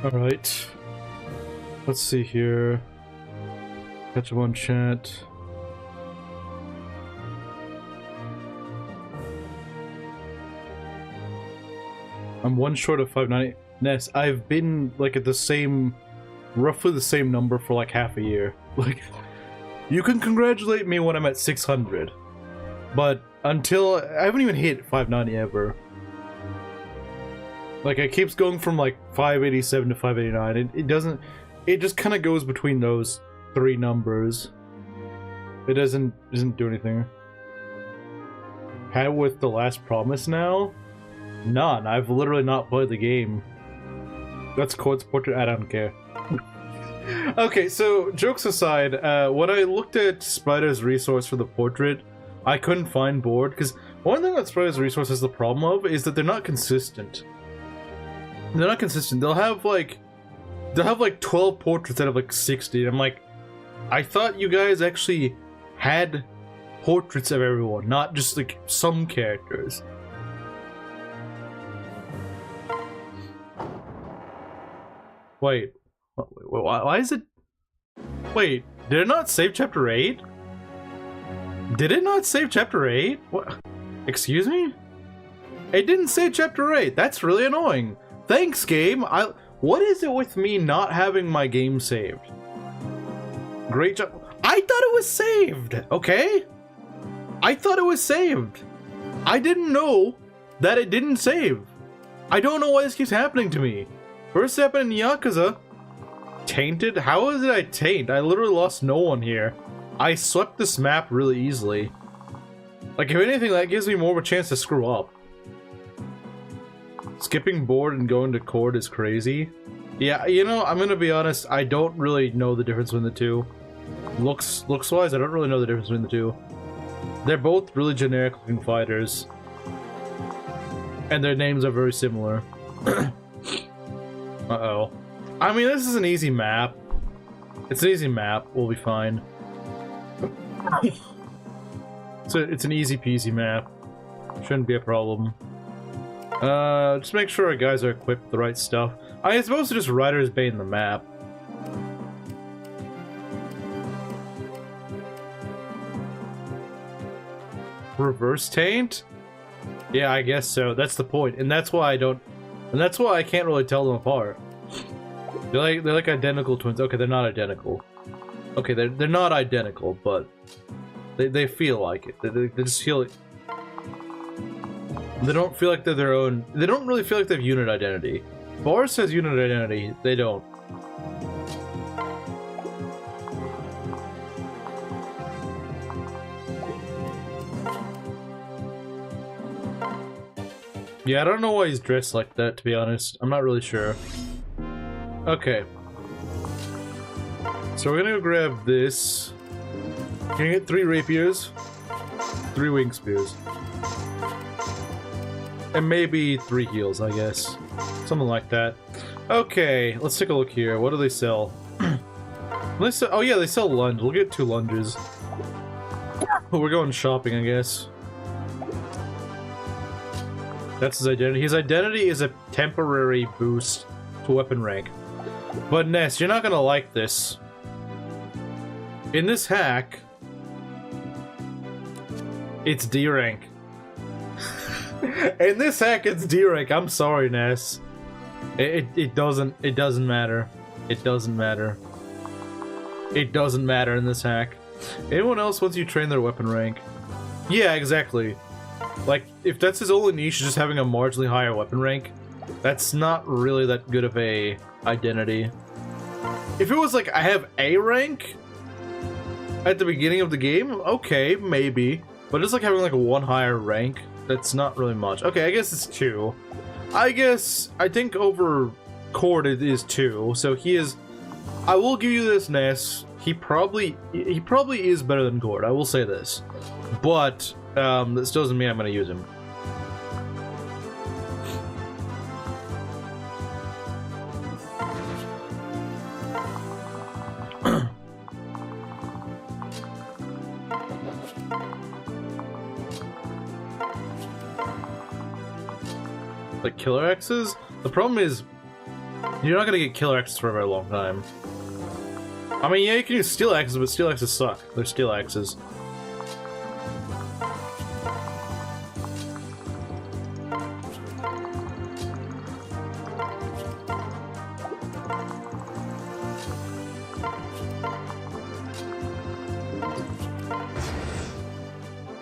Alright. Let's see here. Catch up on chat. I'm one short of 590. Ness, I've been like at the same, roughly the same number for like half a year. Like, you can congratulate me when I'm at 600. But until, I haven't even hit 590 ever. Like, it keeps going from like 587 to 589. It doesn't, it just kind of goes between those three numbers. It doesn't do anything. Had with The Last Promise now? None. I've literally not played the game. That's Court's portrait. I don't care. Okay, so jokes aside, when I looked at Spider's resource for the portrait, I couldn't find board, because one thing that Spider's resource has the problem of is that they're not consistent. They're not consistent. They'll have like 12 portraits out of like 60. And I'm like, I thought you guys actually had portraits of everyone, not just like some characters. Wait, why is it? Wait, did it not save chapter 8? Did it not save chapter 8? What? Excuse me? It didn't save chapter 8. That's really annoying. Thanks, game. What is it with me not having my game saved? Great job. I thought it was saved, okay? I thought it was saved. I didn't know that it didn't save. I don't know why this keeps happening to me. First happened in Yakuza. Tainted? How is it I taint? I literally lost no one here. I swept this map really easily. Like, if anything, that gives me more of a chance to screw up. Skipping board and going to court is crazy. Yeah, you know, I'm gonna be honest, I don't really know the difference between the two. Looks-wise, I don't really know the difference between the two. They're both really generic-looking fighters. And their names are very similar. Uh-oh. I mean, this is an easy map. It's an easy map. We'll be fine. So it's an easy-peasy map. Shouldn't be a problem. Just make sure our guys are equipped with the right stuff. I suppose to just Rider's Bane the map. Reverse taint? Yeah, I guess so. That's the point. And that's why I don't... And that's why I can't really tell them apart. They're like identical twins. Okay, they're not identical. Okay, they're not identical, but they feel like it. They just feel like... They don't feel like they're their own... They don't really feel like they have unit identity. Boris has unit identity. They don't. Yeah, I don't know why he's dressed like that, to be honest. I'm not really sure. Okay. So we're gonna go grab this. Can you get 3 rapiers? 3 wing spears. And maybe 3 heals, I guess. Something like that. Okay, let's take a look here. What do they sell? Oh yeah, they sell lunge. We'll get 2 lunges. Oh, we're going shopping, I guess. That's his identity. His identity is a temporary boost to weapon rank. But Ness, you're not gonna like this. In this hack, it's D rank. In this hack, it's D rank. I'm sorry, Ness. It doesn't matter. It doesn't matter. It doesn't matter in this hack. Anyone else once you train their weapon rank? Yeah, exactly. Like, if that's his only niche, just having a marginally higher weapon rank, that's not really that good of a identity. If it was like, I have A rank at the beginning of the game, okay, maybe. But just like having like 1 higher rank, that's not really much. Okay, I guess it's 2. I think over Cord it is 2, so he is... I will give you this, Ness. He probably is better than Cord, I will say this. But, this doesn't mean I'm gonna use him. Like killer axes? The problem is, You're not gonna get killer axes for a very long time. I mean, yeah, you can use steel axes, but steel axes suck. They're steel axes.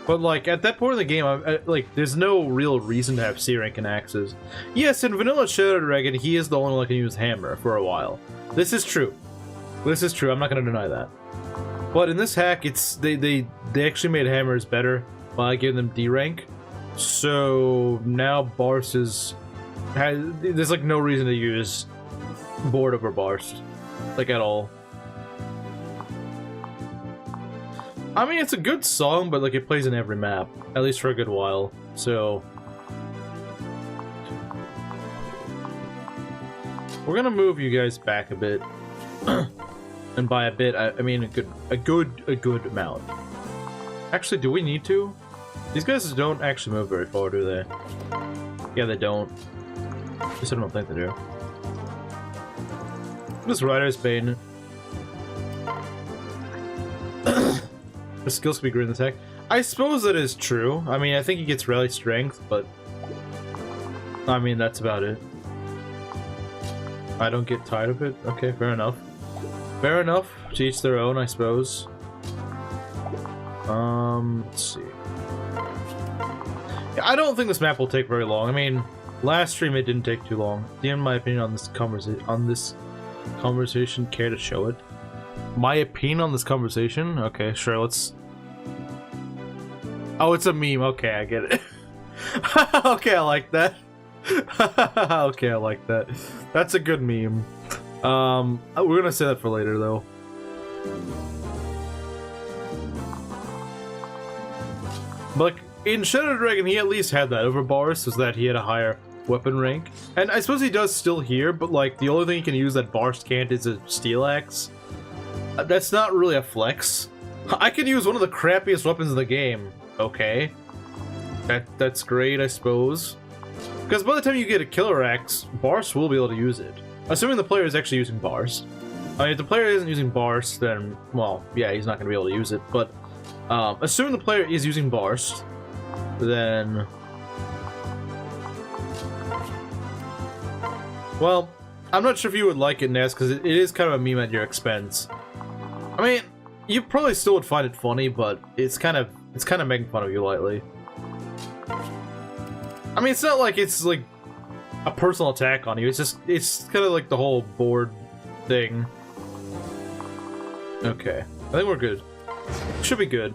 But, like, at that point in the game, like, there's no real reason to have C rank in axes. Yes, in Vanilla Shadow Dragon, he is the only one that can use hammer for a while. This is true. This is true, I'm not gonna deny that. But in this hack, it's they actually made hammers better by giving them D rank. So now there's like no reason to use board over Barst. Like, at all. I mean, it's a good song, but like it plays in every map, at least for a good while. So we're gonna move you guys back a bit, and by a bit, I mean a good amount. Actually, do we need to? These guys don't actually move very far, do they? Yeah, they don't. Just I don't think they do. This Rider's Bane. The skills can be great in this hack. I suppose that is true. I mean, I think he gets rally strength, but I mean, that's about it. I don't get tired of it. Okay, fair enough. Fair enough. To each their own, I suppose. Let's see. Yeah, I don't think this map will take very long. I mean, last stream it didn't take too long. In my opinion on this conversation, care to show it? My opinion on this conversation? Okay, sure, let's... Oh, it's a meme. Okay, I get it. Okay, I like that. Okay, I like that. That's a good meme. We're gonna say that for later, though. But in Shadow Dragon, he at least had that over Barst, was that he had a higher weapon rank. And I suppose he does still here, but like, the only thing he can use that Barst can't is a steel axe. That's not really a flex. I can use one of the crappiest weapons in the game. Okay. That's great, I suppose. Because by the time you get a killer axe, Barst will be able to use it. Assuming the player is actually using Barst. I mean, if the player isn't using Barst, then, well, yeah, he's not going to be able to use it. But, assuming the player is using Barst, then... Well, I'm not sure if you would like it, Ness, because it is kind of a meme at your expense. I mean, you probably still would find it funny, but it's kind of making fun of you lightly. I mean, it's not like it's like a personal attack on you. It's kind of like the whole board thing. Okay, I think we're good. Should be good.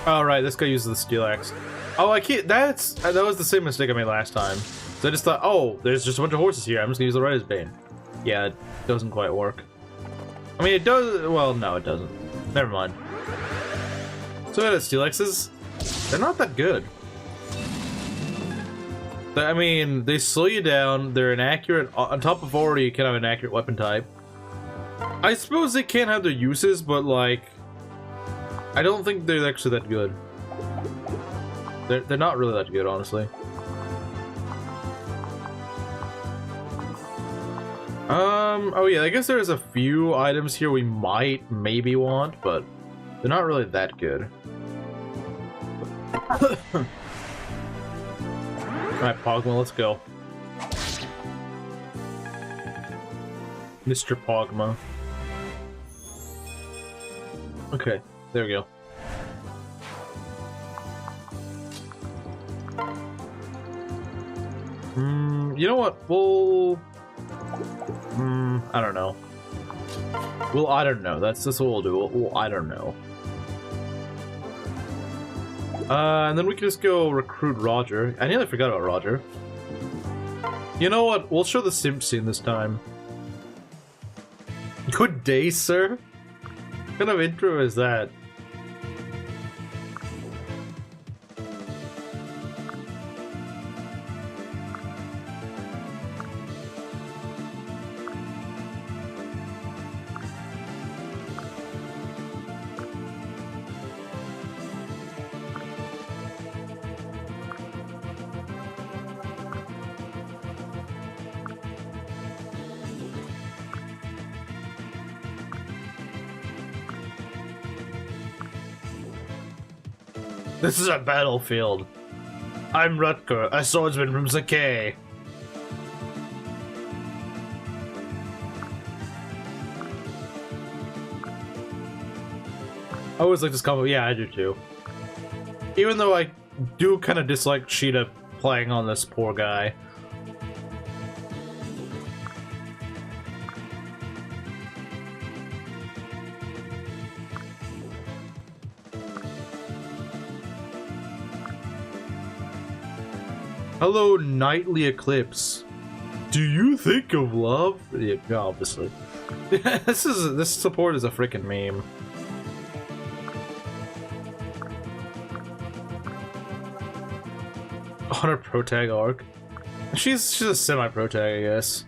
All right, this guy uses the steel axe. Oh, I can't. That was the same mistake I made last time. So I just thought, oh, there's just a bunch of horses here. I'm just gonna use the Rider's Bane. Yeah, it doesn't quite work. I mean, it does. Well, no, it doesn't. Never mind. So the steel axes, they're not that good. I mean, they slow you down. They're inaccurate. On top of already kind of an accurate weapon type. I suppose they can have their uses, but like, I don't think they're actually that good. They're not really that good, honestly. Oh yeah, I guess there's a few items here we might maybe want, but they're not really that good. Alright, Pogma, let's go. Mr. Pogma. Okay, there we go. You know what? We'll... I don't know. Well, I don't know. That's what we'll do. Well, I don't know. And then we can just go recruit Roger. I nearly forgot about Roger. You know what? We'll show the simp scene this time. Good day, sir. What kind of intro is that? This is a battlefield. I'm Rutger, a swordsman from Sakai. I always like this combo. Yeah, I do too. Even though I do kind of dislike Sheeta playing on this poor guy. Hello, Nightly Eclipse. Do you think of love? Yeah, obviously. This support is a freaking meme. On her protag arc. She's a semi-protag, I guess.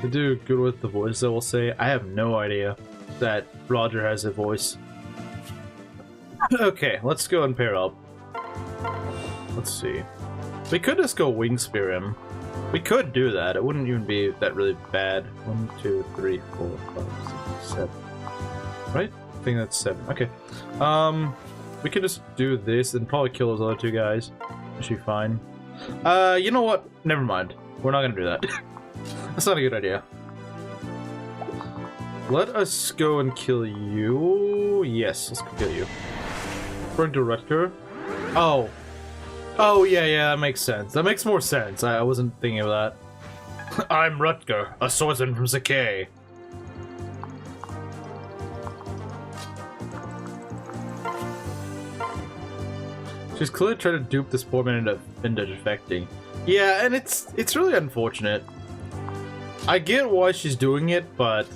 They do good with the voice, I will say. I have no idea that Roger has a voice. Okay, let's go and pair up. Let's see. We could just go Wing Spear him. We could do that. It wouldn't even be that really bad. 1, 2, 3, 4, 5, 6, 7. Right? I think that's 7. Okay. We could just do this and probably kill those other two guys. Should be fine. You know what? Never mind. We're not gonna do that. That's not a good idea. Let us go and kill you. Yes, let's go kill you. According to Rutger. Oh. Oh, yeah, that makes sense. That makes more sense. I wasn't thinking of that. I'm Rutger, a swordsman from Sakai. She's clearly trying to dupe this poor man into defecting. Yeah, and it's really unfortunate. I get why she's doing it, but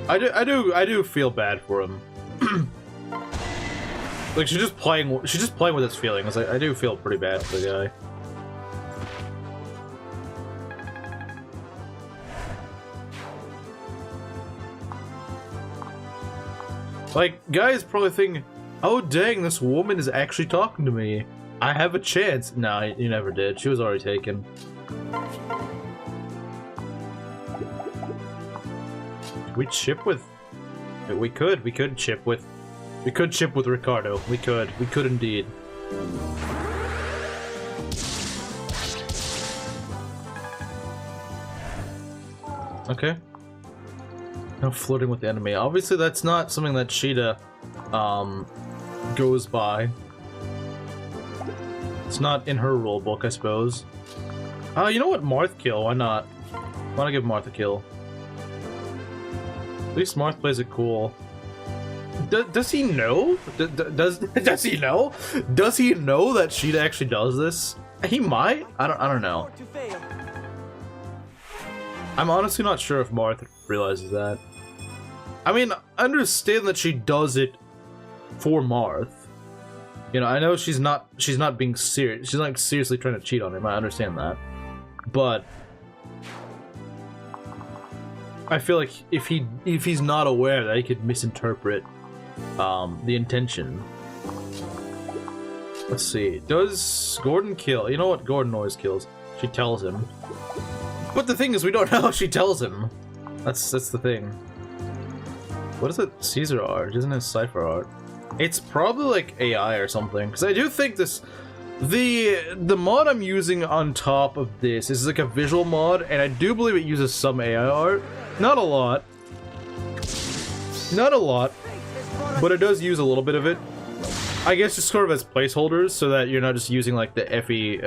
I do feel bad for him. Like she's just playing with his feelings. I do feel pretty bad for the guy. Like, guys probably thinking, oh dang, this woman is actually talking to me. I have a chance. Nah, you never did. She was already taken. We chip with... We could chip with... We could chip with Ricardo. We could indeed. Okay. No flirting with the enemy. Obviously that's not something that Sheeta goes by. It's not in her rule book, I suppose. You know what? Marth kill, why not? Why not give Marth a kill? At least Marth plays it cool. Does he know? Does he know? Does he know that Sheeta actually does this? He might. I don't know. I'm honestly not sure if Marth realizes that. I mean, I understand that she does it for Marth. You know, I know she's not being serious. She's not seriously trying to cheat on him. I understand that, but I feel like if he's not aware, that he could misinterpret the intention. Let's see. Does Gordon kill? You know what? Gordon always kills. She tells him. But the thing is, we don't know how she tells him. That's the thing. What is it? Caesar art? Isn't it Cypher art? It's probably like AI or something. Because I do think this... The mod I'm using on top of this is like a visual mod, and I do believe it uses some AI art. Not a lot. Not a lot. But it does use a little bit of it. I guess just sort of as placeholders, so that you're not just using like the FE,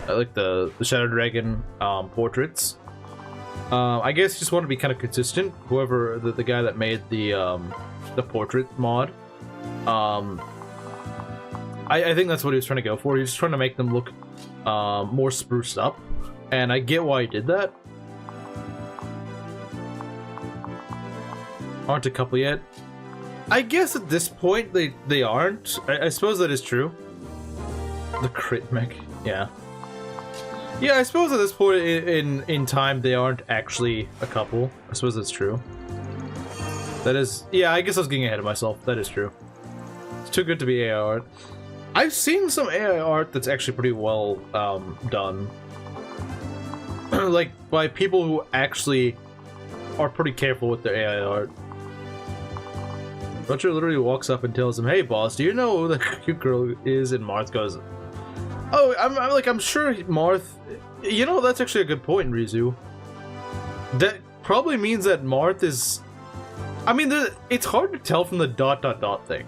like the Shadow Dragon portraits. I guess you just want to be kind of consistent. Whoever the guy that made the portrait mod, I think that's what he was trying to go for. He was trying to make them look more spruced up, and I get why he did that. Aren't a couple yet? I guess at this point they aren't. I suppose that is true. The crit mech, yeah. Yeah, I suppose at this point in time they aren't actually a couple. I suppose that's true. That is, yeah, I guess I was getting ahead of myself. That is true. It's too good to be AI art. I've seen some AI art that's actually pretty well done. Like, by people who actually are pretty careful with their AI art. Butcher literally walks up and tells him, "Hey, boss, do you know who the cute girl is?" And Marth goes, "Oh, I'm sure Marth. You know, that's actually a good point, Ryzu. That probably means that Marth is. I mean, it's hard to tell from the ... thing.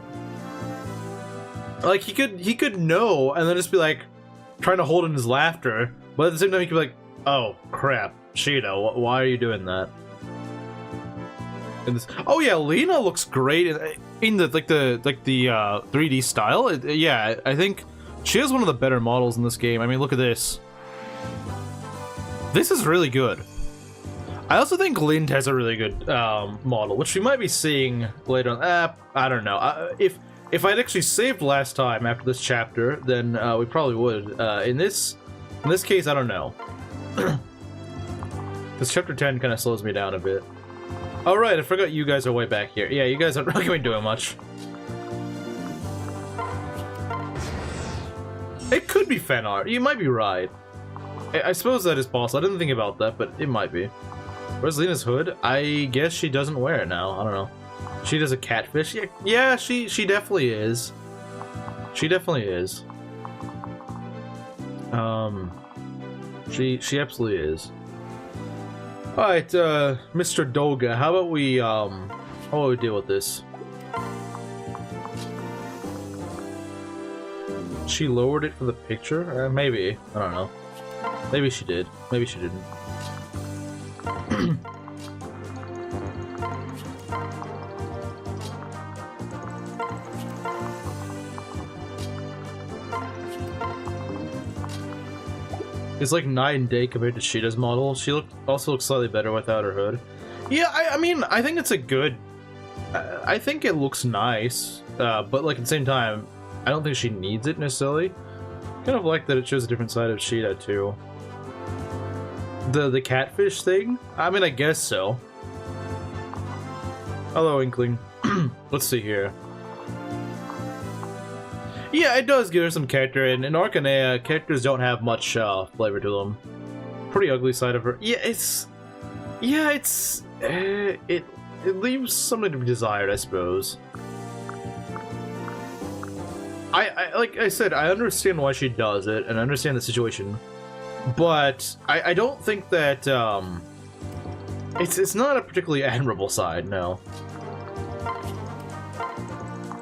Like he could know and then just be like trying to hold in his laughter, but at the same time he could be like, "Oh crap, Sheeta, why are you doing that?" In this, oh yeah, Lena looks great in the 3D style. Yeah, I think she has one of the better models in this game. I mean, look at this. This is really good. I also think Lind has a really good model, which we might be seeing later on. I don't know. If I'd actually saved last time after this chapter, then we probably would. In this case, I don't know. This chapter 10 kind of slows me down a bit. Oh right, I forgot you guys are way back here. Yeah, you guys aren't really going to be doing much. It could be fan art. You might be right. I suppose that is possible. I didn't think about that, but it might be. Where's Lena's hood? I guess she doesn't wear it now. I don't know. She does a catfish? Yeah, she definitely is. She definitely is. She absolutely is. Alright, Mr. Doga, how about we deal with this? She lowered it for the picture? Maybe. I don't know. Maybe she did. Maybe she didn't. It's like night and day compared to Sheeta's model. She also looks slightly better without her hood. Yeah, I mean, I think it's a good... I think it looks nice, but like at the same time, I don't think she needs it necessarily. Kind of like that it shows a different side of Sheeta too. The catfish thing? I mean, I guess so. Hello, Inkling. Let's see here. Yeah, it does give her some character, and in Arcanea, characters don't have much flavor to them. Pretty ugly side of her. Yeah, it leaves something to be desired, I suppose. Like I said, I understand why she does it, and I understand the situation, but I don't think that it's not a particularly admirable side. No.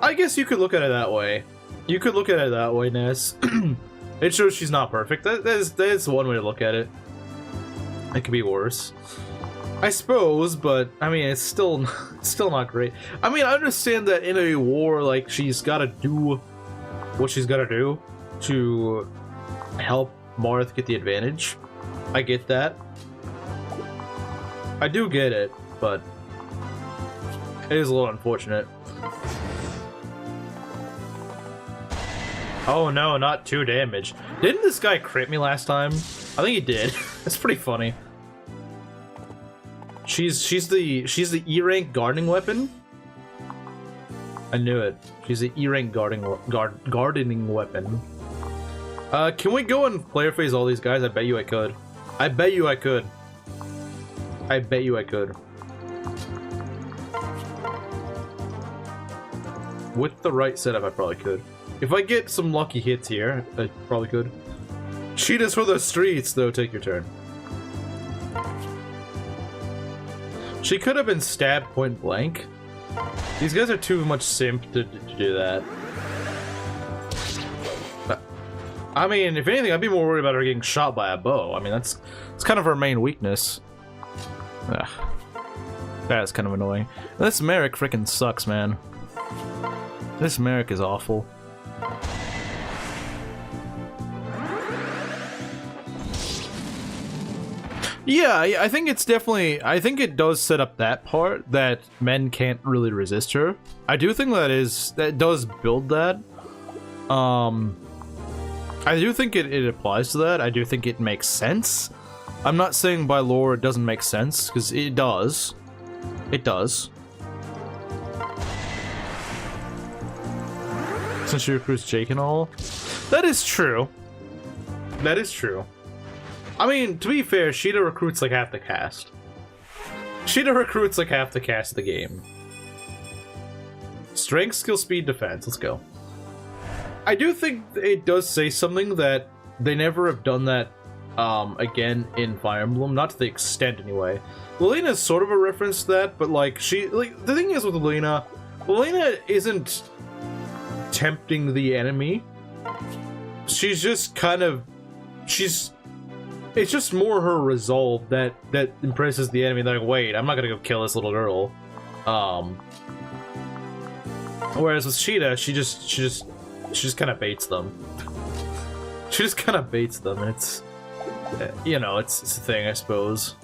I guess you could look at it that way. You could look at it that way, Ness. It shows she's not perfect. That is one way to look at it. It could be worse, I suppose, but I mean, it's still not great. I mean, I understand that in a war, like, she's got to do what she's got to do to help Marth get the advantage. I get that. I do get it, but it is a little unfortunate. Oh no, not 2 damage. Didn't this guy crit me last time? I think he did. That's pretty funny. She's the E-rank gardening weapon. I knew it. She's the E-rank gardening weapon. Can we go and player phase all these guys? I bet you I could. I bet you I could. I bet you I could. With the right setup, I probably could. If I get some lucky hits here, I probably could. Cheetahs for the streets, though. Take your turn. She could have been stabbed point blank. These guys are too much simp to do that. I mean, if anything, I'd be more worried about her getting shot by a bow. I mean, it's kind of her main weakness. Ugh. That's kind of annoying. This Merrick frickin' sucks, man. This Merrick is awful. Yeah, I think it's definitely... I think it does set up that part, that men can't really resist her. I do think that does build that. I do think it applies to that. I do think it makes sense. I'm not saying by lore it doesn't make sense, because it does. It does. Since she recruits Jake and all. That is true. That is true. I mean, to be fair, Sheeta recruits like half the cast. Sheeta recruits like half the cast of the game. Strength, skill, speed, defense. Let's go. I do think it does say something that they never have done that again in Fire Emblem, not to the extent anyway. Lilina is sort of a reference to that, but like the thing is with Lilina isn't tempting the enemy. She's just kind of it's just more her resolve that impresses the enemy. They're like, wait, I'm not gonna go kill this little girl. Whereas with Sheeta, she just kind of baits them. She just kind of baits them, and it's, you know, it's a thing, I suppose.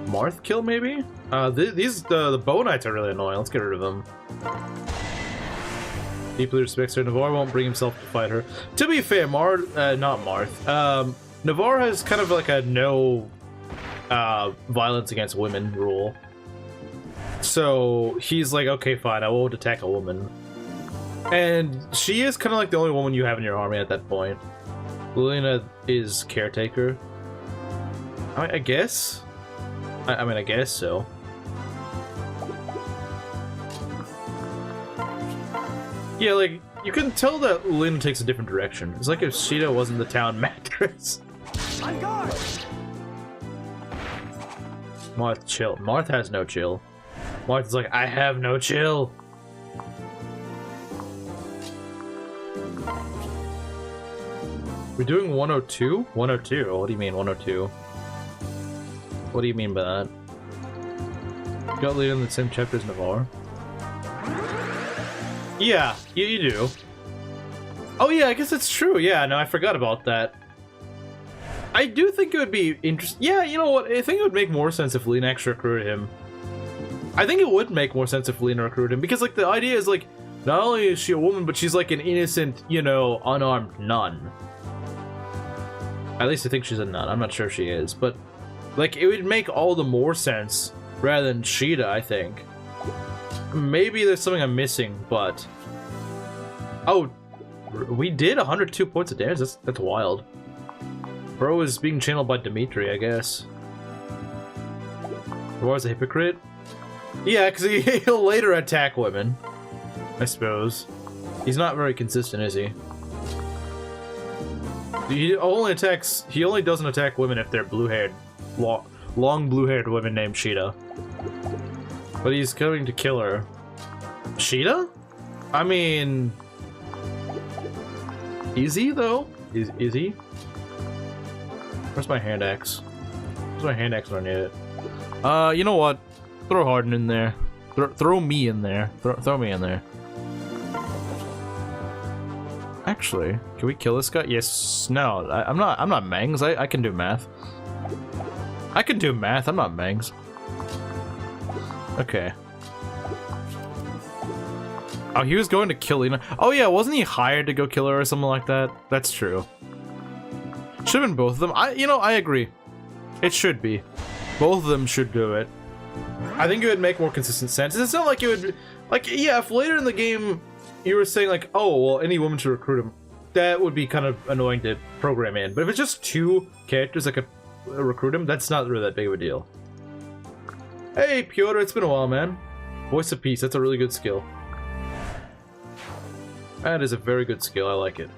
Marth kill, maybe? The Bow Knights are really annoying. Let's get rid of them. Deeply respects her. Navarre won't bring himself to fight her. To be fair, not Marth. Navarre has kind of like a no violence against women rule. So he's like, okay, fine, I won't attack a woman. And she is kind of like the only woman you have in your army at that point. Lilina is caretaker. I guess? I mean, I guess so. Yeah, like, you can tell that Lilina takes a different direction. It's like if Sheeta wasn't the town mattress. On guard! Marth, chill. Marth has no chill. Marth's like, I have no chill. We're doing 102? 102? What do you mean 102? What do you mean by that? You got Lilina in the same chapter as Navarre? Yeah, you do. Oh yeah, I guess that's true. Yeah, no, I forgot about that. I do think it would be interesting. Yeah, you know what? I think it would make more sense if Lilina actually recruited him. I think it would make more sense if Lilina recruited him, because like the idea is like, not only is she a woman, but she's like an innocent, you know, unarmed nun. At least I think she's a nun. I'm not sure if she is, but like it would make all the more sense rather than Sheeta, I think. Maybe there's something I'm missing, but oh, we did 102 points of damage. That's wild. Bro is being channeled by Dimitri, I guess. War's a hypocrite. Yeah, because he'll later attack women, I suppose. He's not very consistent, is he? He only doesn't attack women if they're blue-haired, long blue-haired women named Sheeta. But he's coming to kill her. Sheeta? I mean, is he though? Is he? Where's my hand axe? Where's my hand axe when I need it? You know what? Throw Harden in there. Throw me in there. Throw me in there. Actually, can we kill this guy? Yes. No, I'm not Mangs. I can do math. I can do math. I'm not Mangs. Okay. Oh, he was going to kill Lina. Oh yeah, wasn't he hired to go kill her or something like that? That's true. Should have been both of them. I agree. It should be. Both of them should do it. I think it would make more consistent sense. It's not like it would, like, yeah, if later in the game you were saying like, oh, well, any woman should recruit him, that would be kind of annoying to program in. But if it's just two characters that could recruit him, that's not really that big of a deal. Hey, Piotr, it's been a while, man. Voice of Peace, that's a really good skill. That is a very good skill, I like it.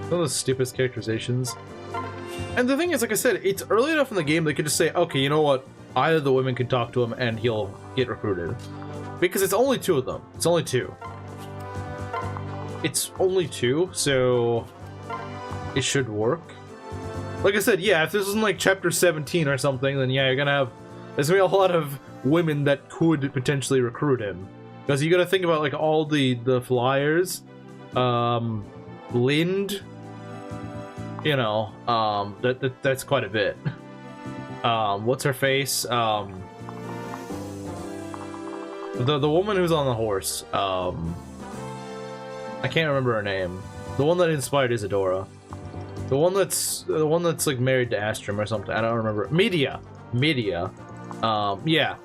One of the stupidest characterizations. And the thing is, like I said, it's early enough in the game they could just say, okay, you know what? Either the women can talk to him and he'll get recruited. Because it's only two of them. It's only two. It's only two, so it should work. Like I said, yeah, if this isn't like chapter 17 or something, then yeah, there's gonna be a lot of women that could potentially recruit him. Because you gotta think about like all the flyers, Lind, you know, that's quite a bit. What's her face? The woman who's on the horse. I can't remember her name. The one that inspired Isadora. The one that's like married to Astrum or something. I don't remember. Media. Yeah,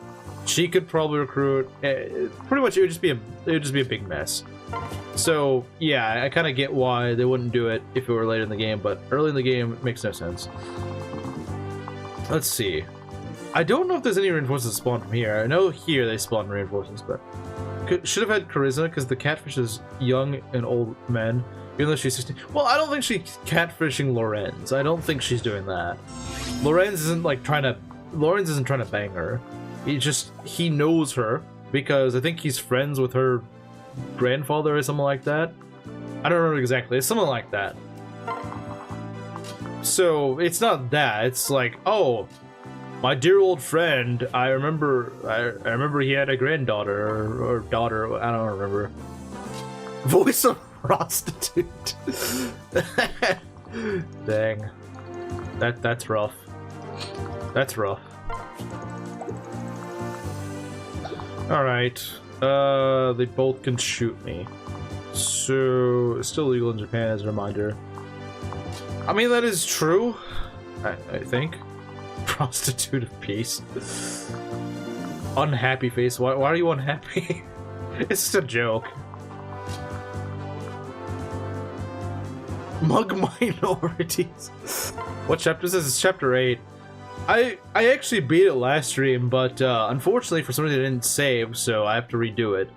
she could probably recruit. Pretty much, it would just be a big mess. So yeah, I kind of get why they wouldn't do it if it were later in the game, but early in the game it makes no sense. Let's see. I don't know if there's any reinforcements spawn from here. I know here they spawn reinforcements, but should have had charisma because the catfish is young and old men. Even though she's 16. Well, I don't think she's catfishing Lorenz. I don't think she's doing that. Lorenz isn't trying to bang her. He knows her because I think he's friends with her grandfather or something like that. I don't remember exactly. It's something like that. So it's not that. It's like, oh, my dear old friend. I remember he had a granddaughter or daughter. I don't remember. Voice of prostitute. Dang. That's rough. That's rough. Alright. They both can shoot me. So, it's still legal in Japan as a reminder. I mean, that is true. I think. Prostitute of peace. Unhappy face. Why are you unhappy? It's just a joke. Mug minorities. What chapter is this? It's chapter 8. I actually beat it last stream, but unfortunately for some reason I didn't save, so I have to redo it.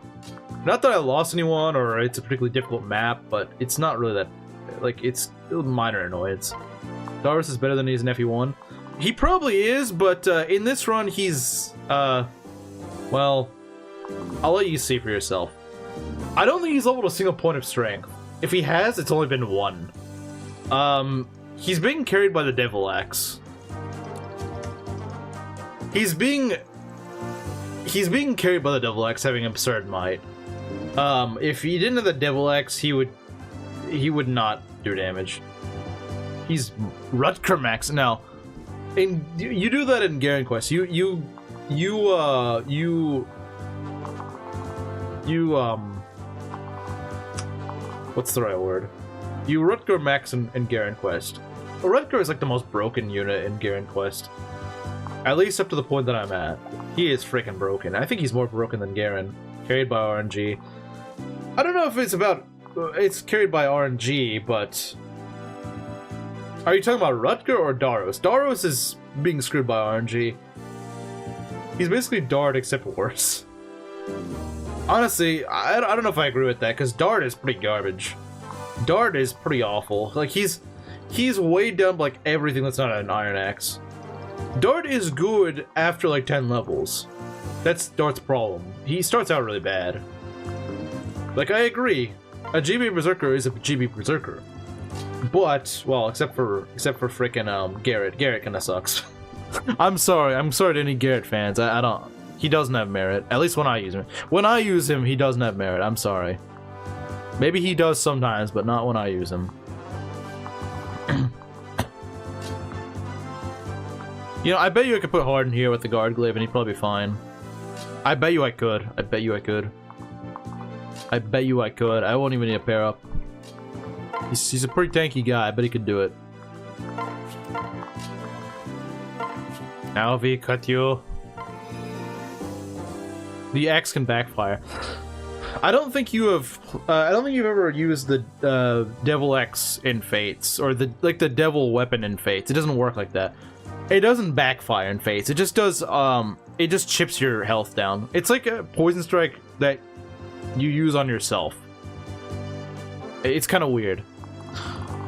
Not that I lost anyone or it's a particularly difficult map, but it's not really that, it's a minor annoyance. Darros is better than he is in FE1. He probably is, but in this run he's, well, I'll let you see for yourself. I don't think he's leveled a single point of strength. If he has, it's only been 1. He's being carried by the Devil Axe. He's being carried by the Devil Axe, having absurd might. If he didn't have the Devil Axe, he would not do damage. He's Rutger Max now. And you do that in Garen Quest. What's the right word? You Rutger Max in Garen Quest. Well, Rutger is the most broken unit in Garen Quest. At least up to the point that I'm at. He is freaking broken. I think he's more broken than Garen. Carried by RNG. I don't know if it's about... It's carried by RNG, but... Are you talking about Rutger or Darros? Darros is being screwed by RNG. He's basically Dart except worse. Honestly, I don't know if I agree with that, because Dart is pretty garbage. Dart is pretty awful. He's way down everything that's not an Iron Axe. Dart is good after 10 levels. That's Dart's problem. He starts out really bad. I agree. A GB Berserker is a GB Berserker. But, well, except for frickin' Garrett. Garrett kinda sucks. I'm sorry to any Garrett fans. I don't... He doesn't have merit. At least when I use him. When I use him, he doesn't have merit. I'm sorry. Maybe he does sometimes, but not when I use him. You know, I bet you I could put Harden here with the guard glaive and he'd probably be fine. I bet you I could. I bet you I could. I bet you I could. I won't even need a pair up. He's a pretty tanky guy. I bet he could do it. Alvi, cut you. The X can backfire. I don't think you have. I don't think you've ever used the Devil X in Fates or the Devil Weapon in Fates. It doesn't work like that. It doesn't backfire in Fates. It just does. It just chips your health down. It's like a poison strike that you use on yourself. It's kind of weird,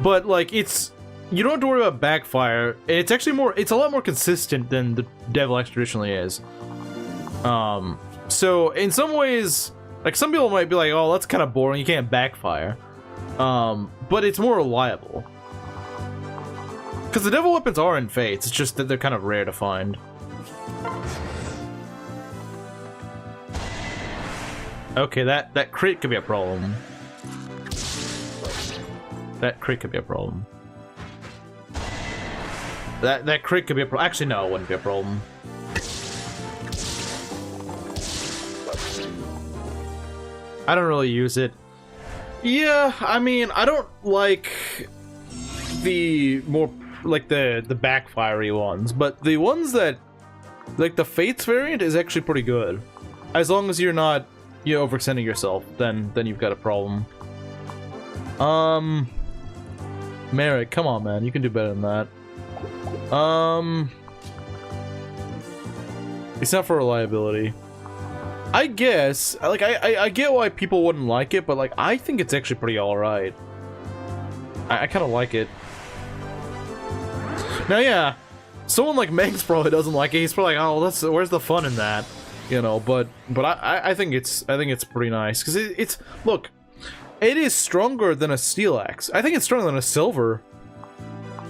but it's. You don't have to worry about backfire. It's actually more. It's a lot more consistent than the Devil X traditionally is. So in some ways, some people might be like, "Oh, that's kind of boring. You can't backfire," but it's more reliable. Because the Devil Weapons are in Fates, it's just that they're kind of rare to find. Okay, that crit could be a problem. That crit could be a problem. That crit could be a problem. Actually, no, it wouldn't be a problem. I don't really use it. Yeah, I mean, I don't like the more... the backfiery ones, but the ones that the Fates variant is actually pretty good. As long as you're not overextending yourself, then you've got a problem. Merrick, come on man, you can do better than that. It's not for reliability. I guess, like, I get why people wouldn't like it, but, like, I think it's actually pretty alright. I kind of like it. Now, yeah, someone like Megs probably doesn't like it. He's probably like, oh, that's, where's the fun in that? You know, but I think it's pretty nice. Because it's, look, it is stronger than a steel axe. I think it's stronger than a silver.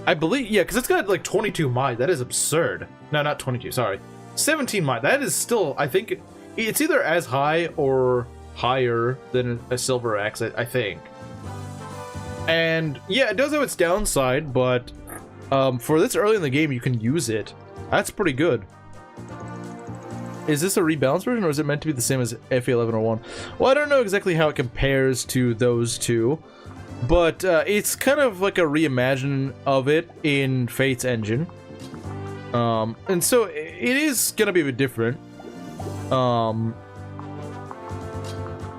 I believe, yeah, because it's got, like, 22 might. That is absurd. No, not 22, sorry. 17 might. That is still, I think, it's either as high or higher than a silver axe, I think. And, yeah, it does have its downside, but for this early in the game, you can use it. That's pretty good. Is this a rebalanced version, or is it meant to be the same as FE11 or 1? Well, I don't know exactly how it compares to those two, but it's kind of like a reimagining of it in Fate's engine. And so it is gonna be a bit different.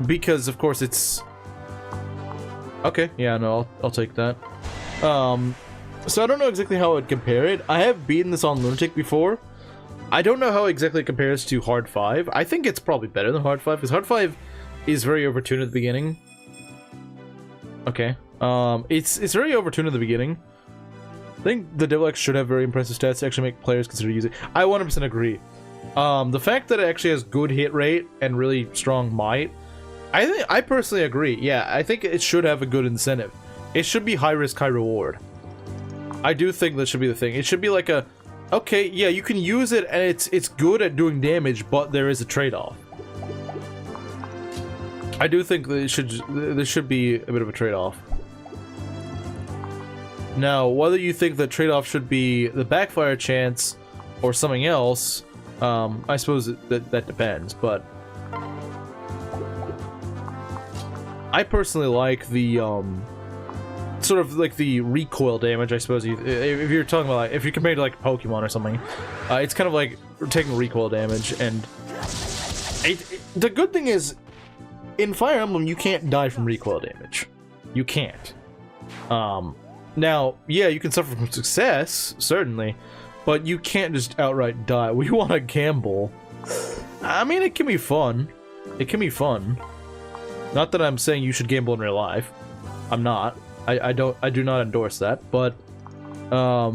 Because of course it's... Okay, yeah, no, I'll take that. So I don't know exactly how I would compare it. I have beaten this on Lunatic before. I don't know how exactly it compares to Hard 5. I think it's probably better than Hard 5, because Hard 5 is very overtuned at the beginning. Okay. It's very overtuned at the beginning. I think the Devil X should have very impressive stats to actually make players consider using it. I 100% agree. The fact that it actually has good hit rate and really strong might, I personally agree. Yeah, I think it should have a good incentive. It should be high risk, high reward. I do think that should be the thing. It should be like a, okay, yeah, you can use it and it's good at doing damage, but there is a trade-off. I do think that there should be a bit of a trade-off. Now, whether you think the trade-off should be the backfire chance or something else, I suppose that depends, but I personally like the sort of like the recoil damage. I suppose if you're talking about, like, if you're compared to like Pokemon or something, it's kind of like taking recoil damage. And the good thing is, in Fire Emblem, you can't die from recoil damage. You can't. Now, yeah, you can suffer from success, certainly, but you can't just outright die. We want to gamble. I mean, it can be fun. It can be fun. Not that I'm saying you should gamble in real life. I'm not. I do not endorse that, but I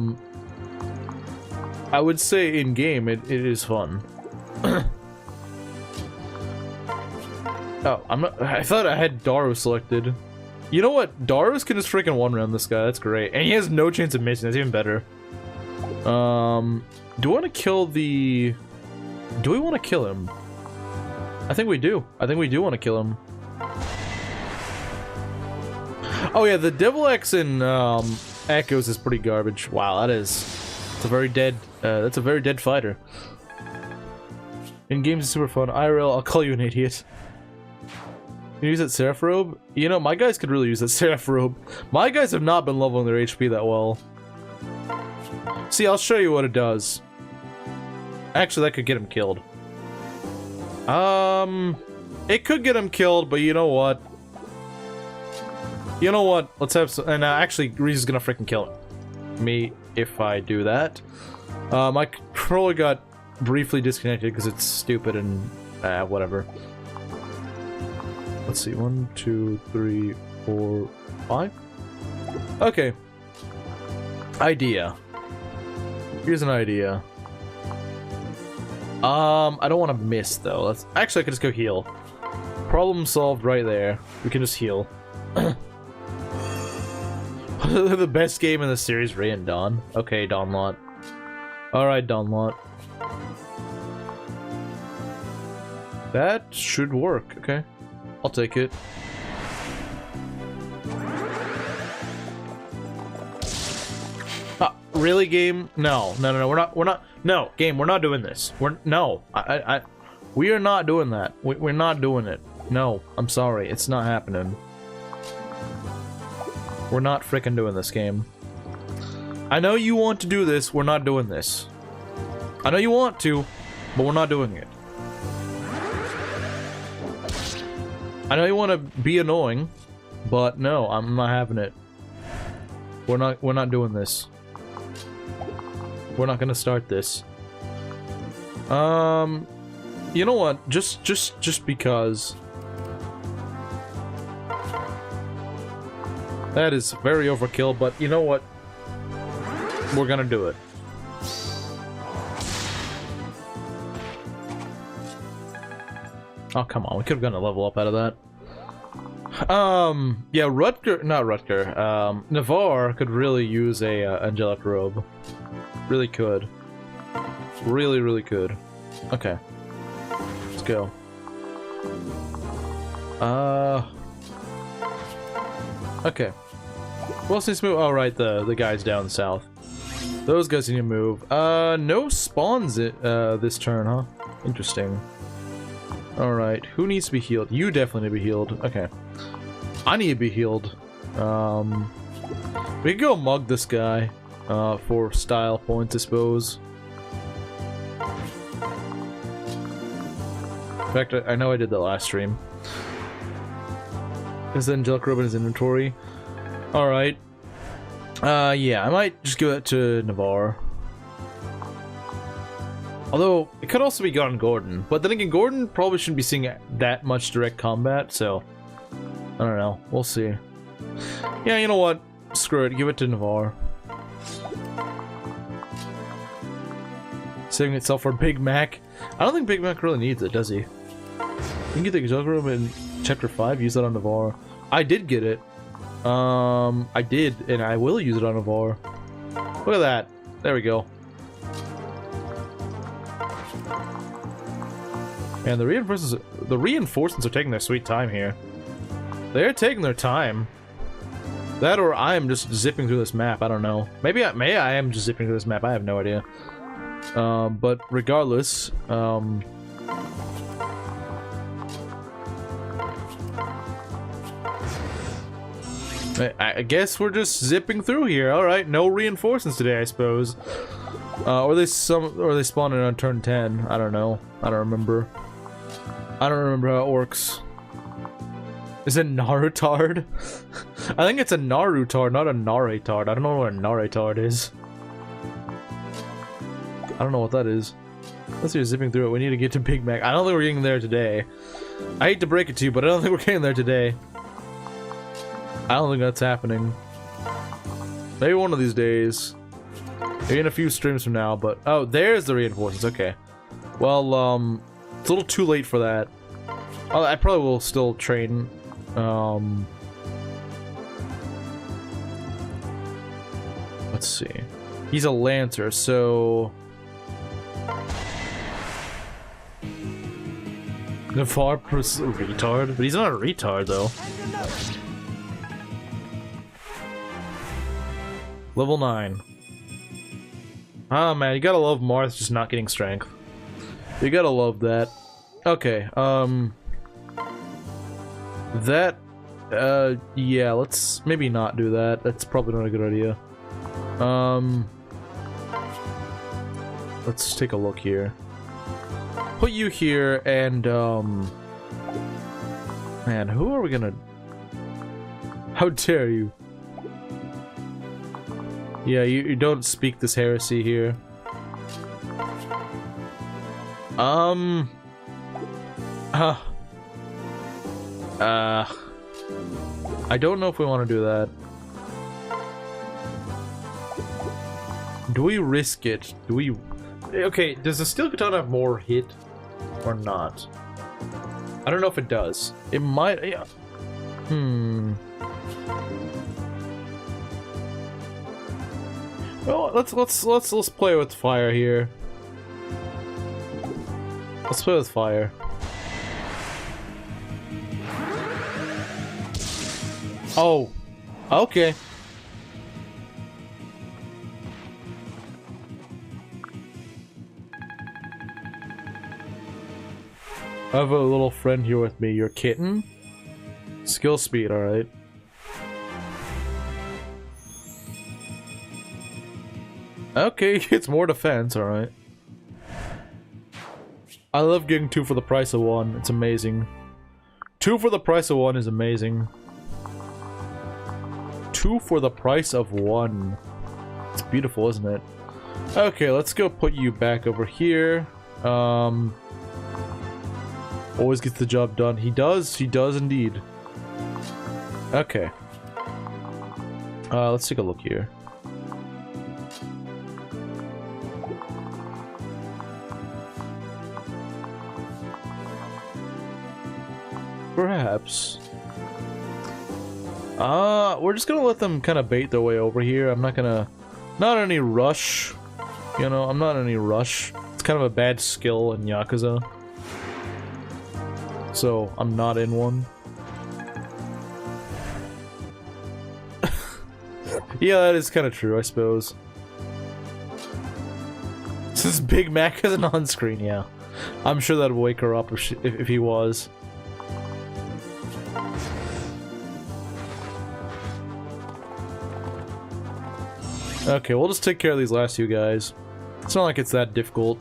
would say in game it is fun. Oh, I thought I had Darros selected. You know what? Darros can just freaking one-round this guy. That's great. And he has no chance of missing. That's even better. Do I want to kill the... Do we want to kill him? I think we do. I think we do want to kill him. Oh yeah, the Devil X in Echoes is pretty garbage. Wow, that is... It's a very dead... that's a very dead fighter. In games, it's super fun. IRL, I'll call you an idiot. You use that Seraph Robe? You know, my guys could really use that Seraph Robe. My guys have not been leveling their HP that well. See, I'll show you what it does. Actually, that could get him killed. It could get him killed, but you know what? You know what? Let's have some... And actually, Ryzu's gonna freaking kill me if I do that. My controller got briefly disconnected because it's stupid and... whatever. Let's see, 1, 2, 3, 4, 5. Okay. Idea. Here's an idea. I don't want to miss though. Let's actually, I could just go heal. Problem solved right there. We can just heal. The best game in the series, Ray and Dawn. Okay, Dawnlot. Alright, Dawnlot. That should work, okay. I'll take it. Really, game? No, we're not, no, game, we're not doing this. We are not doing that. We're not doing it. No, I'm sorry, it's not happening. We're not frickin' doing this, game. I know you want to do this, we're not doing this. I know you want to, but we're not doing it. I know you want to be annoying, but no, I'm not having it. We're not doing this. We're not gonna start this. You know what? Just because. That is very overkill, but you know what? We're gonna do it. Oh, come on. We could have gotten a level up out of that. Yeah, not Rutger. Navarre could really use a angelic robe. Really could. Really could. Okay. Let's go. Okay. Who else needs to move? Oh, right, the guys down south. Those guys need to move. No spawns this turn, huh? Interesting. Alright, who needs to be healed? You definitely need to be healed. Okay. I need to be healed. We could go mug this guy for style points, I suppose. In fact, I know I did that last stream. Is the angelic robe in his inventory? Alright. Yeah, I might just give that to Navarre. Although, it could also be Gordon Gordon. But then again, Gordon probably shouldn't be seeing that much direct combat, so... I don't know. We'll see. Yeah, you know what? Screw it. Give it to Navarre. Saving itself for Big Mac. I don't think Big Mac really needs it, does he? You can get the angelic robe in Chapter 5, use that on Navarre. I did get it. I did, and I will use it on Navarre. Look at that. There we go. And the reinforcements are taking their sweet time here. They're taking their time. That or I am just zipping through this map. I don't know. Maybe I am just zipping through this map. I have no idea. But regardless, I guess we're just zipping through here. All right, no reinforcements today, I suppose. Or they spawn in on turn 10. I don't know. I don't remember. I don't remember how it works. Is it Narutard? I think it's a Narutard, not a Naretard. I don't know what a Naretard is. I don't know what that is. Let's see, zipping through it. We need to get to Big Mac. I don't think we're getting there today. I hate to break it to you, but I don't think we're getting there today. I don't think that's happening. Maybe one of these days. Maybe in a few streams from now, but... Oh, there's the reinforcements. Okay. Well, it's a little too late for that. I probably will still train. Let's see. He's a Lancer, so... Navarre retard? But he's not a retard, though. Level 9. Ah, man, you gotta love Marth just not getting strength. You gotta love that. Okay, yeah, let's maybe not do that. That's probably not a good idea. Let's take a look here. Put you here, and, man, who are we gonna... How dare you? Yeah, you don't speak this heresy here. I don't know if we want to do that. Do we risk it? Do we... Okay, does the steel katana have more hit or not? I don't know if it does. It might... Yeah. Well, let's play with fire here. Let's play with fire. Oh, okay. I have a little friend here with me. Your kitten? Skill speed, alright. Okay, it's more defense, alright. I love getting 2 for the price of 1. It's amazing. 2 for the price of 1 is amazing. 2 for the price of 1. It's beautiful, isn't it? Okay, let's go put you back over here. Always gets the job done. He does indeed. Okay. Let's take a look here. Perhaps. We're just gonna let them kind of bait their way over here. I'm not gonna... Not in any rush. You know, I'm not in any rush. It's kind of a bad skill in Yakuza. So, I'm not in one. Yeah, that is kind of true, I suppose. Since Big Mac isn't on screen, yeah. I'm sure that'd wake her up if he was. Okay, we'll just take care of these last two guys. It's not like it's that difficult.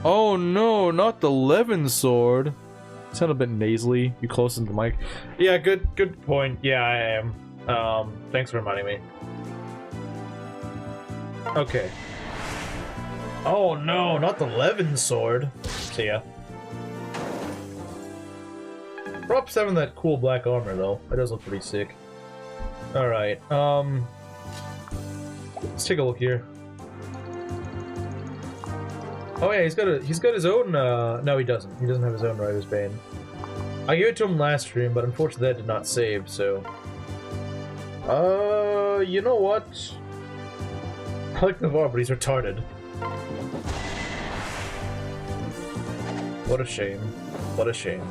Oh no, not the Levin sword. Sound a bit nasally. You close to the mic. Yeah, good point. Yeah, I am. Thanks for reminding me. Okay. Oh no, not the Levin sword. See ya. Props having that cool black armor though. That does look pretty sick. Alright, let's take a look here. Oh yeah, he's got his own, no he doesn't. He doesn't have his own Rider's Bane. I gave it to him last stream, but unfortunately that did not save, so... you know what? I like Navarre, but he's retarded. What a shame. What a shame.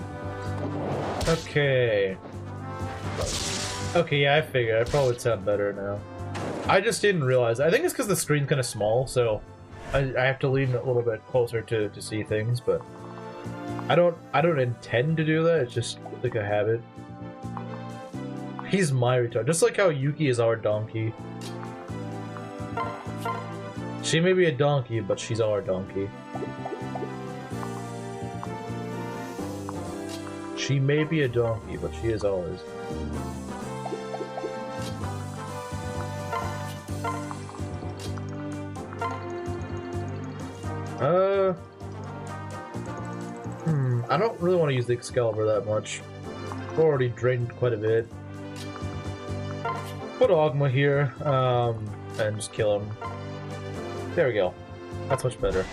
Okay. Okay, yeah, I figured. I probably would sound better now. I just didn't realize. I think it's because the screen's kind of small, so I have to lean a little bit closer to see things, but I don't intend to do that. It's just like a habit. He's my retard. Just like how Yuki is our donkey. She may be a donkey, but she's our donkey. She may be a donkey, but she is ours. I don't really want to use the Excalibur that much. I've already drained quite a bit. Put Ogma here, and just kill him. There we go. That's much better.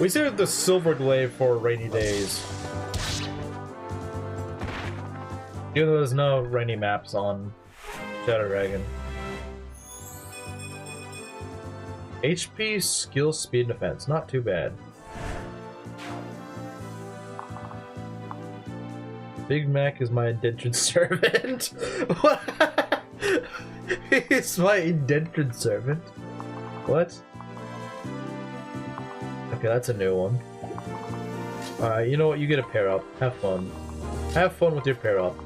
We saved the Silver Glaive for rainy days. Even though there's no rainy maps on Shadow Dragon. HP, skill, speed, and defense. Not too bad. Big Mac is my indentured servant. What? He's my indentured servant? What? Okay, that's a new one. Alright, you know what? You get a pair up. Have fun. Have fun with your pair up.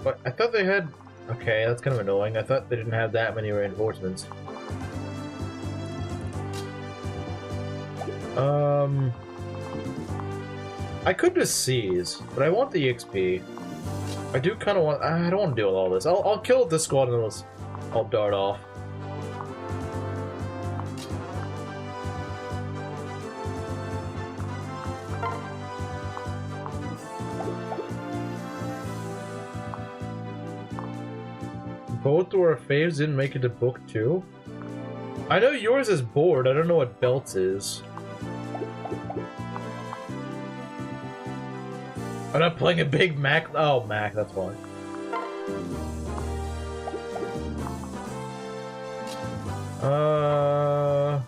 But I thought they had... Okay, that's kind of annoying. I thought they didn't have that many reinforcements. I could just seize, but I want the XP. I do kind of want... I don't want to deal with all this. I'll kill this squad and I'll dart off. Both of our faves didn't make it to book 2? I know yours is bored. I don't know what Belts is. I'm not playing a Big Mac. Oh, Mac, that's why.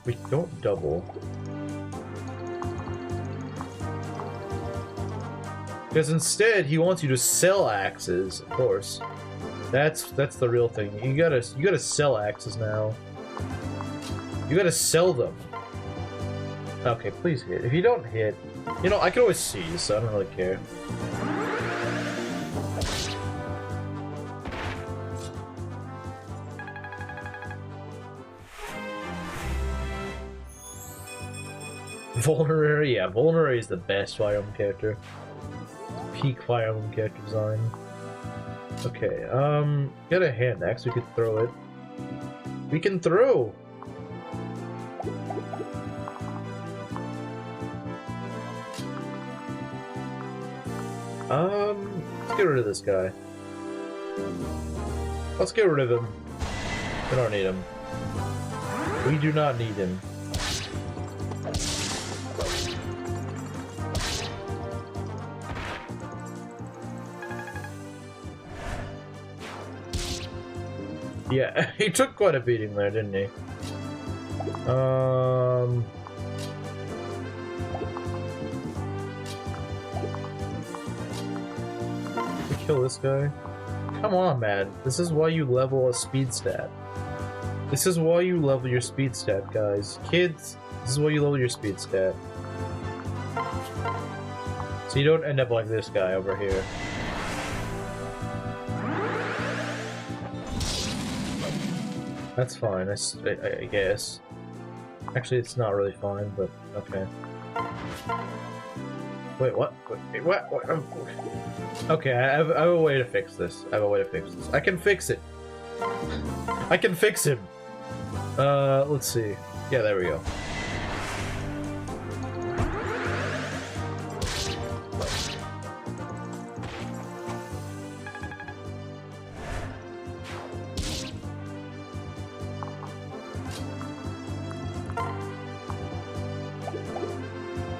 We don't double. Because instead, he wants you to sell axes, of course. That's the real thing. You gotta sell axes now. You gotta sell them. Okay, please hit. If you don't hit, you know, I can always seize, so I don't really care. Vulnerary, yeah, Vulnerary is the best Fire Emblem character. Peak Fire Emblem character design. Okay, get a hand axe, we can throw it. We can throw! Let's get rid of this guy. Let's get rid of him. We don't need him. We do not need him. Yeah, he took quite a beating there, didn't he? We kill this guy. Come on, man. This is why you level a speed stat. This is why you level your speed stat, guys. Kids, this is why you level your speed stat. So you don't end up like this guy over here. That's fine, I guess. Actually, it's not really fine, but okay. Wait, what? Wait, what? Okay, I have a way to fix this. I can fix it. I can fix him. Let's see. Yeah, there we go.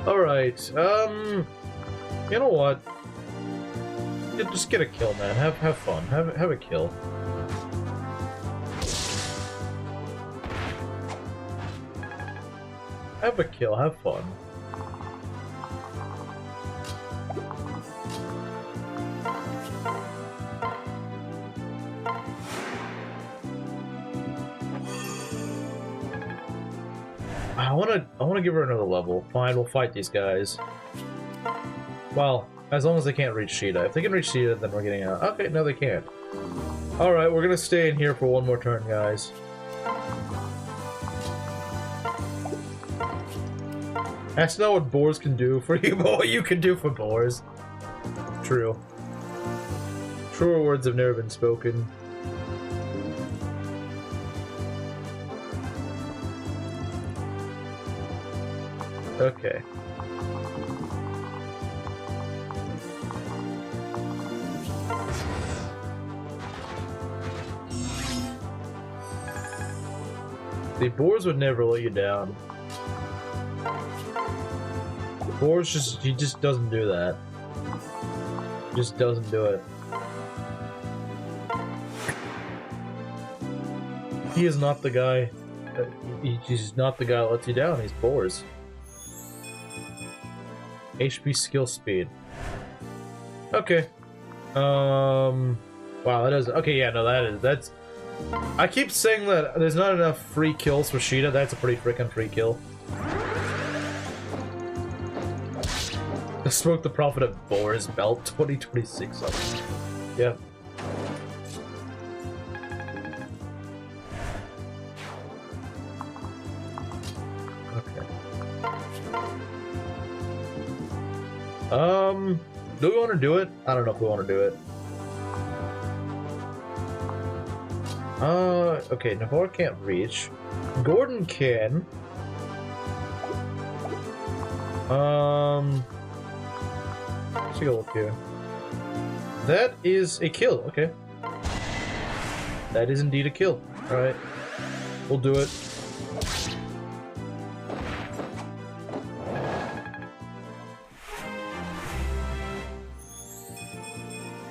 Alright, you know what? Just get a kill, man. Have fun. Have a kill. Have a kill, have fun. I wanna give her another level. Fine, we'll fight these guys. Well, as long as they can't reach Sheeta. If they can reach Sheeta, then we're getting out. Okay, no they can't. Alright, we're gonna stay in here for one more turn, guys. That's not what boars can do for you, but what you can do for boars. True. Truer words have never been spoken. Okay. The boars would never let you down. Boars he just doesn't do that. Just doesn't do it. He is not the guy. He's not the guy that lets you down. He's boars. HP skill speed. Okay. Wow, that is okay. Yeah, no, that's. I keep saying that there's not enough free kills for Sheeta. That's a pretty freaking free kill. The Smoke the Prophet of Boars belt 2026. Yeah. Do we want to do it? I don't know if we want to do it. Okay, Navarre can't reach. Gordon can. Let's take a look here. That is a kill, okay. That is indeed a kill. Alright. We'll do it.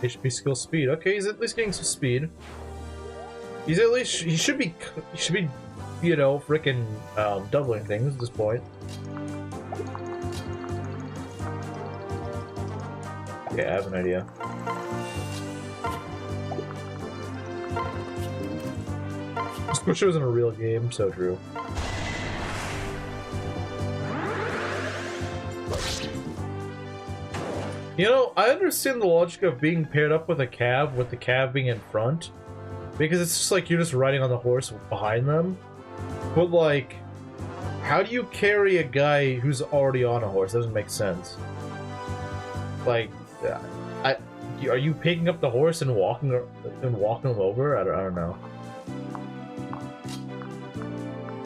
HP skill speed. Okay, he's at least getting some speed. He's at least he should be you know, frickin' doubling things at this point. Okay, I have an idea. Just wish it was in a real game, so true. You know, I understand the logic of being paired up with a cab, with the cab being in front. Because it's just like you're just riding on the horse behind them. But like, how do you carry a guy who's already on a horse? Doesn't make sense. Like, are you picking up the horse and walking him over? I don't know.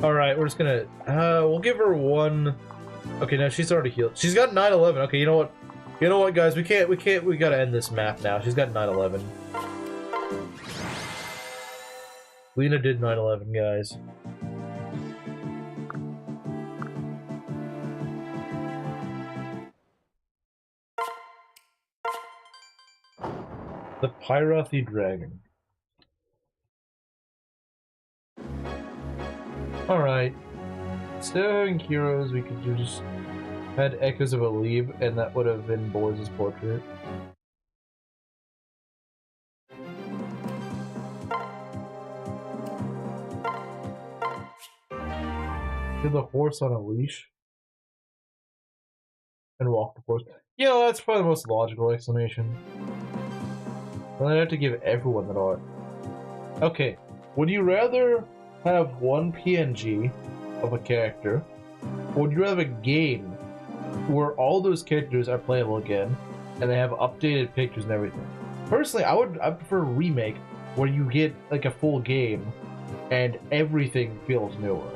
All right, we're just gonna we'll give her one. Okay, now she's already healed. She's got 9/11. Okay, you know what? You know what, guys? We gotta end this map now. She's got 9/11. Lena did 9/11, guys. The Pyrothi Dragon. Alright. Instead of having heroes, we could just had Echoes of Alib, and that would have been Boris' portrait. Did the horse on a leash? And walk the horse. Yeah, that's probably the most logical explanation. Then I have to give everyone that art. Okay, would you rather have one PNG of a character, or would you rather have a game where all those characters are playable again, and they have updated pictures and everything? Personally, I prefer a remake where you get like a full game and everything feels newer,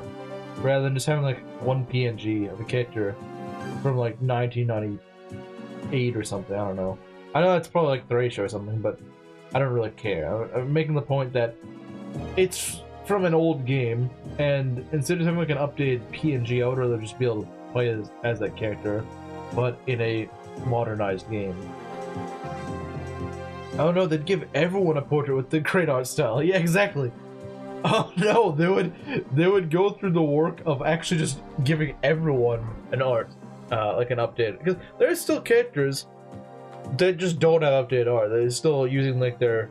rather than just having like one PNG of a character from like 1998 or something. I don't know. I know that's probably like Thracia or something, but I don't really care. I'm making the point that it's from an old game, and instead of having like an updated PNG, I would rather just be able to play as that character, but in a modernized game. Oh no, they'd give everyone a portrait with the great art style. Yeah, exactly. Oh no, they would go through the work of actually just giving everyone an art, like an update, because there's still characters that just don't have updated art. They're still using like their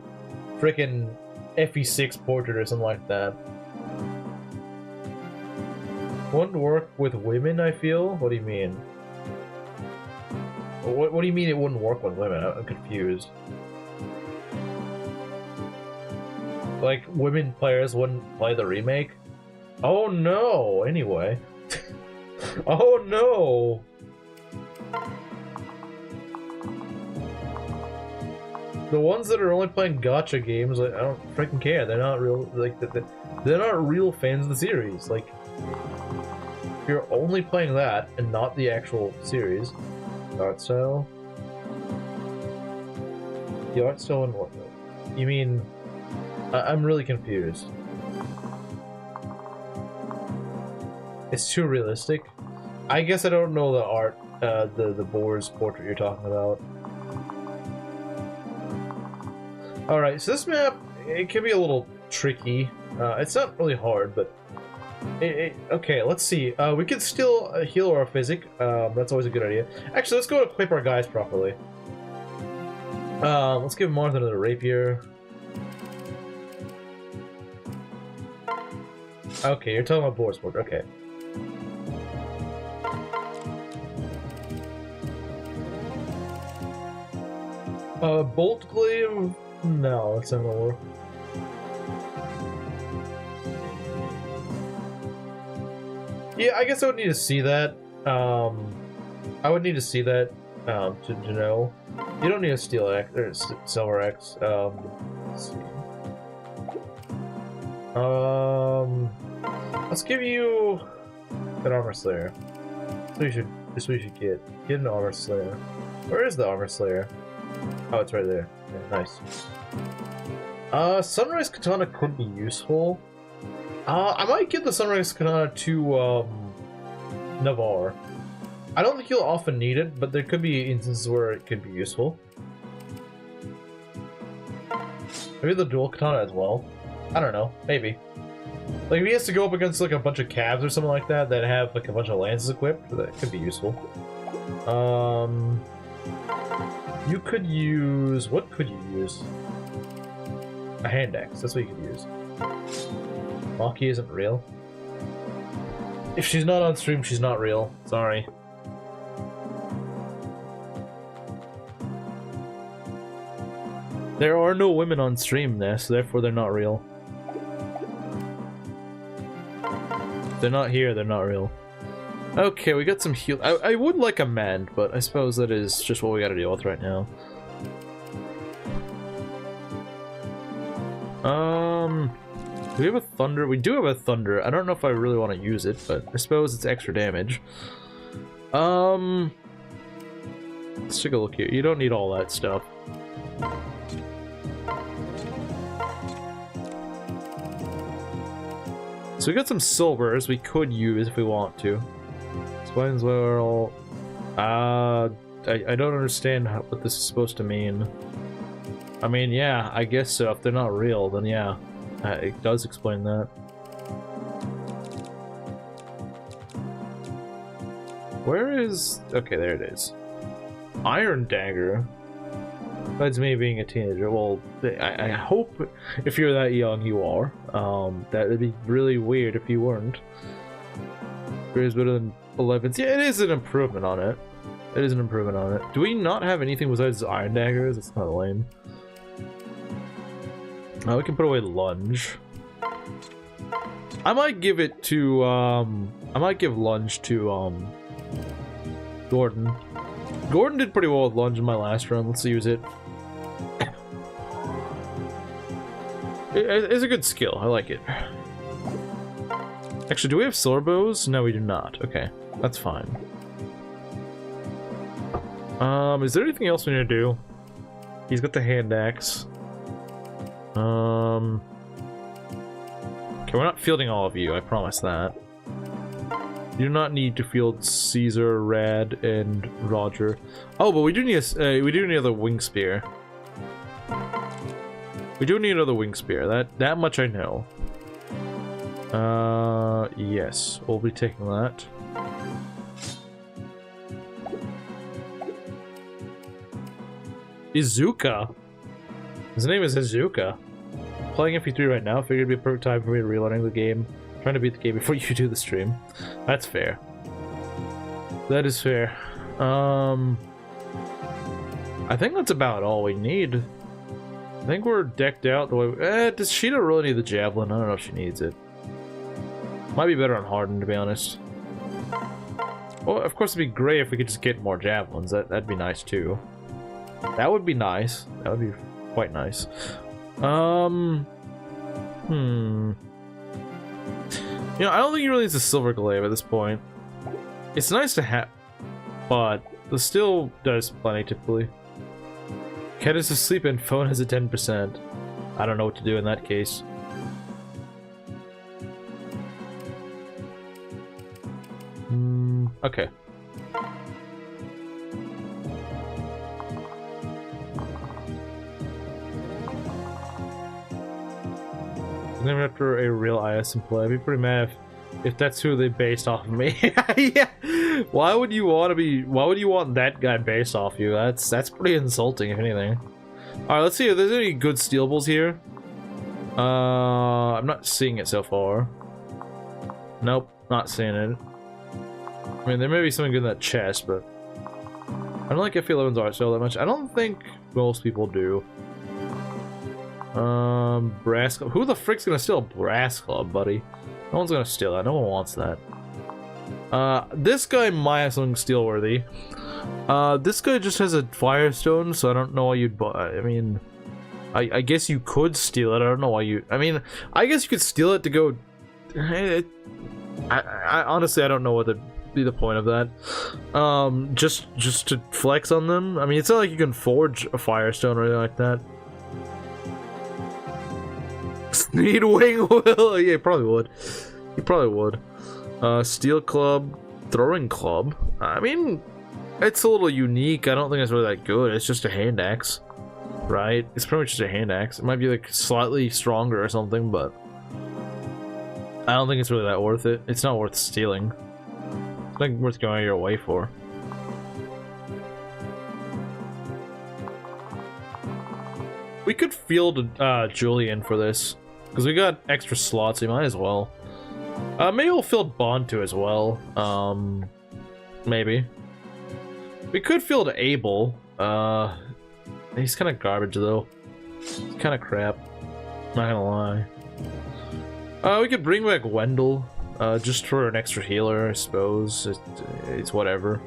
freaking FE6 portrait or something like that. Wouldn't work with women, I feel? What do you mean? What do you mean it wouldn't work with women? I'm confused. Like, women players wouldn't play the remake? Oh no! Anyway. Oh no! The ones that are only playing gacha games, like, I don't freaking care. They're not real, like, they're not real fans of the series. Like, if you're only playing that and not the actual series, art style. The art style and what? You mean? I'm really confused. It's too realistic. I guess I don't know the art, the Boar's portrait you're talking about. Alright, so this map, it can be a little tricky. It's not really hard, but... okay, let's see. We can still heal our physic. That's always a good idea. Actually, let's go equip our guys properly. Let's give Martha another rapier. Okay, you're talking about Boar's portrait. Okay. Bolt glaive? No, that's not gonna work. Yeah, I guess I would need to see that. I would need to see that to know. You don't need a steel X or silver X. Let's see. Let's give you an armor slayer. That's what you should get. Get an armor slayer. Where is the armor slayer? Oh, it's right there. Yeah, nice. Sunrise Katana could be useful. I might give the Sunrise Katana to, Navarre. I don't think you'll often need it, but there could be instances where it could be useful. Maybe the dual katana as well. I don't know. Maybe. Like, if he has to go up against, like, a bunch of cabs or something like that have, like, a bunch of lances equipped, that could be useful. You could use... What could you use? A hand axe. That's what you could use. Maki isn't real. If she's not on stream, she's not real. Sorry. There are no women on stream, Ness, therefore they're not real. If they're not here, they're not real. Okay, we got some heal. I would like a mend, but I suppose that is just what we gotta deal with right now. Do we have a thunder? We do have a thunder. I don't know if I really want to use it, but I suppose it's extra damage. Let's take a look here. You don't need all that stuff. So we got some silvers we could use if we want to. Explains where all. I don't understand what this is supposed to mean. I mean, yeah, I guess so. If they're not real, then yeah, it does explain that. Where is? Okay, there it is. Iron dagger. Besides me being a teenager, well, I hope if you're that young, you are. That would be really weird if you weren't. It is better than 11s. Yeah, it is an improvement on it. It is an improvement on it. Do we not have anything besides iron daggers? It's not lame. We can put away lunge. I might give it to I might give lunge to Gordon. Gordon did pretty well with lunge in my last run. Let's use it. It's a good skill. I like it. Actually, do we have silver bows? No, we do not. Okay, that's fine. Is there anything else we need to do? He's got the hand axe. Okay, we're not fielding all of you, I promise that. You do not need to field Caesar, Rad, and Roger. Oh, but we do need another wing spear. We do need another wing spear. That much I know. Yes, we'll be taking that. Izuka. His name is Izuka. Playing FP3 right now. Figured it'd be a perfect time for me to relearning the game. Trying to beat the game before you do the stream. That's fair. That is fair. I think that's about all we need. I think we're decked out the way. Does Sheeta really need the javelin? I don't know if she needs it. Might be better on Harden, to be honest. Well, of course, it'd be great if we could just get more javelins. That'd be nice too. That would be nice. That would be quite nice. You know, I don't think he really needs a silver glaive at this point. It's nice to have, but the steel does plenty typically. Cat is asleep and phone has a 10%. I don't know what to do in that case. Okay. Named after a real ISM play. I'd be pretty mad if that's who they based off of me. Yeah. Why would you want that guy based off you? That's pretty insulting, if anything. Alright, let's see if there's any good stealables here. I'm not seeing it so far. Nope, not seeing it. I mean, there may be something good in that chest, but I don't like F11's art style that much. I don't think most people do. Brass club. Who the frick's gonna steal a brass club, buddy? No one's gonna steal that. No one wants that. This guy might have something steal-worthy. This guy just has a firestone, so I don't know why you'd buy. I mean, I guess you could steal it. I don't know why you. I mean, I guess you could steal it to go. I honestly, I don't know what the point of that. Just to flex on them. I mean, it's not like you can forge a firestone or anything like that. Need wing will. Yeah, he probably would. He probably would. Steel club, throwing club. I mean, it's a little unique. I don't think it's really that good. It's just a hand axe, right? It's pretty much just a hand axe. It might be like slightly stronger or something, but I don't think it's really that worth it. It's not worth stealing. It's not worth going your way for. We could field Julian for this. Because we got extra slots, we might as well. Maybe we'll field Bond too as well. Maybe. We could field Abel. He's kind of garbage though. He's kind of crap. Not gonna lie. We could bring back Wendell. just for an extra healer, I suppose. It's whatever.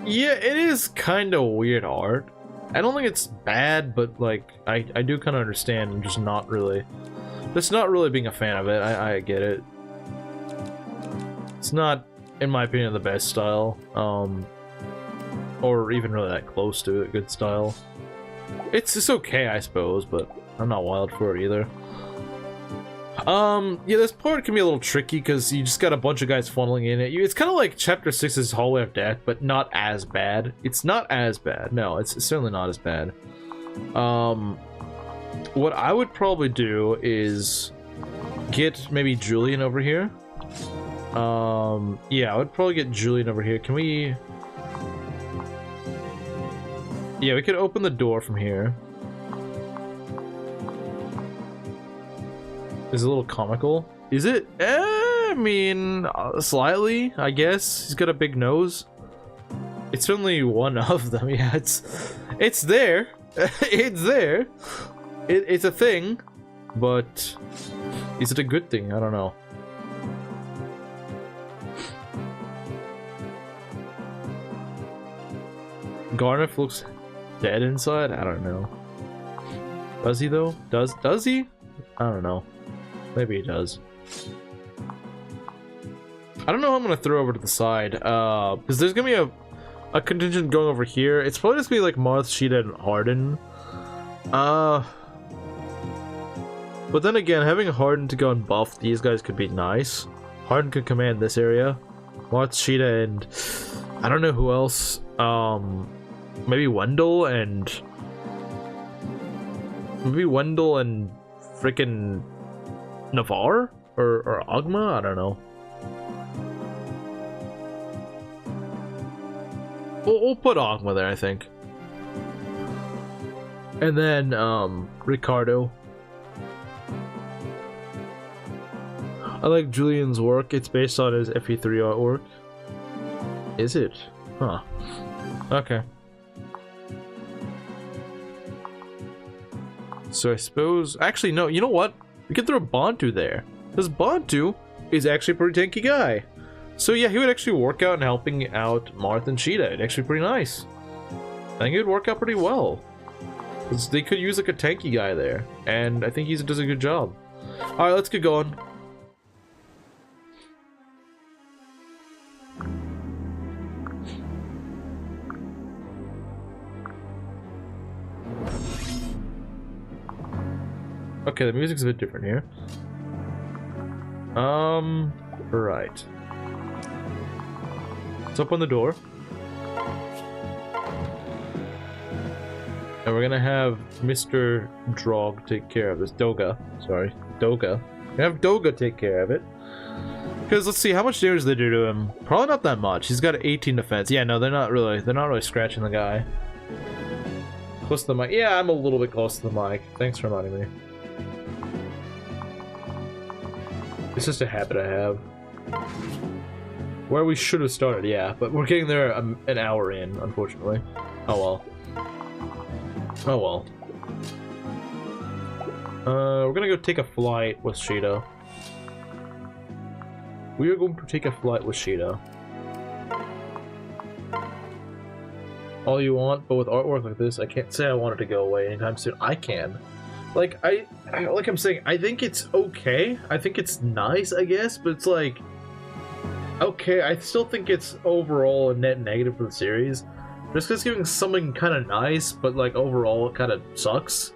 Yeah, it is kind of weird art. I don't think it's bad, but like I do kind of understand. I'm just not really being a fan of it. I get it. It's not, in my opinion, the best style, or even really that close to a good style. It's okay, I suppose, but I'm not wild for it either. Yeah, this part can be a little tricky because you just got a bunch of guys funneling in at you. It's kind of like Chapter 6's Hallway of Death, but not as bad. It's not as bad. No, it's certainly not as bad. What I would probably do is get maybe Julian over here. Yeah, I would probably get Julian over here. Can we... Yeah, we could open the door from here. Is it a little comical? Is it? I mean, slightly, I guess. He's got a big nose. It's only one of them. Yeah, it's there. It's there. It's a thing, but is it a good thing? I don't know. Garnet looks dead inside. I don't know. Does he though? Does he? I don't know. Maybe he does. I don't know how I'm gonna throw over to the side, because there's gonna be a contingent going over here. It's probably just gonna be like Marth, Sheeta, and Harden. But then again, having Harden to go and buff these guys could be nice. Harden could command this area. Marth, Sheeta, and I don't know who else. Maybe Wendell and frickin' Navarre or Ogma. I don't know. We'll put Ogma there, I think. And then Ricardo. I like Julian's work. It's based on his FE3 artwork. Is it? Huh. Okay. So I suppose... Actually, no. You know what? We could throw Bantu there. Because Bantu is actually a pretty tanky guy. So yeah, he would actually work out and helping out Marth and Sheeta. It'd actually be pretty nice. I think it would work out pretty well. Because they could use like a tanky guy there. And I think he does a good job. Alright, let's get going. Okay, the music's a bit different here. Right. Let's open the door. And we're gonna have Mr. Drog take care of this. Doga. Sorry. Doga. We're gonna have Doga take care of it. Because let's see, how much damage they do to him? Probably not that much. He's got 18 defense. Yeah, no, they're not really scratching the guy. Close to the mic. Yeah, I'm a little bit close to the mic. Thanks for reminding me. It's just a habit I have. Where we should have started, yeah, but we're getting there an hour in, unfortunately. Oh well. Oh well. We're gonna go take a flight with Sheeta. We are going to take a flight with Sheeta. All you want, but with artwork like this, I can't say I want it to go away anytime soon. I can. Like, like I'm saying, I think it's okay. I think it's nice, I guess, but it's like... Okay, I still think it's overall a net negative for the series. Just because giving something kind of nice, but like overall it kind of sucks.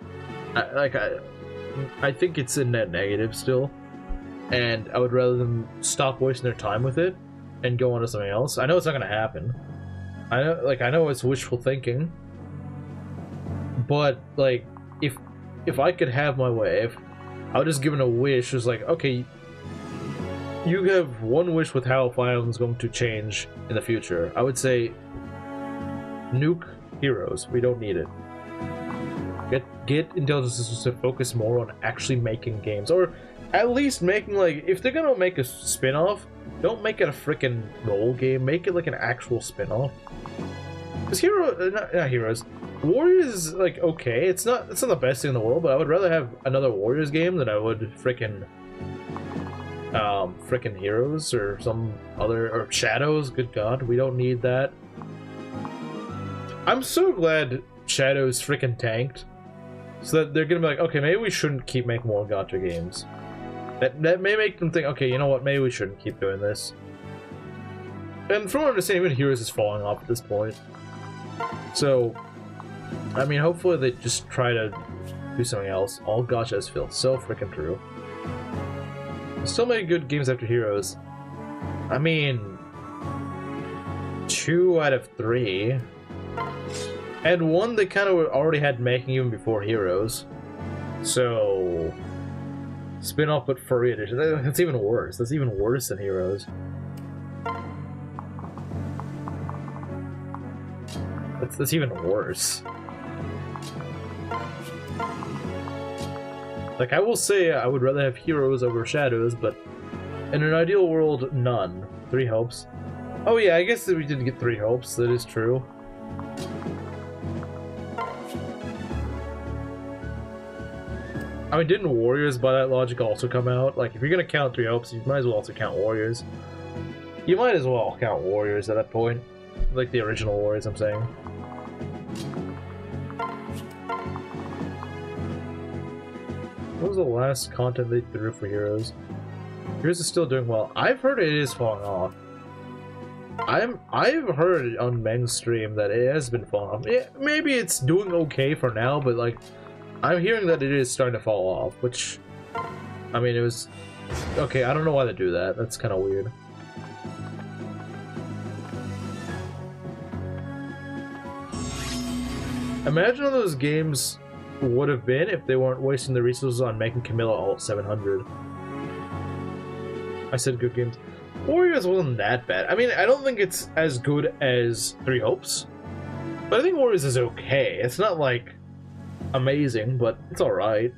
I think it's a net negative still. And I would rather them stop wasting their time with it and go on to something else. I know it's not going to happen. I know it's wishful thinking. But, like, if I could have my way, I would just give it a wish. It's like, okay, you have one wish with how Fire Emblem's going to change in the future. I would say, nuke heroes. We don't need it. Get Intelligent Systems to focus more on actually making games, or at least making, like, if they're gonna make a spin-off, don't make it a freaking role game. Make it like an actual spin-off. Because not Heroes. Warriors is like okay. It's not the best thing in the world, but I would rather have another Warriors game than I would frickin' Heroes or some other, or Shadows. Good God, we don't need that. I'm so glad Shadows frickin' tanked, so that they're gonna be like, okay, maybe we shouldn't keep making more gacha games. That may make them think, okay, you know what, maybe we shouldn't keep doing this. And from what I understand, even Heroes is falling off at this point. So, I mean, hopefully they just try to do something else. All gachas feel so freaking true. So many good games after Heroes. I mean, 2 out of 3. And one they kind of already had making even before Heroes. So, spin-off but furry edition. That's even worse. That's even worse than Heroes. That's even worse. Like, I will say I would rather have Heroes over Shadows, but in an ideal world, none. 3 hopes. Oh yeah, I guess that we did get 3 hopes. That is true. I mean, didn't Warriors by that logic also come out? Like, if you're gonna count 3 hopes, you might as well also count Warriors. You might as well count Warriors at that point. Like the original Warriors, I'm saying. What was the last content they threw for Heroes? Heroes is still doing well. I've heard it is falling off. I've heard on Meng's stream that it has been falling off. Maybe it's doing okay for now, but like, I'm hearing that it is starting to fall off, which, I mean, it was... Okay, I don't know why they do that. That's kind of weird. Imagine how those games would have been if they weren't wasting the resources on making Camilla Alt 700. I said good games. Warriors wasn't that bad. I mean, I don't think it's as good as 3 Hopes, but I think Warriors is okay. It's not like amazing, but it's alright.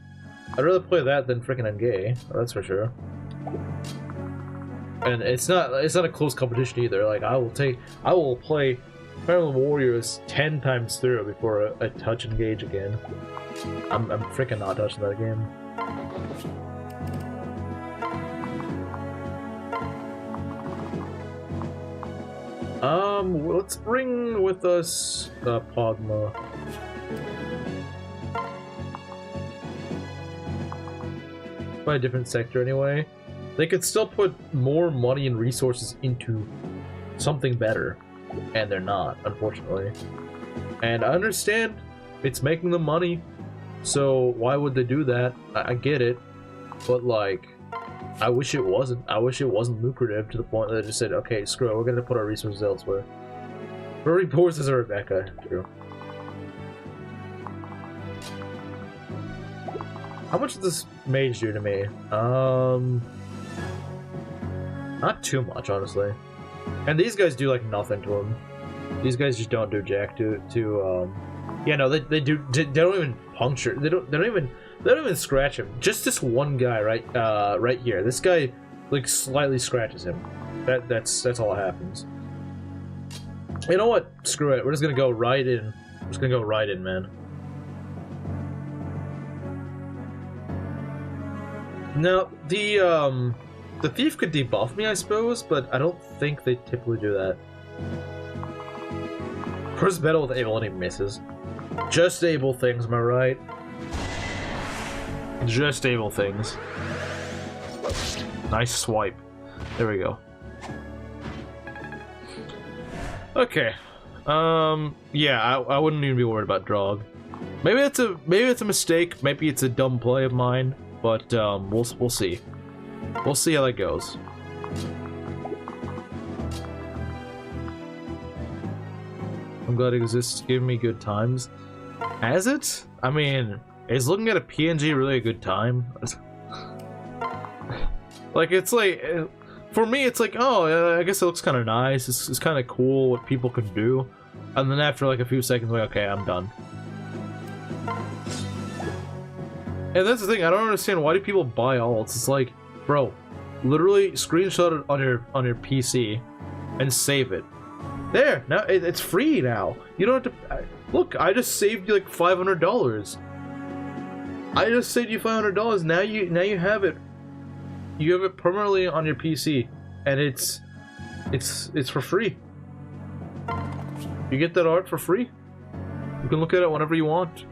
I'd rather play that than freaking Engay, that's for sure. And it's not a close competition either. Like, I will play Fire Emblem Warriors 10 times through before I touch Engage again. I'm freaking not touching that game. Let's bring with us Pogma. By a different sector anyway. They could still put more money and resources into something better, and they're not, unfortunately. And I understand it's making them money, so why would they do that? I get it, but like, I wish it wasn't. I wish it wasn't lucrative to the point that they just said, okay, screw it, we're gonna put our resources elsewhere. Very poor says Rebecca. True. How much does this mage do to me? Not too much, honestly. And these guys do like nothing to him. These guys just don't do jack to yeah, no, they don't even puncture. They don't even scratch him. Just this one guy right here. This guy like slightly scratches him. That's all that happens. You know what? Screw it. We're just gonna go right in. We're just gonna go right in, man. Now, the thief could debuff me, I suppose, but I don't think they typically do that. First battle with Abel and he misses. Just able things, am I right? Just able things. Nice swipe. There we go. Okay. Yeah, I wouldn't even be worried about Drog. Maybe it's a mistake. Maybe it's a dumb play of mine. But we'll see. We'll see how that goes. I'm glad it exists to give me good times. Has it? I mean, is looking at a PNG really a good time? Like, it's like, for me, it's like, oh, I guess it looks kind of nice. It's kind of cool what people can do. And then after like a few seconds, like, okay, I'm done. And that's the thing, I don't understand, why do people buy alts? It's like, bro, literally screenshot it on your PC and save it. There, now it's free now. You don't have to look. I just saved you like $500. I just saved you $500. Now you have it. You have it permanently on your PC, and it's for free. You get that art for free. You can look at it whenever you want.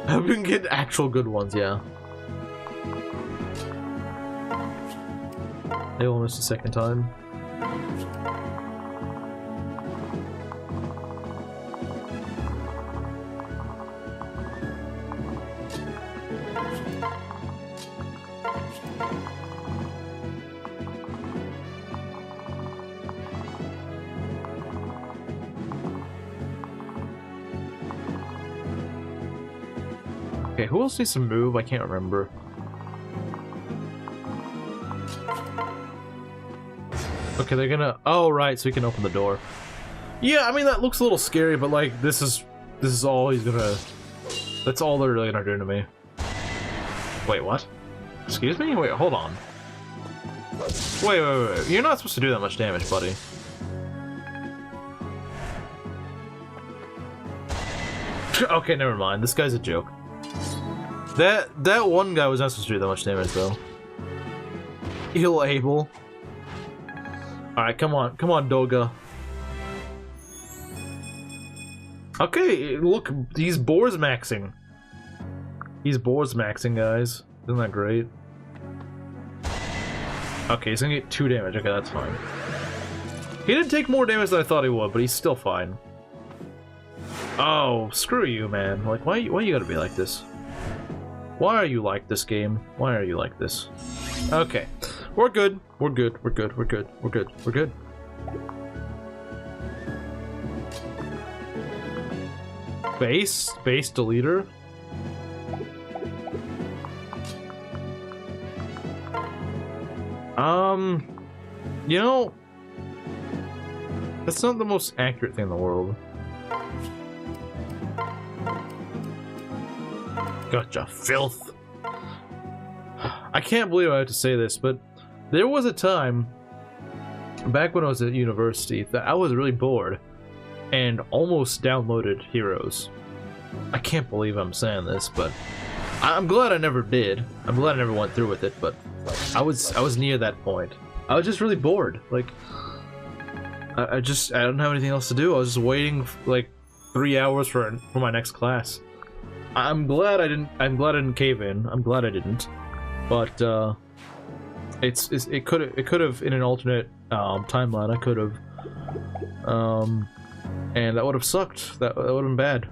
I hope you can get actual good ones, yeah. They almost a second time. Okay, who else needs to move? I can't remember. Okay, they're gonna... Oh, right, so he can open the door. Yeah, I mean, that looks a little scary, but, like, this is all he's gonna... That's all they're really gonna do to me. Wait, what? Excuse me? Wait, hold on. Wait. You're not supposed to do that much damage, buddy. Okay, never mind. This guy's a joke. That one guy was not supposed to do that much damage, though. Heal Abel. Alright, come on, Doga. Okay, look, he's maxing. He's maxing, guys. Isn't that great? Okay, he's gonna get 2 damage. Okay, that's fine. He didn't take more damage than I thought he would, but he's still fine. Oh, screw you, man. Like, why you gotta be like this? Why are you like this, game? Why are you like this? Okay. We're good. We're good. Base deleter. You know, that's not the most accurate thing in the world. Gotcha, filth. I can't believe I have to say this, but there was a time back when I was at university that I was really bored and almost downloaded Heroes. I can't believe I'm saying this, but I'm glad I never did. I'm glad I never went through with it, but I was near that point. I was just really bored. Like I don't have anything else to do. I was just waiting like 3 hours for my next class. I'm glad I didn't cave in. I'm glad I didn't. But it could have in an alternate timeline. I could have, and that would have sucked. That would have been bad.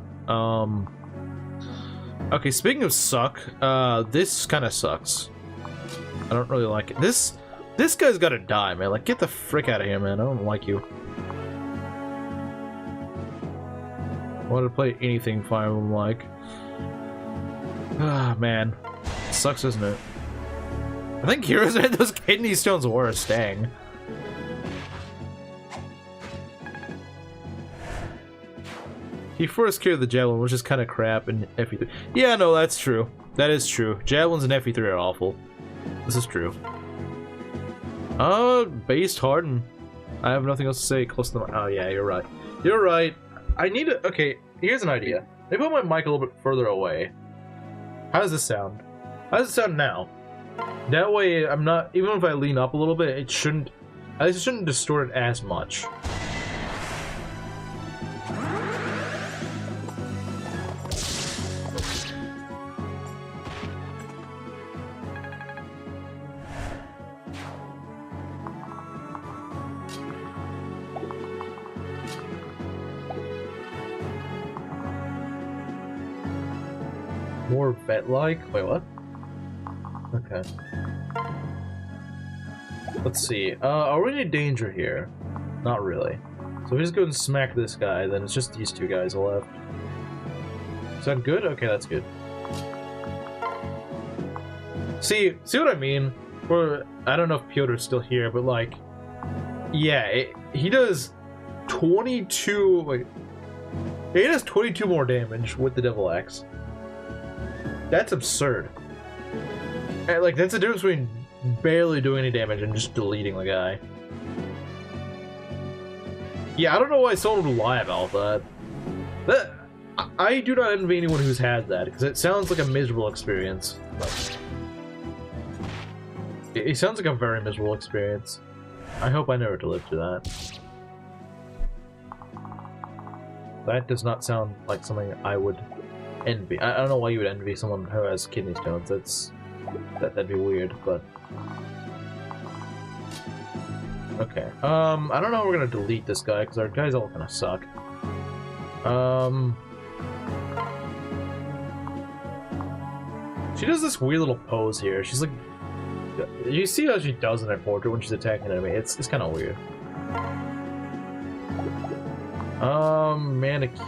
Okay, speaking of suck, this kind of sucks. I don't really like it. This guy's gotta die, man. Like, get the frick out of here, man. I don't like you. I wanted to play anything Fire Emblem like. Ah, man. Sucks, isn't it? I think Heroes made those kidney stones worse, dang. He first cured the Javelin, which is kind of crap in FE3. Yeah, no, that's true. That is true. Javelins in FE3 are awful. This is true. Based harden. I have nothing else to say close to the... Oh, yeah, you're right. You're right. I need to... Okay, here's an idea. Maybe put my mic a little bit further away. How does this sound? How does it sound now? That way, I'm not... Even if I lean up a little bit, it shouldn't... At least it shouldn't distort it as much. More vet-like? Wait, what? Okay. Let's see. Are we in danger here? Not really. So we just go and smack this guy, then it's just these 2 guys left. Sound good? Okay, that's good. See what I mean? Or I don't know if Piotr's still here, but like, yeah, he does 22. Like, he does 22 more damage with the Devil Axe. That's absurd. And, like, that's the difference between barely doing any damage and just deleting the guy. Yeah, I don't know why someone would lie about that. I do not envy anyone who's had that, because it sounds like a miserable experience. It sounds like a very miserable experience. I hope I never have to live through that. That does not sound like something I would envy. I don't know why you would envy someone who has kidney stones. That'd be weird, but... Okay. I don't know how we're gonna delete this guy, because our guys all kind of suck. She does this weird little pose here. She's like... You see how she does in her portrait when she's attacking an enemy. It's kind of weird. Manakete.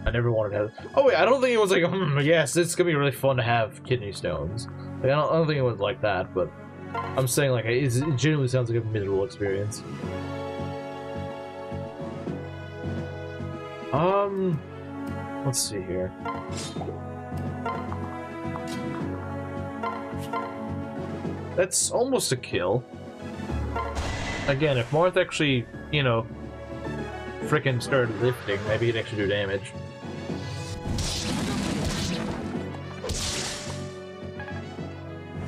I never wanted to have... Oh wait, I don't think it was like, yes, it's gonna be really fun to have kidney stones. Like, I don't think it was like that, but... I'm saying, like, it genuinely sounds like a miserable experience. Let's see here. That's almost a kill. Again, if Marth actually, you know, frickin' started lifting, maybe he'd actually do damage.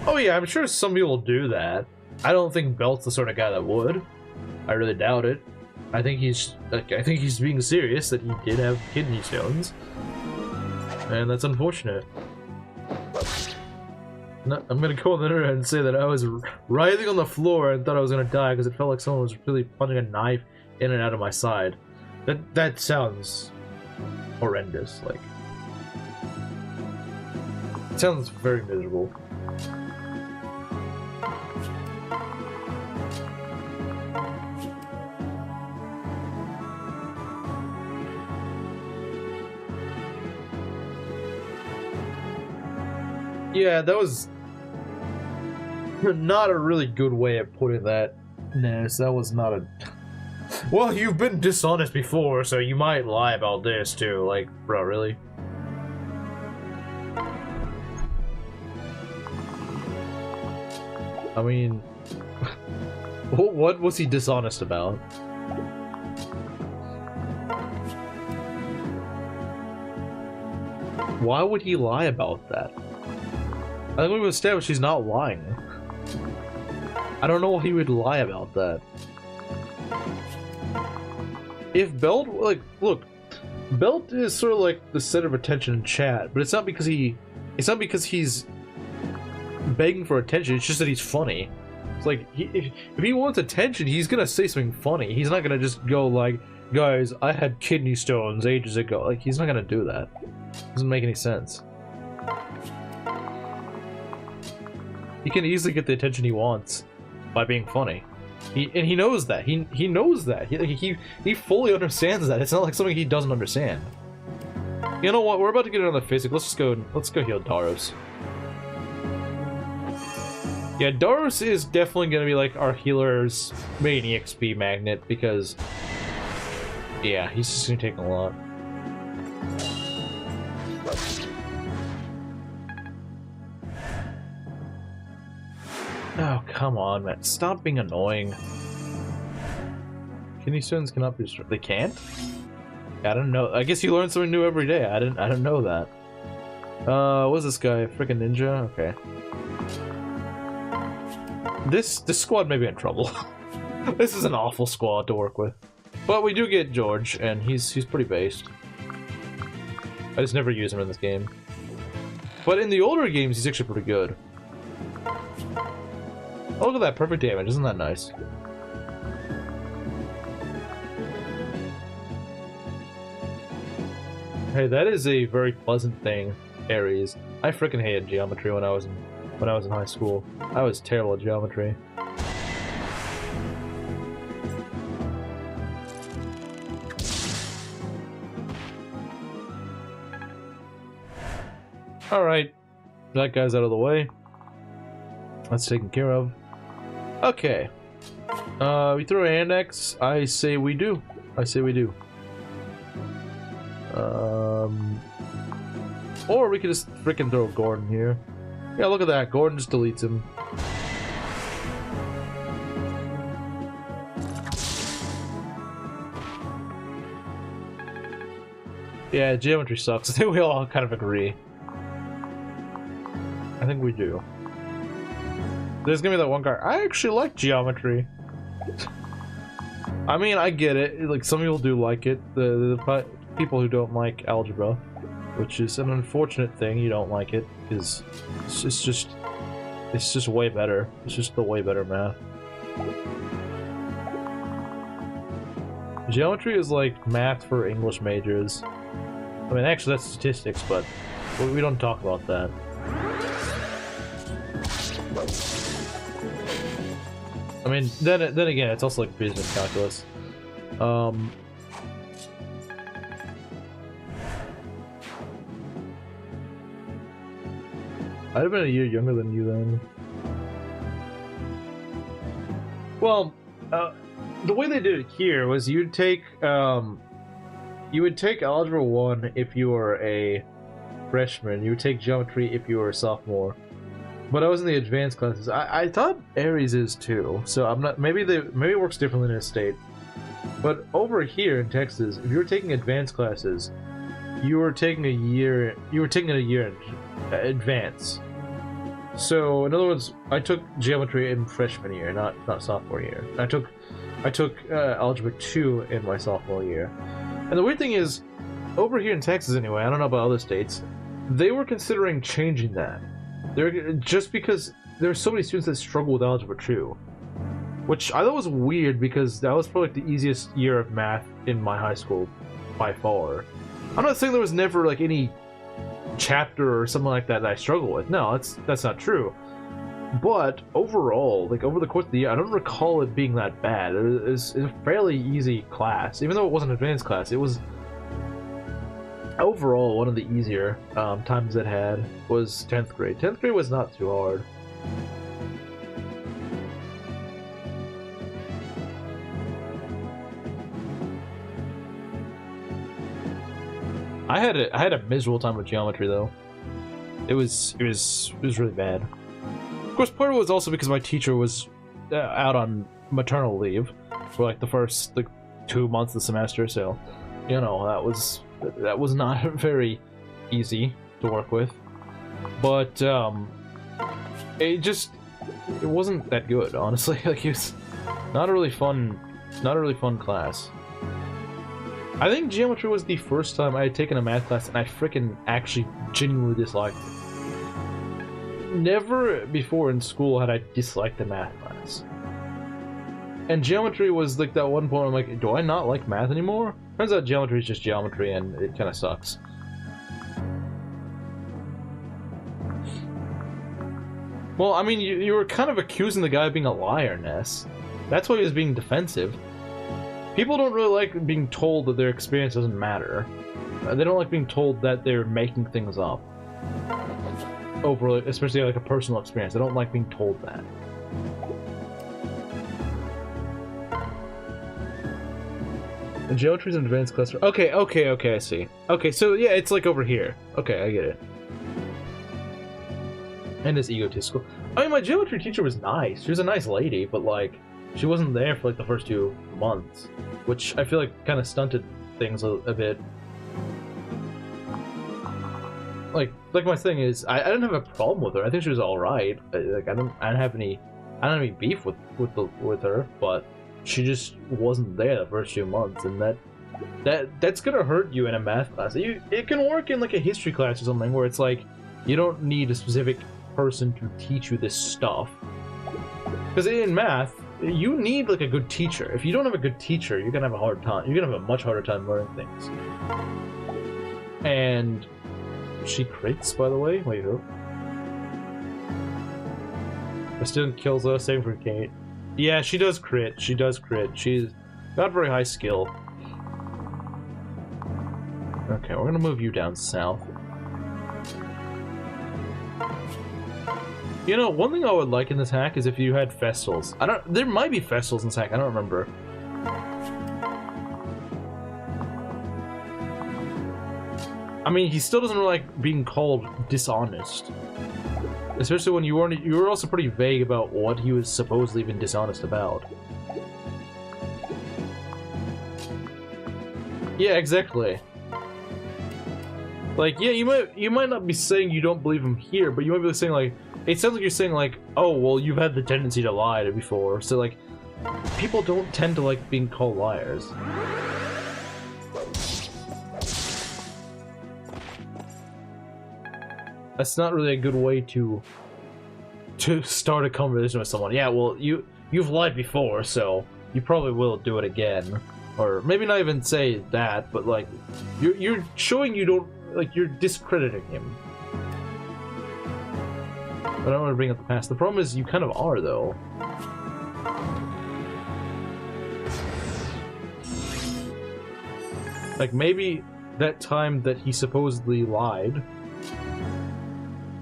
Oh yeah, I'm sure some people do that. I don't think Belt's the sort of guy that would. I really doubt it. I think he's being serious that he did have kidney stones. And that's unfortunate. No, I'm gonna go on the internet and say that I was writhing on the floor and thought I was gonna die because it felt like someone was really punching a knife in and out of my side. That sounds horrendous. Like, it sounds very miserable. Yeah, that was not a really good way of putting that. Ness, that was not a... Well, you've been dishonest before, so you might lie about this too. Like, bro, really? I mean... What was he dishonest about? Why would he lie about that? I think we've established he's not lying. I don't know why he would lie about that. If Belt, like, look, Belt is sort of like the center of attention in chat, but it's not because he's begging for attention, it's just that he's funny. It's like, if he wants attention, he's gonna say something funny. He's not gonna just go like, guys, I had kidney stones ages ago. Like, he's not gonna do that. Doesn't make any sense. He can easily get the attention he wants by being funny. He knows that. He knows that. He fully understands that. It's not like something he doesn't understand. You know what? We're about to get another physic. Let's go heal Darros. Yeah, Darros is definitely gonna be like our healer's main EXP magnet because yeah, he's just gonna take a lot. Oh, come on, man. Stop being annoying. Kidney stones cannot be destroyed. They can't? I don't know. I guess you learn something new every day. I didn't know that. What's this guy? Freaking ninja? Okay. This squad may be in trouble. This is an awful squad to work with. But we do get George, and he's pretty based. I just never use him in this game. But in the older games, he's actually pretty good. Oh, look at that, perfect damage, isn't that nice? Hey, that is a very pleasant thing, Ares. I freaking hated geometry when I was in high school. I was terrible at geometry. Alright, that guy's out of the way. That's taken care of. Okay. We throw an annex. I say we do. Or we could just freaking throw Gordon here. Yeah, look at that. Gordon just deletes him. Yeah, geometry sucks. I think we all kind of agree. I think we do. There's gonna be that one guy. I actually like geometry. I mean, I get it. Like, some people do like it. The people who don't like algebra, which is an unfortunate thing. You don't like it because it's just way better. It's just the way better math. Geometry is like math for English majors. I mean, actually, that's statistics, but we don't talk about that. I mean, then again, it's also like business calculus. I'd have been a year younger than you then. Well, the way they did it here was you would take Algebra 1 if you were a freshman, you would take Geometry if you were a sophomore. But I was in the advanced classes. I thought Aries is too, so I'm not. Maybe it works differently in a state. But over here in Texas, if you were taking advanced classes, you were taking a year. You were taking it a year in advance. So in other words, I took geometry in freshman year, not sophomore year. I took algebra 2 in my sophomore year. And the weird thing is, over here in Texas anyway, I don't know about other states, they were considering changing that. Just because there's so many students that struggle with algebra 2, which I thought was weird because that was probably like the easiest year of math in my high school by far. I'm not saying there was never like any chapter or something like that I struggle with. No, that's not true. But overall, like over the course of the year, I don't recall it being that bad. It was a fairly easy class, even though it wasn't an advanced class. It was overall one of the easier times it had was 10th grade. 10th grade was not too hard. I had a miserable time with geometry though. It was really bad. Of course, part of it was also because my teacher was out on maternal leave for like the first 2 months of the semester, so you know that was not very easy to work with. But it wasn't that good, honestly. Like, it was not a really fun class. I think geometry was the first time I had taken a math class and I freaking actually genuinely disliked it. Never before in school had I disliked a math class. And geometry was like that one point I'm like, do I not like math anymore? Turns out geometry is just geometry and it kind of sucks. Well, I mean, you were kind of accusing the guy of being a liar, Ness. That's why he was being defensive. People don't really like being told that their experience doesn't matter. They don't like being told that they're making things up. Overly, especially like a personal experience. They don't like being told that. And geometry's an advanced class. Okay, I see. Okay, so yeah, it's like over here. Okay, I get it. And it's egotistical. I mean, my geometry teacher was nice. She was a nice lady, but like, she wasn't there for like the first 2 months, which I feel like kind of stunted things a bit. Like my thing is, I didn't have a problem with her. I think she was all right. Like I don't have any beef with her, but she just wasn't there the first 2 months, and that's gonna hurt you in a math class. It can work in like a history class or something where it's like you don't need a specific person to teach you this stuff. Because in math, you need like a good teacher. If you don't have a good teacher, you're gonna have a hard time. You're gonna have a much harder time learning things. And she crits, by the way. Wait, who? The student kills us. Same for Kate. Yeah, she does crit. She does crit. She's not very high skill. Okay, we're gonna move you down south. You know, one thing I would like in this hack is if you had festivals. There might be festivals in this hack, I don't remember. I mean, he still doesn't really like being called dishonest. Especially when you were also pretty vague about what he was supposedly been dishonest about. Yeah, exactly. Like, yeah, you might not be saying you don't believe him here, but you might be saying like, it sounds like you're saying like, oh, well, you've had the tendency to lie before, so like, people don't tend to like being called liars. That's not really a good way to start a conversation with someone. Yeah, well, you've lied before, so you probably will do it again. Or maybe not even say that, but like, you're showing you don't, like, you're discrediting him. I don't want to bring up the past. The problem is you kind of are, though. Like, maybe that time that he supposedly lied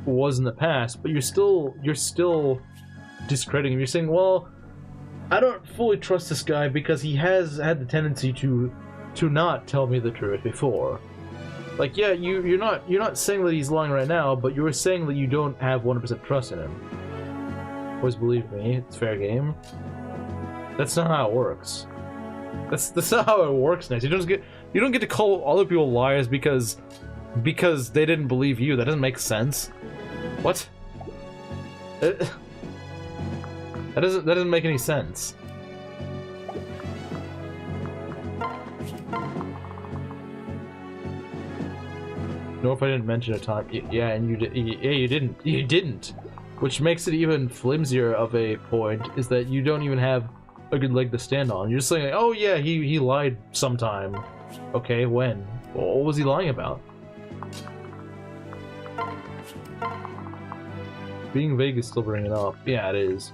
was in the past, but you're still discrediting him. You're saying, well, I don't fully trust this guy because he has had the tendency to not tell me the truth before. Like, yeah, you're not saying that he's lying right now, but you're saying that you don't have 100% trust in him. Always believe me, it's fair game. That's not how it works. That's not how it works, Nice. You don't get to call other people liars because they didn't believe you. That doesn't make sense. What? That doesn't make any sense. No, if I didn't mention a time. Yeah, and you did. Yeah, you didn't. You didn't. Which makes it even flimsier of a point is that you don't even have a good leg to stand on. You're just saying, like, oh yeah, he lied sometime. Okay, when? Well, what was he lying about? Being vague is still bringing it up. Yeah, it is.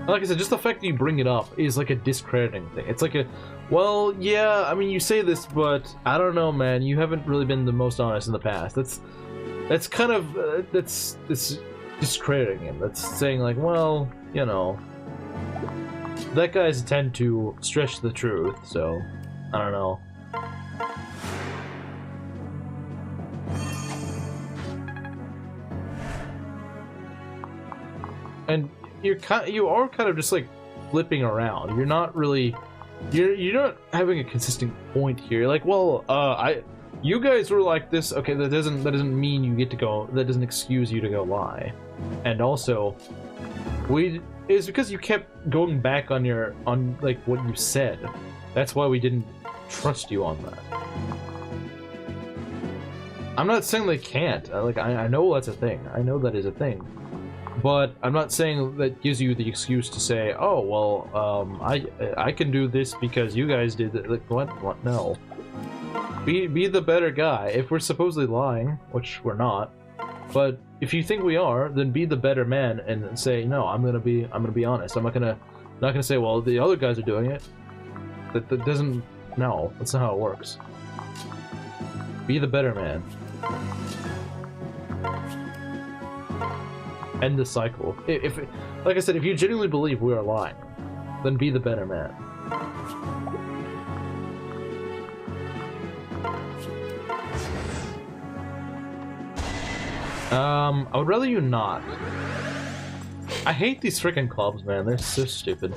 Like I said, just the fact that you bring it up is like a discrediting thing. It's like a, well, yeah, I mean, you say this, but I don't know, man. You haven't really been the most honest in the past. That's kind of that's discrediting him. That's saying like, well, you know, that guys tend to stretch the truth, so I don't know. And you are kind of just like flipping around. You're not really, you're not having a consistent point here. You're like, well, you guys were like this. Okay, that doesn't mean you get to go. That doesn't excuse you to go lie. And also, it's because you kept going back on like what you said. That's why we didn't trust you on that. I'm not saying they can't. I know that's a thing. I know that is a thing. But I'm not saying that gives you the excuse to say, oh, well, I can do this because you guys did it. Like, what? No. Be the better guy. If we're supposedly lying, which we're not, but if you think we are, then be the better man and say, no, I'm gonna be honest. I'm not gonna say, well, the other guys are doing it. That doesn't. No, that's not how it works. Be the better man. End the cycle. If, like I said, if you genuinely believe we are lying, then be the better man. I would rather you not. I hate these freaking clubs, man. They're so stupid.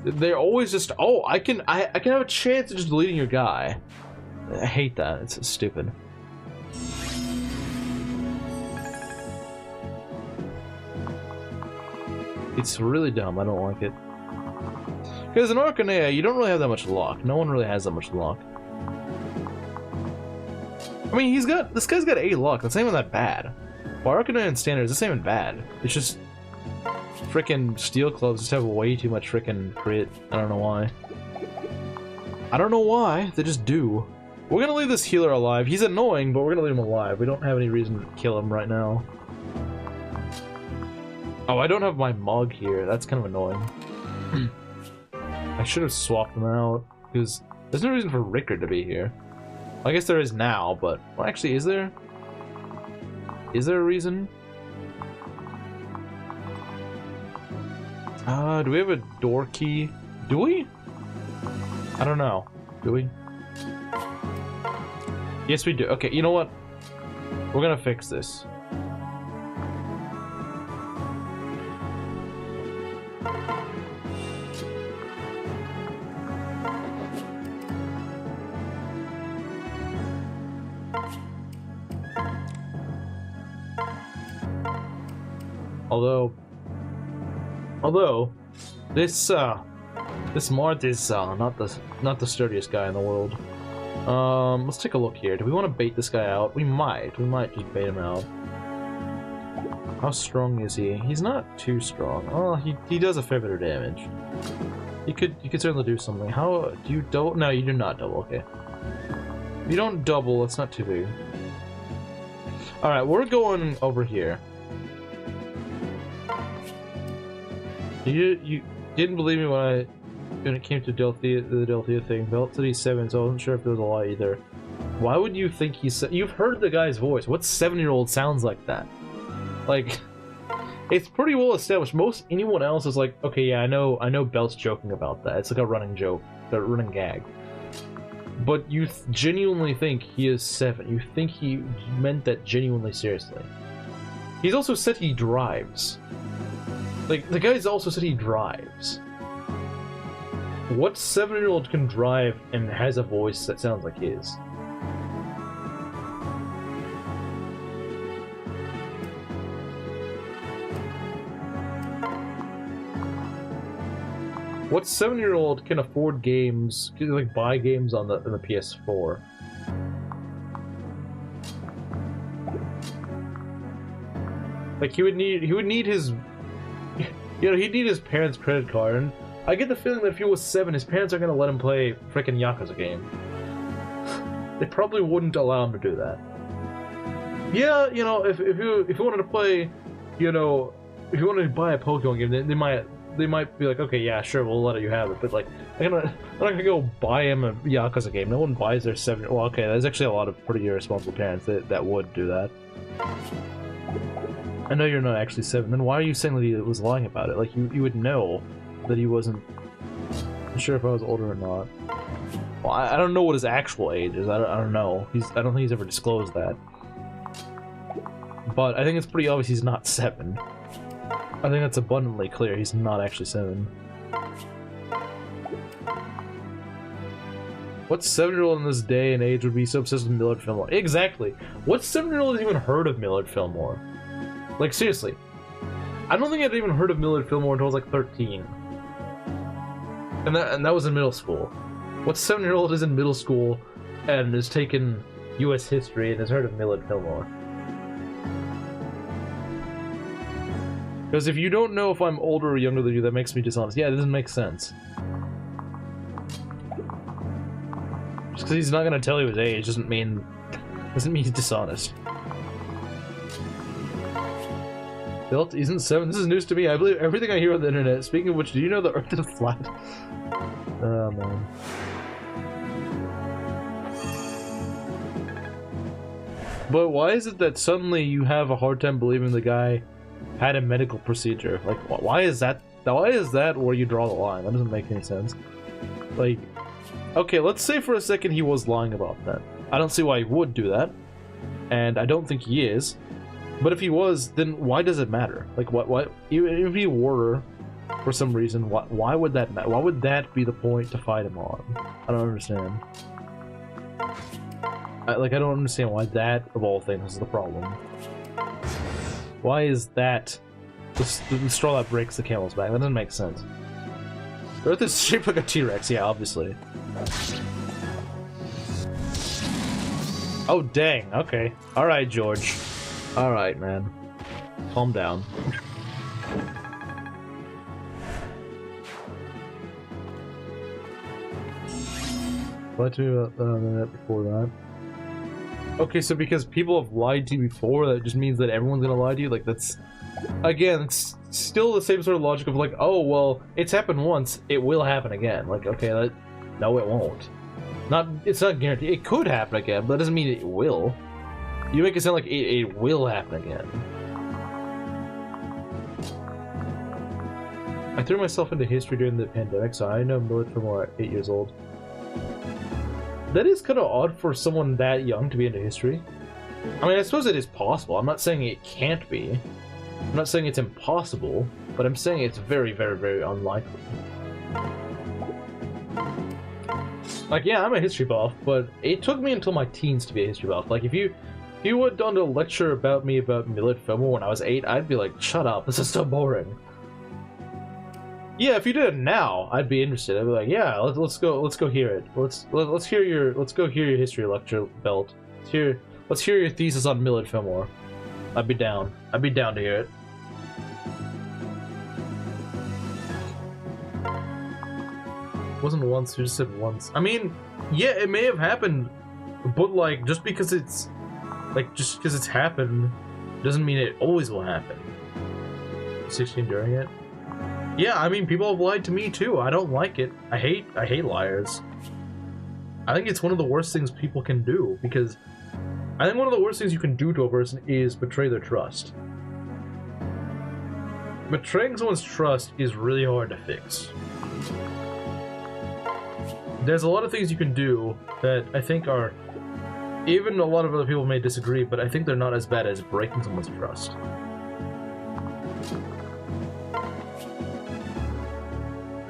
They're always just, oh, I can have a chance of just deleting your guy. I hate that. It's stupid. It's really dumb. I don't like it. Because in Arcanea, you don't really have that much luck. No one really has that much luck. I mean, this guy's got 8 luck. That's not even that bad. While Arcanea and Standards, that's not even bad. It's just frickin' Steel Clubs just have way too much frickin' crit. I don't know why. I don't know why. They just do. We're gonna leave this healer alive. He's annoying, but we're gonna leave him alive. We don't have any reason to kill him right now. Oh, I don't have my mug here. That's kind of annoying. I should have swapped them out, because there's no reason for Rickard to be here. I guess there is now, but... Well, actually, is there? Is there a reason? Do we have a door key? Do we? I don't know. Do we? Yes, we do. Okay, you know what? We're gonna fix this. Although, this Mart is not the sturdiest guy in the world. Let's take a look here. Do we want to bait this guy out? We might. We might just bait him out. How strong is he? He's not too strong. Oh, he does a fair bit of damage. You could certainly do something. How do you double? No, you do not double. Okay. If you don't double, it's not too big. All right, we're going over here. You didn't believe me when it came to the Delthea thing. Belt said he's 7, so I wasn't sure if there was a lie either. Why would you think he's... You've heard the guy's voice. What 7-year-old sounds like that? Like, it's pretty well established. Most anyone else is like, okay, yeah, I know Belt's joking about that. It's like a running joke, a running gag. But you genuinely think he is 7. You think he meant that genuinely seriously. He's also said he drives. Like, the guy's also said he drives. What 7-year-old can drive and has a voice that sounds like his? What 7-year-old can afford games, can, like, buy games on the PS4? Like, he would need his... You know, he'd need his parents' credit card, and I get the feeling that if he was 7, his parents are gonna let him play frickin' Yakuza game. They probably wouldn't allow him to do that. Yeah, you know, if you wanted to play, you know, if you wanted to buy a Pokemon game, they might be like, okay, yeah, sure, we'll let you have it. But like, I'm not gonna go buy him a Yakuza game. No one buys their 7. Well, okay, there's actually a lot of pretty irresponsible parents that would do that. I know you're not actually 7, then why are you saying that he was lying about it? Like, you would know that he wasn't sure if I was older or not. Well, I don't know what his actual age is. I don't know. I don't think he's ever disclosed that. But I think it's pretty obvious he's not 7. I think that's abundantly clear. He's not actually 7. What 7-year-old in this day and age would be so obsessed with Millard Fillmore? Exactly. What 7-year-old has even heard of Millard Fillmore? Like, seriously. I don't think I'd even heard of Millard Fillmore until I was like 13. And that was in middle school. What 7-year-old is in middle school and has taken US history and has heard of Millard Fillmore? Because if you don't know if I'm older or younger than you, that makes me dishonest. Yeah, it doesn't make sense. Just because he's not gonna tell you his age doesn't mean he's dishonest. Belt isn't 7. This is news to me. I believe everything I hear on the internet. Speaking of which, do you know the Earth is flat? Oh man. But why is it that suddenly you have a hard time believing the guy had a medical procedure? Like, why is that? Why is that where you draw the line? That doesn't make any sense. Like, okay, let's say for a second he was lying about that. I don't see why he would do that, and I don't think he is. But if he was, then why does it matter? Like, what? Even if he were, for some reason, why would that matter? Why would that be the point to fight him on? I don't understand. I don't understand why that, of all things, is the problem. Why is that the straw that breaks the camel's back? That doesn't make sense. The Earth is shaped like a T-Rex, yeah, obviously. Oh, dang, okay. Alright, George. Alright, man. Calm down. Lied to me about that before that. Okay, so because people have lied to you before, that just means that everyone's gonna lie to you? Like, that's... Again, it's still the same sort of logic of like, oh, well, it's happened once, it will happen again. Like, okay, no, it won't. It's not guaranteed. It could happen again, but that doesn't mean it will. You make it sound like it will happen again. I threw myself into history during the pandemic, so I know Millard Fillmore at 8 years old. That is kind of odd for someone that young to be into history. I mean, I suppose it is possible. I'm not saying it can't be. I'm not saying it's impossible, but I'm saying it's very, very, very unlikely. Like, yeah, I'm a history buff, but it took me until my teens to be a history buff. Like, if you would have done a lecture about me about Millet Fillmore when I was 8, I'd be like, shut up, this is so boring. Yeah, if you did it now, I'd be interested. I'd be like, yeah, let's go hear it. Let's go hear your history lecture, Belt. Let's hear your thesis on Millet Fillmore. I'd be down to hear it. Wasn't once, you just said once. I mean, yeah, it may have happened, but like, just because it's happened doesn't mean it always will happen. 16 during it? Yeah, I mean, people have lied to me too. I don't like it. I hate liars. I think it's one of the worst things people can do, because I think one of the worst things you can do to a person is betray their trust. Betraying someone's trust is really hard to fix. There's a lot of things you can do that I think are, even a lot of other people may disagree, but I think they're not as bad as breaking someone's trust.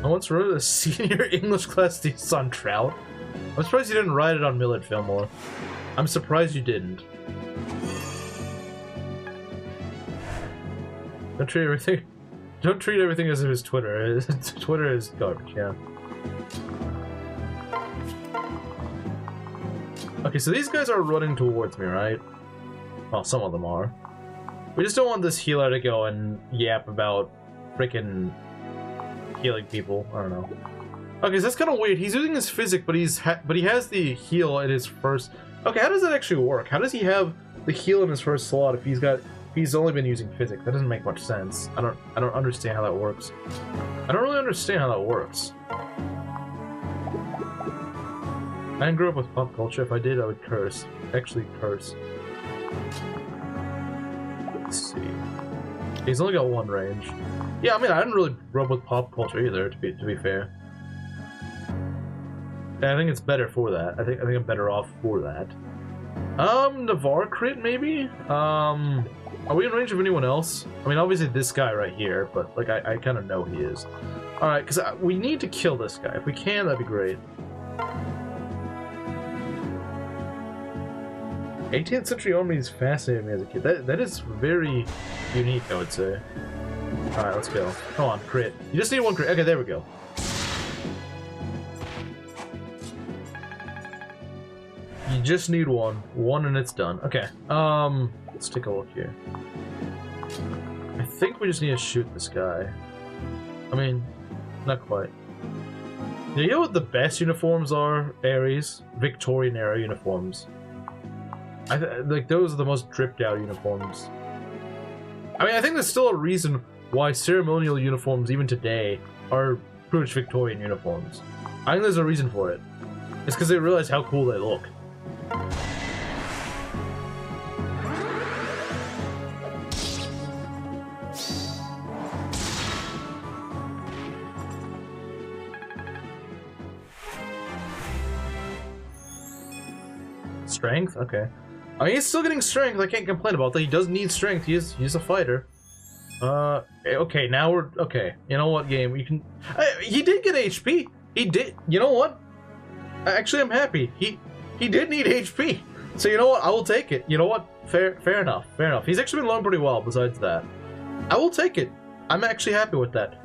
I once wrote a senior English class thesis on trout. I'm surprised you didn't write it on Millet Fillmore. I'm surprised you didn't. Don't treat everything as if it's Twitter. Twitter is garbage, yeah. Okay, so these guys are running towards me, right? Well, some of them are. We just don't want this healer to go and yap about freaking healing people. I don't know. Okay, so that's kind of weird. He's using his physic, but he has the heal in his first. Okay, how does that actually work? How does he have the heal in his first slot if he's only been using physic? That doesn't make much sense. I don't understand how that works. I don't really understand how that works. I didn't grow up with pop culture. If I did, I would curse. Actually, curse. Let's see. He's only got one range. Yeah, I mean, I didn't really grow up with pop culture either, to be fair. And I think it's better for that. I think I'm better off for that. Navarre crit, maybe? Are we in range of anyone else? I mean, obviously this guy right here, but, like, I kind of know he is. Alright, because we need to kill this guy. If we can, that'd be great. 18th century armies fascinated me as a kid. That is very unique, I would say. Alright, let's go. Come on, crit. You just need one crit. Okay, there we go. You just need one. One and it's done. Okay. Let's take a look here. I think we just need to shoot this guy. I mean, not quite. You know what the best uniforms are, Ares? Victorian era uniforms. Like, those are the most dripped out uniforms. I mean, I think there's still a reason why ceremonial uniforms, even today, are pretty much Victorian uniforms. I think there's a reason for it. It's because they realize how cool they look. Strength? Okay. I mean, he's still getting strength. I can't complain about that. He does need strength. He's a fighter. Okay, now we're... Okay, you know what, game? You can... he did get HP. He did... You know what? Actually, I'm happy. He did need HP. So, you know what? I will take it. You know what? Fair enough. Fair enough. He's actually been learning pretty well besides that. I will take it. I'm actually happy with that.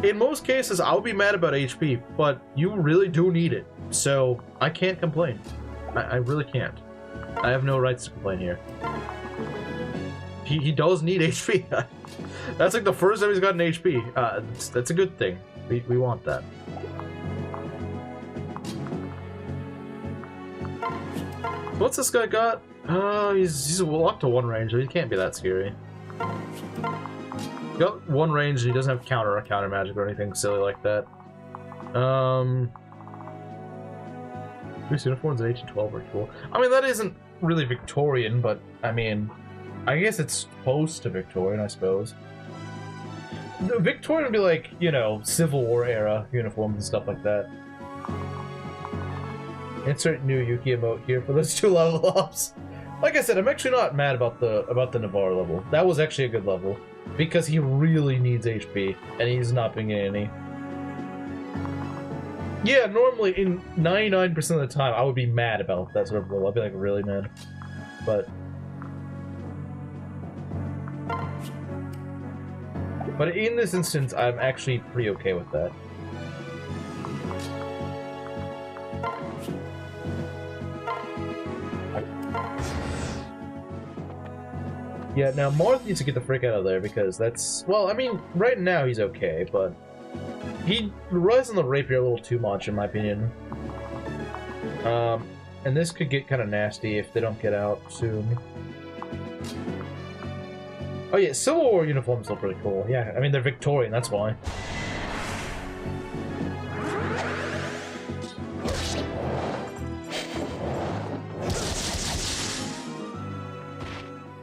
In most cases, I'll be mad about HP, but you really do need it. So, I can't complain. I really can't. I have no rights to complain here. He does need HP. That's like the first time he's gotten HP. That's a good thing. We want that. What's this guy got? He's locked to one range, so he can't be that scary. He got one range and he doesn't have counter magic or anything silly like that. These uniforms in 1812 are cool. I mean, that isn't really Victorian, but I mean, I guess it's close to Victorian, I suppose. The Victorian would be like, you know, Civil War era uniforms and stuff like that. Insert new Yuki emote here for those 2 level ups. Like I said, I'm actually not mad about the Navarre level. That was actually a good level. Because he really needs HP, and he's not being getting any. Yeah, normally, in 99% of the time, I would be mad about that sort of level. I'd be, like, really mad. But in this instance, I'm actually pretty okay with that. Yeah, now Marth needs to get the frick out of there because that's... Well, I mean, right now he's okay, but... He relies on the rapier a little too much, in my opinion. And this could get kind of nasty if they don't get out soon. Oh yeah, Civil War uniforms look pretty cool. Yeah, I mean, they're Victorian, that's why.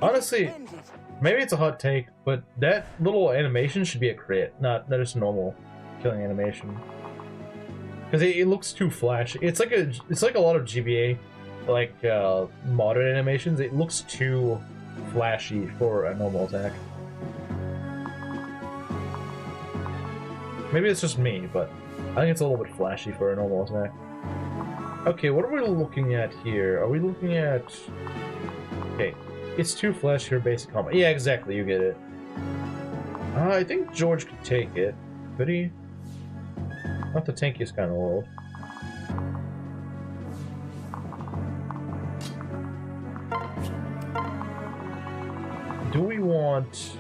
Honestly, maybe it's a hot take, but that little animation should be a crit, not just normal killing animation. Because it looks too flashy. It's like a lot of GBA, like modern animations. It looks too flashy for a normal attack. Maybe it's just me, but I think it's a little bit flashy for a normal attack. Okay, what are we looking at here? Are we looking at... Okay. It's too flashy for basic combat. Yeah, exactly, you get it. I think George could take it. Could he? Not the tankiest kind of world. Do we want...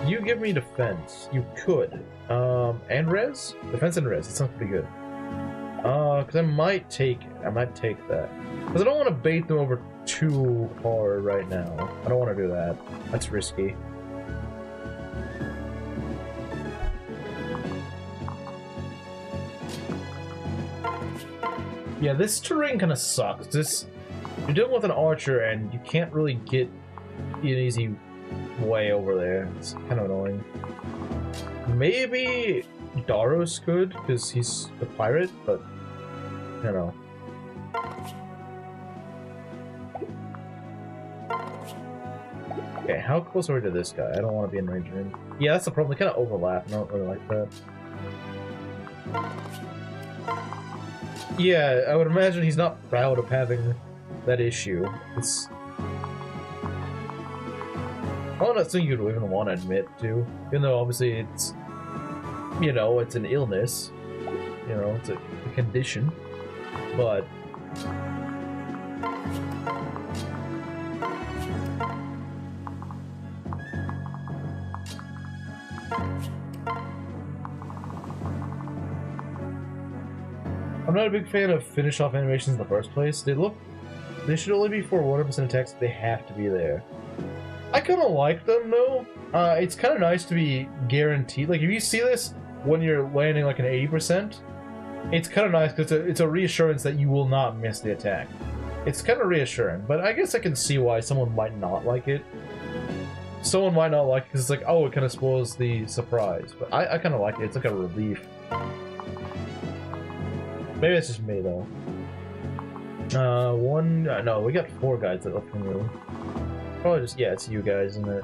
You give me defense. You could. And res? Defense and res. That sounds pretty good. Because I might take that. Because I don't want to bait them over too hard right now. I don't want to do that. That's risky. Yeah, this terrain kind of sucks. You're dealing with an archer and you can't really get an easy way over there. It's kind of annoying. Maybe Darros could, because he's the pirate, but you know. Okay, how close are we to this guy? I don't want to be in range of him. Yeah, that's the problem. They kind of overlap, and I don't really like that. Yeah, I would imagine he's not proud of having that issue. It's... well, not something you'd even want to admit to. Even though, obviously, it's... you know, it's an illness. You know, it's a condition. But... I'm not a big fan of finish-off animations in the first place. They should only be for 100% attacks. They have to be there. I kind of like them, though. It's kind of nice to be guaranteed. Like, if you see this when you're landing like an 80%, it's kind of nice because it's a reassurance that you will not miss the attack. It's kind of reassuring, but I guess I can see why someone might not like it. Someone might not like it because it's like, oh, it kind of spoils the surprise. But I kind of like it. It's like a relief. Maybe it's just me, though. No, we got 4 guys that look familiar. Probably just, yeah, it's you guys, isn't it?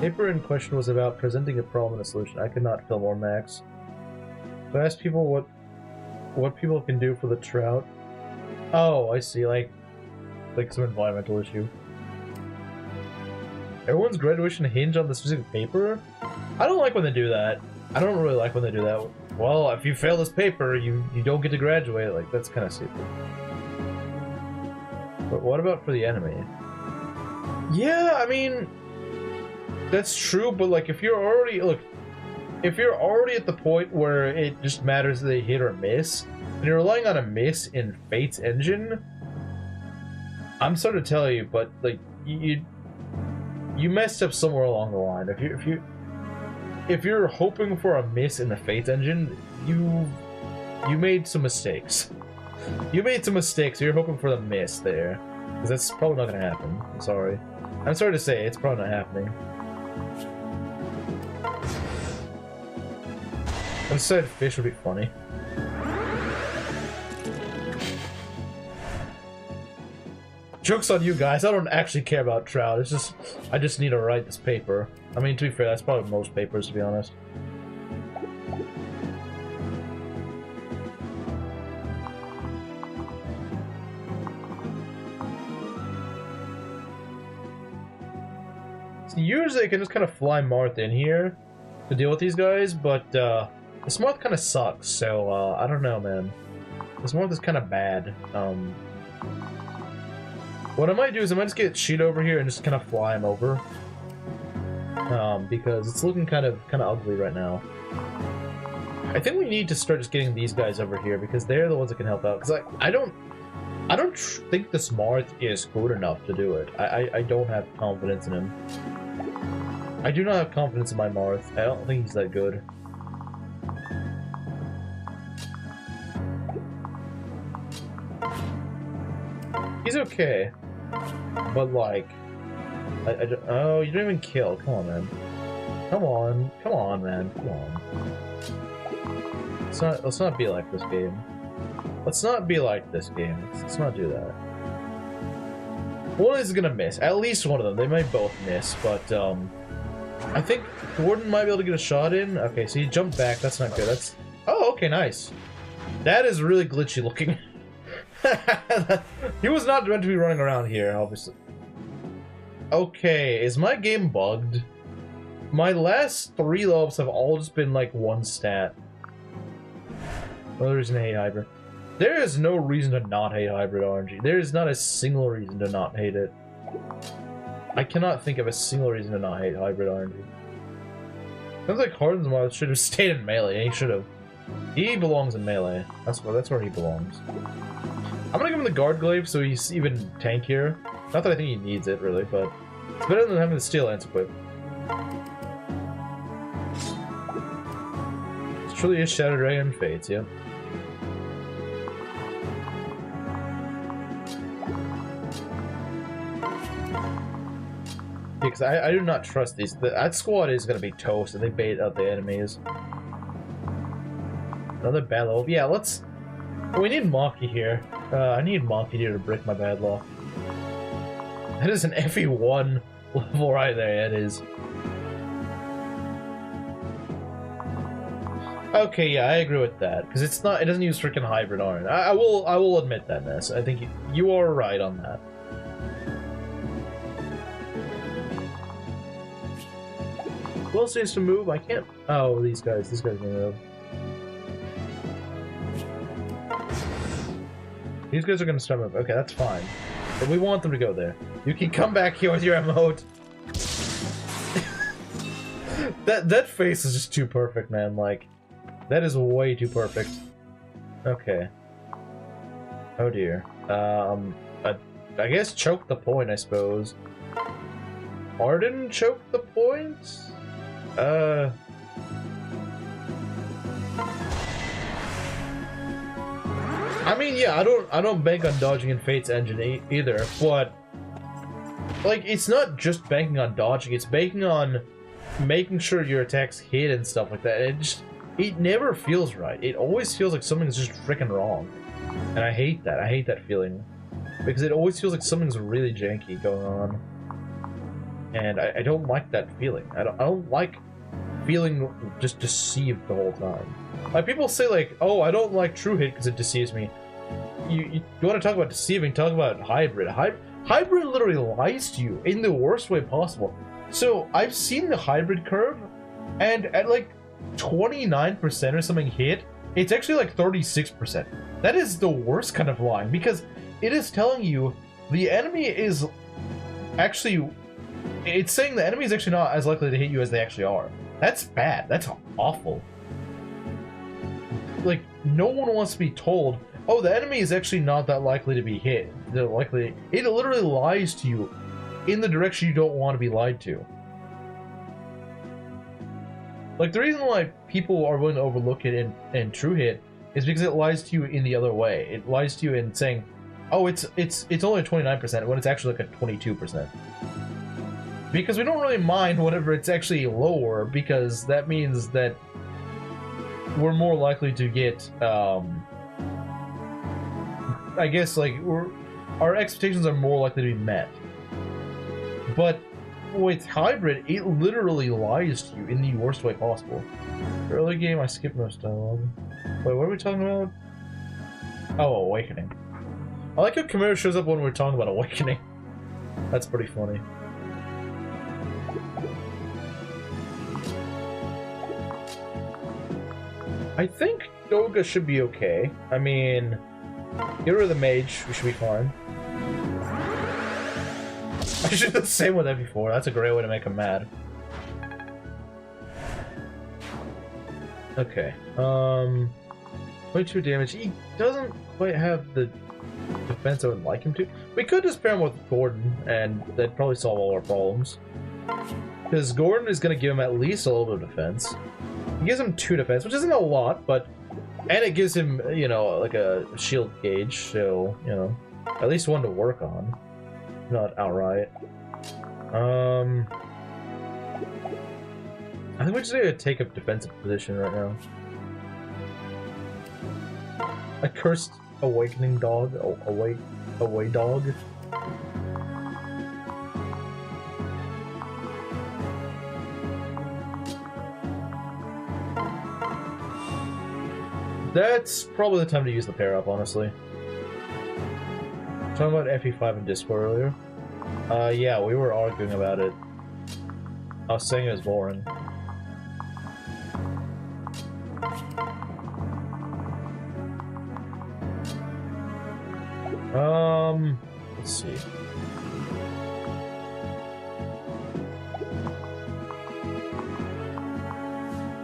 Paper in question was about presenting a problem and a solution. I could not fill more max. So I asked people what people can do for the trout. Oh, I see, like some environmental issue. Everyone's graduation hinge on the specific paper? I don't like when they do that. I don't really like when they do that. Well, if you fail this paper, you don't get to graduate. Like, that's kind of stupid. But what about for the enemy? Yeah, I mean, that's true, but like, if you're already at the point where it just matters that they hit or miss, and you're relying on a miss in Fate's engine, I'm sorry to tell you, but like, you messed up somewhere along the line. If you're hoping for a miss in the Fate engine, you made some mistakes. You made some mistakes, so you're hoping for the miss there. Because that's probably not going to happen. I'm sorry. I'm sorry to say, it's probably not happening. Instead, fish would be funny. Joke's on you guys, I don't actually care about trout, it's just, I just need to write this paper. I mean, to be fair, that's probably most papers, to be honest. So usually I can just kind of fly Marth in here to deal with these guys, but this Marth kind of sucks, so I don't know, man. This Marth is kind of bad. What I might do is I might just get Sheet over here and just kind of fly him over. Because it's looking kind of ugly right now. I think we need to start just getting these guys over here because they're the ones that can help out. Because I don't think this Marth is good enough to do it. I don't have confidence in him. I do not have confidence in my Marth. I don't think he's that good. He's okay. But like, oh, you didn't even kill. Come on, man. Come on, man. Come on. Let's not be like this game. Let's not be like this game. Let's not do that. One is gonna miss. At least one of them. They might both miss, but I think Gordon might be able to get a shot in. Okay, so he jumped back. That's not good. That's oh, okay, nice. That is really glitchy looking. He was not meant to be running around here, obviously. Okay, is my game bugged? My last 3 levels have all just been like 1 stat. Another reason to hate Hybrid. There is no reason to not hate Hybrid RNG. There is not a single reason to not hate it. I cannot think of a single reason to not hate Hybrid RNG. Sounds like Harden's should have stayed in melee. He should have. He belongs in melee. That's where he belongs. I'm gonna give him the Guard Glaive so he's even tankier. Not that I think he needs it, really, but it's better than having the Steel Lance equipped. It truly is Shattered Dragon Fates, yeah. Because I do not trust these. That squad is gonna be toast if they bait out the enemies. Another bad level. Yeah, let's. We need Maki here. I need Maki here to break my bad luck. That is an FE1 level right there. It is. Okay, yeah, I agree with that because it's not. It doesn't use freaking hybrid iron. I will admit that, Ness. I think you are right on that. Who else needs to move? I can't. Oh, these guys. These guys can move. These guys are gonna start moving. Okay, that's fine. But we want them to go there. You can come back here with your emote. that face is just too perfect, man. Like, that is way too perfect. Okay. Oh dear. I guess choke the point, I suppose. Arden choke the point? I mean, yeah, I don't bank on dodging in Fate's engine either, but like, it's not just banking on dodging, it's banking on making sure your attacks hit and stuff like that. It never feels right. It always feels like something's just freaking wrong. And I hate that. I hate that feeling. Because it always feels like something's really janky going on. And I don't like that feeling. I don't like feeling just deceived the whole time. Like, people say, like, oh, I don't like True Hit because it deceives me. You want to talk about deceiving, talk about Hybrid. Hybrid literally lies to you in the worst way possible. So, I've seen the Hybrid curve, and at, like, 29% or something hit, it's actually, like, 36%. That is the worst kind of lying, because it is telling you the enemy is actually... It's saying the enemy is actually not as likely to hit you as they actually are. That's bad. That's awful. Like, no one wants to be told, oh, the enemy is actually not that likely to be hit. They're likely... It literally lies to you in the direction you don't want to be lied to. Like, the reason why people are willing to overlook it in True Hit is because it lies to you in the other way. It lies to you in saying, oh, it's only 29% when it's actually like a 22%. Because we don't really mind whenever it's actually lower, because that means that we're more likely to get, I guess, like, our expectations are more likely to be met. But with hybrid, it literally lies to you in the worst way possible. Early game, I skipped most dialogue. Wait, what are we talking about? Oh, Awakening. I like how Chimera shows up when we're talking about Awakening. That's pretty funny. I think Doga should be okay. I mean, get rid of the mage, we should be fine. I should do the same with that before. That's a great way to make him mad. Okay. 22 damage. He doesn't quite have the defense I would like him to. We could just pair him with Gordon, and that'd probably solve all our problems. Because Gordon is going to give him at least a little bit of defense. He gives him 2 defense, which isn't a lot, but... And it gives him, you know, like a shield gauge, so, you know, at least one to work on. Not outright. I think we just need to take a defensive position right now. A cursed awakening dog. Away dog. That's probably the time to use the pair up, honestly. Talking about FE5 in Discord earlier. Yeah, we were arguing about it. I was saying it was boring. Let's see.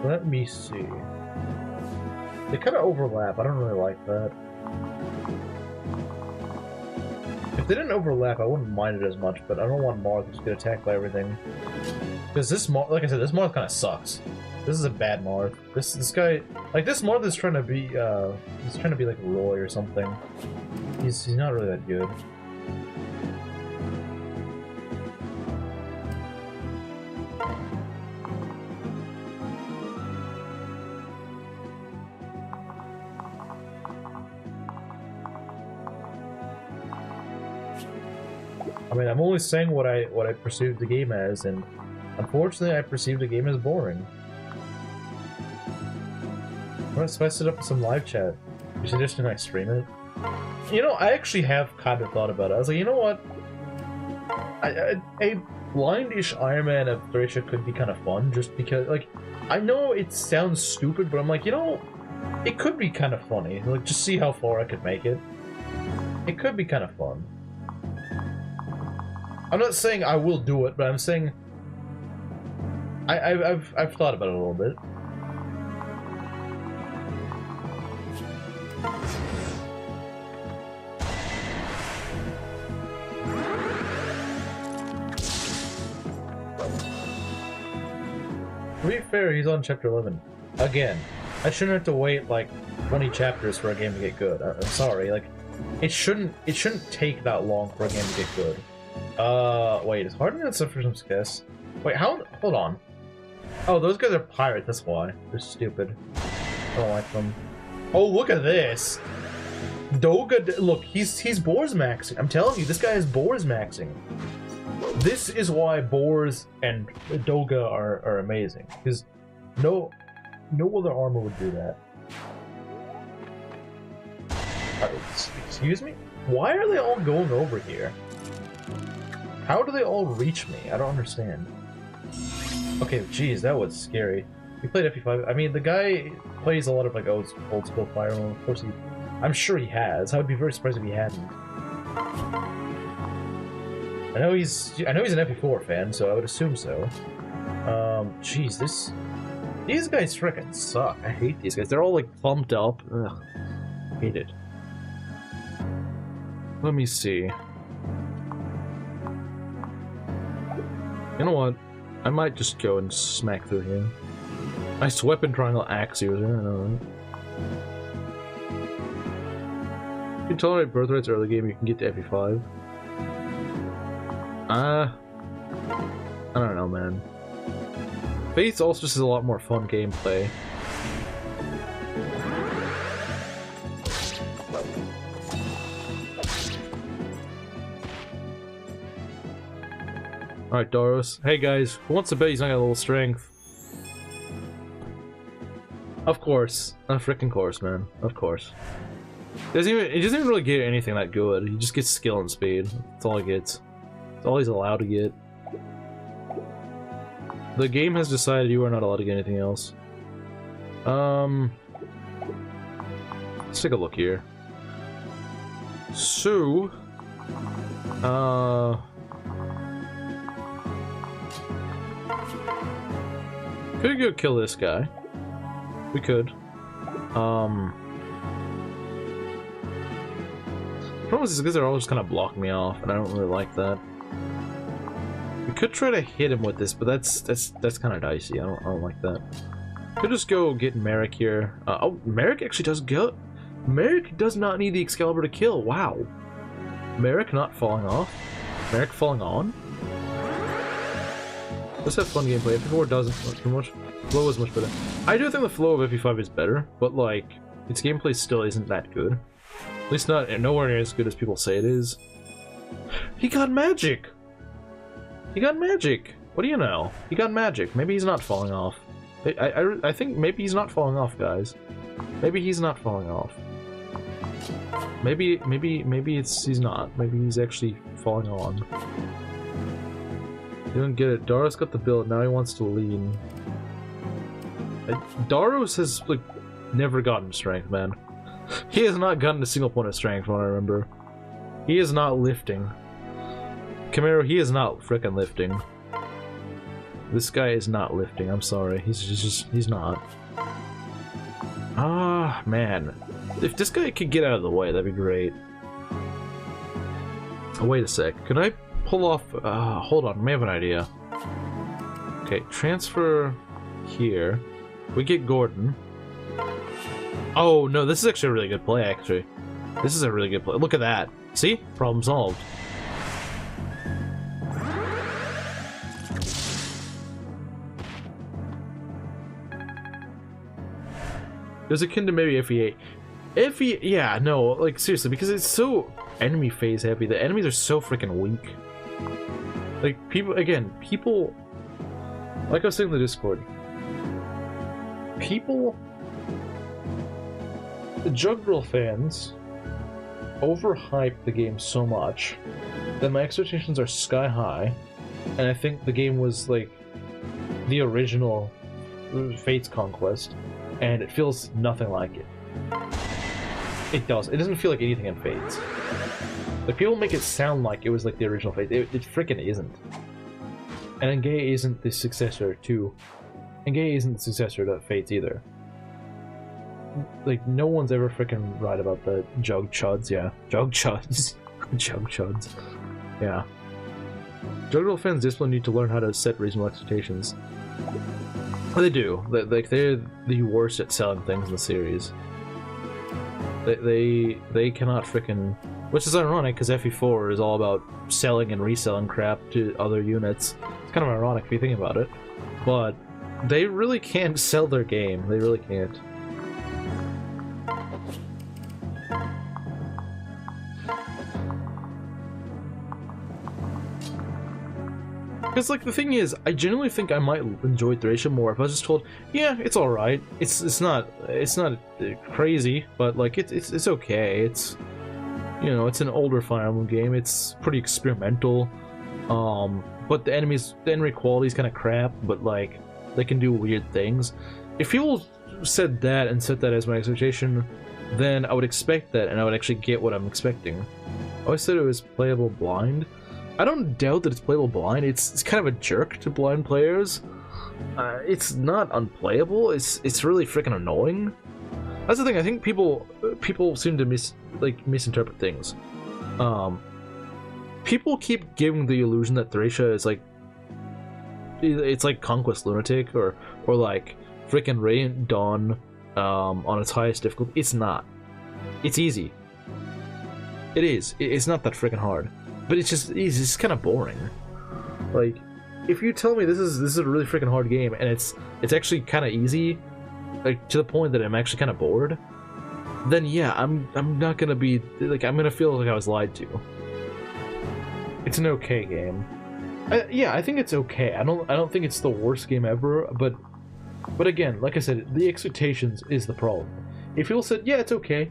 Let me see. They kind of overlap. I don't really like that. If they didn't overlap, I wouldn't mind it as much, but I don't want Marth to just get attacked by everything. Because this Marth, like I said, this Marth kind of sucks. This is a bad Marth. This guy, like this Marth is trying to be, he's trying to be like Roy or something. He's not really that good. I mean, I'm only saying what I perceived the game as, and unfortunately, I perceived the game as boring. What if I set up some live chat? You suggesting I stream it? You know, I actually have kind of thought about it. I was like, you know what? A blindish Ironman of Thracia could be kind of fun, just because, like, I know it sounds stupid, but I'm like, you know, it could be kind of funny. Like, just see how far I could make it. It could be kind of fun. I'm not saying I will do it, but I'm saying I've thought about it a little bit. To be fair, he's on chapter 11. Again, I shouldn't have to wait like 20 chapters for a game to get good. I'm sorry, like it shouldn't take that long for a game to get good. Wait, is Hardman and suffer some success? Wait, how? Hold on. Oh, those guys are pirates, that's why. They're stupid. I don't like them. Oh, look at this! Doga, look, he's Boars maxing. I'm telling you, this guy is Boars maxing. This is why Boars and Doga are amazing. Because no other armor would do that. Excuse me? Why are they all going over here? How do they all reach me? I don't understand. Okay, geez, that was scary. We played FE5. I mean, the guy plays a lot of like old school Fire Emblem. Of course, I'm sure he has. I would be very surprised if he hadn't. I know he's an FE4 fan, so I would assume so. Jeez, these guys frickin' suck. I hate these guys. They're all like pumped up. Ugh, hate it. Let me see. You know what? I might just go and smack through here. Nice weapon triangle axe user, I know that. If you tolerate birthrights early game, you can get to FE5. I don't know, man. Faith also just is a lot more fun gameplay. Alright, Darros. Hey guys, who wants to bet he's not got a little strength? Of course. A freaking course, man. Of course. He doesn't even really get anything that good. He just gets skill and speed. That's all he gets. That's all he's allowed to get. The game has decided you are not allowed to get anything else. Let's take a look here. So, could go kill this guy. We could. Problem is because they're all just kind of blocking me off, and I don't really like that. We could try to hit him with this, but that's kind of dicey. I don't like that. Could just go get Merrick here. Oh, Merrick actually does go. Merrick does not need the Excalibur to kill. Wow. Merrick not falling off. Merrick falling on. Let's have fun gameplay. FP4 doesn't too much. Flow is much better. I do think the flow of FP5 is better, but like its gameplay still isn't that good. At least not nowhere near as good as people say it is. He got magic. He got magic. What do you know? He got magic. Maybe he's not falling off. I think maybe he's not falling off, guys. Maybe he's not falling off. Maybe he's not. Maybe he's actually falling on. You don't get it. Darros got the build. Now he wants to lean. Darros has like never gotten strength, man. He has not gotten a single point of strength, from what I remember. He is not lifting. Camaro, he is not frickin' lifting. This guy is not lifting. I'm sorry. He's not. Ah, man. If this guy could get out of the way, that'd be great. Oh, wait a sec. Can I pull off... hold on. I may have an idea. Okay, transfer here. We get Gordon. Oh, no. This is actually a really good play, actually. This is a really good play. Look at that. See? Problem solved. It was akin to maybe FE8. FE, yeah, no, like seriously, because it's so enemy phase heavy. The enemies are so freaking weak. Like people, like I was saying in the Discord, the Jugdrill fans overhype the game so much that my expectations are sky high, and I think the game was like the original Fate's Conquest. And it feels nothing like it. It does. It doesn't feel like anything in Fates. Like, people make it sound like it was like the original Fates. It freaking isn't. And Engay isn't the successor to... Engay isn't the successor to Fates either. Like, no one's ever freaking right about the Jug Chuds, yeah. Jug Chuds. Jug Chuds. Yeah. Jugdrill fans discipline need to learn how to set reasonable expectations. They do. Like they're the worst at selling things in the series. They cannot frickin'... Which is ironic, because FE4 is all about selling and reselling crap to other units. It's kind of ironic if you think about it. But they really can't sell their game. They really can't. Because, like, the thing is, I genuinely think I might enjoy Thracia more if I was just told, yeah, it's alright. It's not crazy, but, like, it's okay. It's, you know, it's an older Fire Emblem game. It's pretty experimental. But the enemy quality is kind of crap, but, like, they can do weird things. If people said that and set that as my expectation, then I would expect that, and I would actually get what I'm expecting. I always said it was playable blind. I don't doubt that it's playable blind. It's kind of a jerk to blind players. It's not unplayable. It's really freaking annoying. That's the thing. I think people seem to misinterpret things. People keep giving the illusion that Thracia is like it's like Conquest Lunatic or like freaking Radiant Dawn on its highest difficulty. It's not. It's easy. It is. It's not that freaking hard. But it's just kind of boring. Like, if you tell me this is a really freaking hard game and it's actually kind of easy, like to the point that I'm actually kind of bored, then yeah, I'm not gonna be like I'm gonna feel like I was lied to. It's an okay game. Yeah, I think it's okay. I don't think it's the worst game ever, but again, like I said, the expectations is the problem. If people said, yeah, it's okay,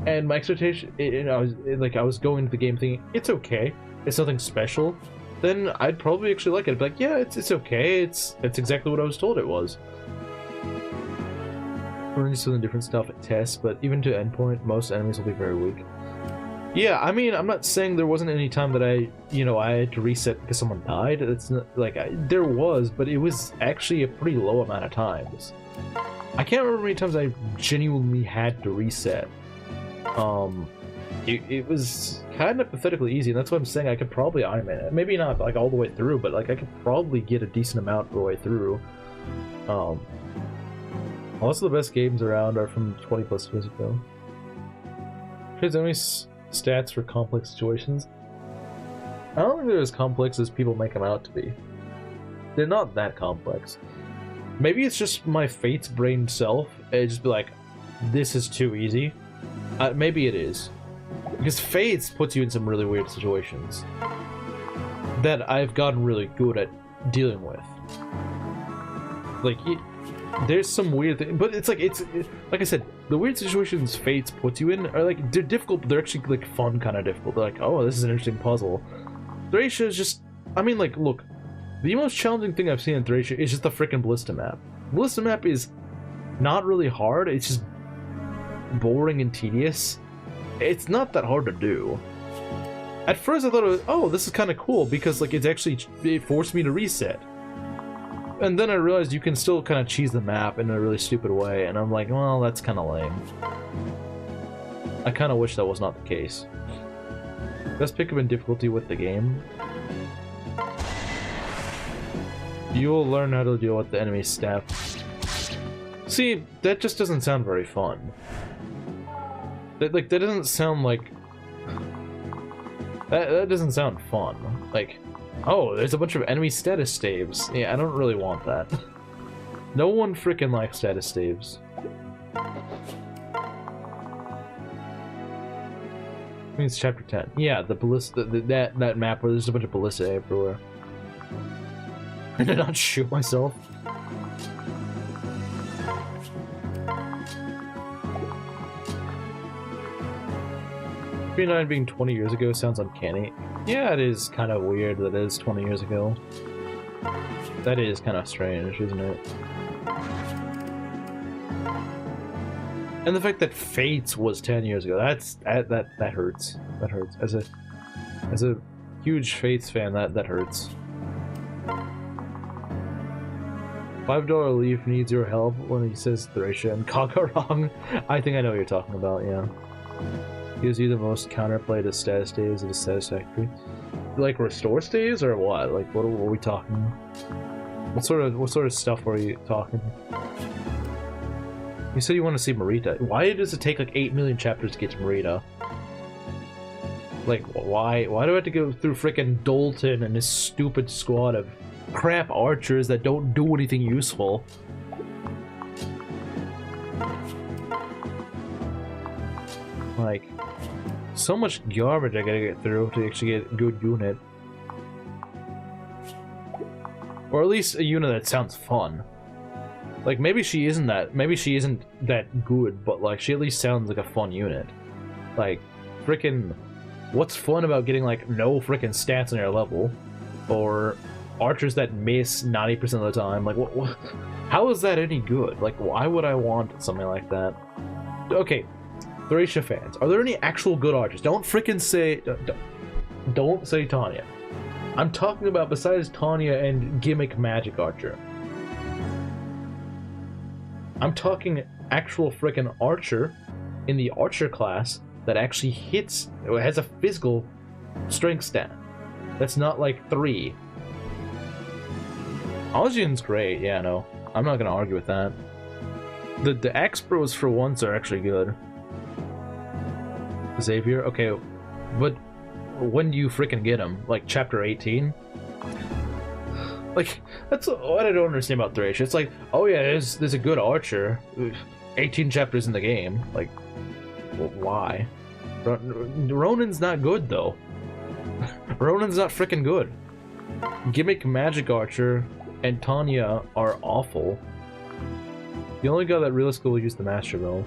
and my expectation, I was going to the game thinking it's okay, it's nothing special, then I'd probably actually like it. I'd be like, yeah, it's okay, it's exactly what I was told it was. We're running some different stuff at tests, but even to endpoint, most enemies will be very weak. Yeah, I mean, I'm not saying there wasn't any time that I had to reset because someone died. It's not like there was, but it was actually a pretty low amount of times. I can't remember how many times I genuinely had to reset. It was kind of pathetically easy, and that's what I'm saying. I could probably Ironman it. Maybe not like all the way through, but like I could probably get a decent amount of the way through. Most of the best games around are from 20 plus years ago. There's only stats for complex situations. I don't think they're as complex as people make them out to be. They're not that complex. Maybe it's just my Fate's brain self. It just be like, this is too easy. Maybe it is. Because Fate's puts you in some really weird situations that I've gotten really good at dealing with. Like, there's some weird thing, but it's like I said, the weird situations Fates puts you in are like, they're difficult, but they're actually like fun kind of difficult. They're like, oh, this is an interesting puzzle. Thracia is just, I mean, like, look, the most challenging thing I've seen in Thracia is just the freaking Ballista map. Ballista map is not really hard, it's just boring and tedious. It's not that hard to do. At first I thought it was, oh, this is kind of cool because like it forced me to reset. And then I realized you can still kind of cheese the map in a really stupid way, and I'm like, well, that's kind of lame. I kind of wish that was not the case. Best pickup in difficulty with the game. You will learn how to deal with the enemy's staff. See, that just doesn't sound very fun. That doesn't sound like... That doesn't sound fun. Like... Oh, there's a bunch of enemy status staves. Yeah, I don't really want that. No one freaking likes status staves. I think it's chapter 10. Yeah, the ballista, that map where there's a bunch of ballista everywhere. Did I not shoot myself? Nine being 20 years ago sounds uncanny. Yeah, it is kind of weird that it is 20 years ago. That is kind of strange, isn't it? And the fact that Fates was 10 years ago, that hurts. That hurts. As a huge Fates fan, that hurts. $5 Leaf needs your help when he says Thracia and Kakarong. I think I know what you're talking about, yeah. Gives you the most counterplay to status staves that is satisfactory. Like restore staves or what? Like what are we talking? What sort of stuff were you talking? You said you want to see Marita. Why does it take like 8 million chapters to get to Marita? Like why do I have to go through frickin' Dalton and his stupid squad of crap archers that don't do anything useful? Like, so much garbage I gotta get through to actually get a good unit. Or at least a unit that sounds fun. Like, maybe she isn't that good, but like, she at least sounds like a fun unit. Like, frickin', what's fun about getting like no frickin' stats on your level? Or archers that miss 90% of the time? Like, what, how is that any good? Like, why would I want something like that? Okay. Thracia fans, are there any actual good archers? Don't frickin' say... Don't say Tanya. I'm talking about besides Tanya and gimmick magic archer. I'm talking actual frickin' archer in the archer class that actually hits... It has a physical strength stat. That's not like 3. Algian's great, yeah, no. I'm not gonna argue with that. The Axe Bros for once are actually good. Xavier? Okay, but when do you freaking get him? Like, chapter 18? Like, that's what I don't understand about Thracia. It's like, oh yeah, there's a good archer. 18 chapters in the game. Like, well, why? Ronin's not good, though. Ronin's not freaking good. Gimmick Magic Archer and Tanya are awful. The only guy that realistically will use the Master Bell.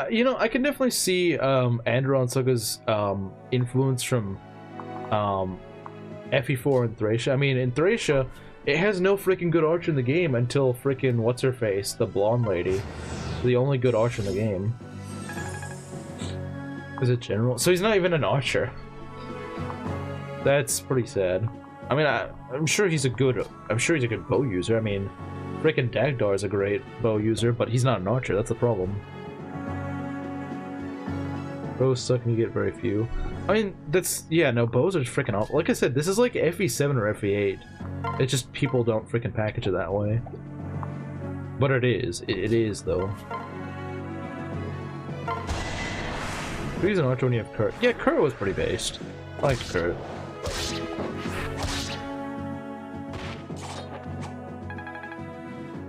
You know, I can definitely see Andron Suga's influence from FE4 and Thracia. I mean, in Thracia, it has no freaking good archer in the game until freaking what's-her-face, the blonde lady. The only good archer in the game. Is it general? So he's not even an archer. That's pretty sad. I mean, I'm sure he's a good bow user. I mean, freaking Dagdar is a great bow user, but he's not an archer. That's the problem. Bows suck and you get very few. I mean, yeah, no, bows are freaking awful. Like I said, this is like FE7 or FE8. It's just people don't freaking package it that way. But it is. It is, though. He's an archer when you have Kurt. Yeah, Kurt was pretty based. I liked Kurt.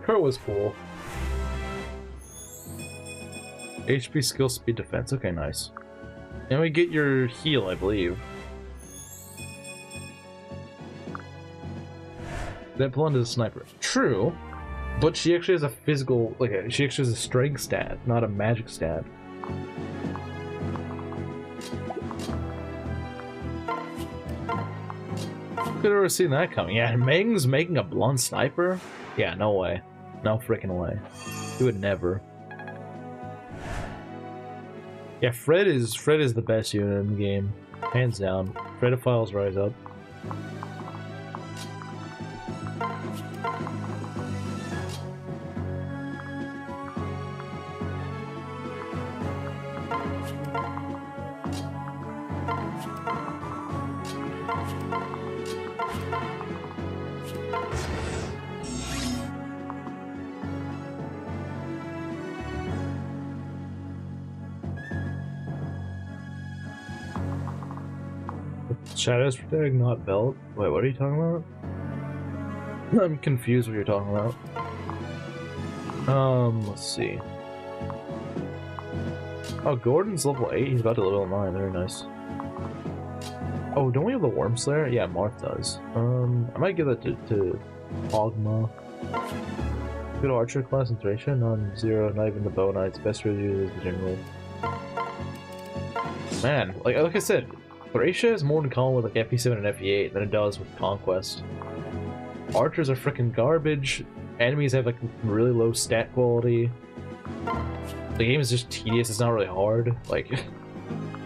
Kurt was cool. HP, skill, speed, defense. Okay, nice. And we get your heal, I believe. That blonde is a sniper. True, but she actually has a physical, she actually has a strength stat, not a magic stat. Could have ever seen that coming. Yeah, Meng's making a blonde sniper? Yeah, no way. No freaking way. He would never. Yeah, Fred is the best unit in the game, hands down. Fredophiles rise up. Shadows protect, not belt. Wait, what are you talking about? I'm confused what you're talking about. Let's see. Oh, Gordon's level 8, he's about to level 9, very nice. Oh, don't we have the Worm Slayer? Yeah, Marth does. I might give that to Ogma. Good archer class in Thracia, non-zero, not even the bow knights, best review is the general. Man, like I said, Thracia has more in common with like FE7 and FE8 than it does with Conquest. Archers are freaking garbage. Enemies have like really low stat quality. The game is just tedious. It's not really hard. Like,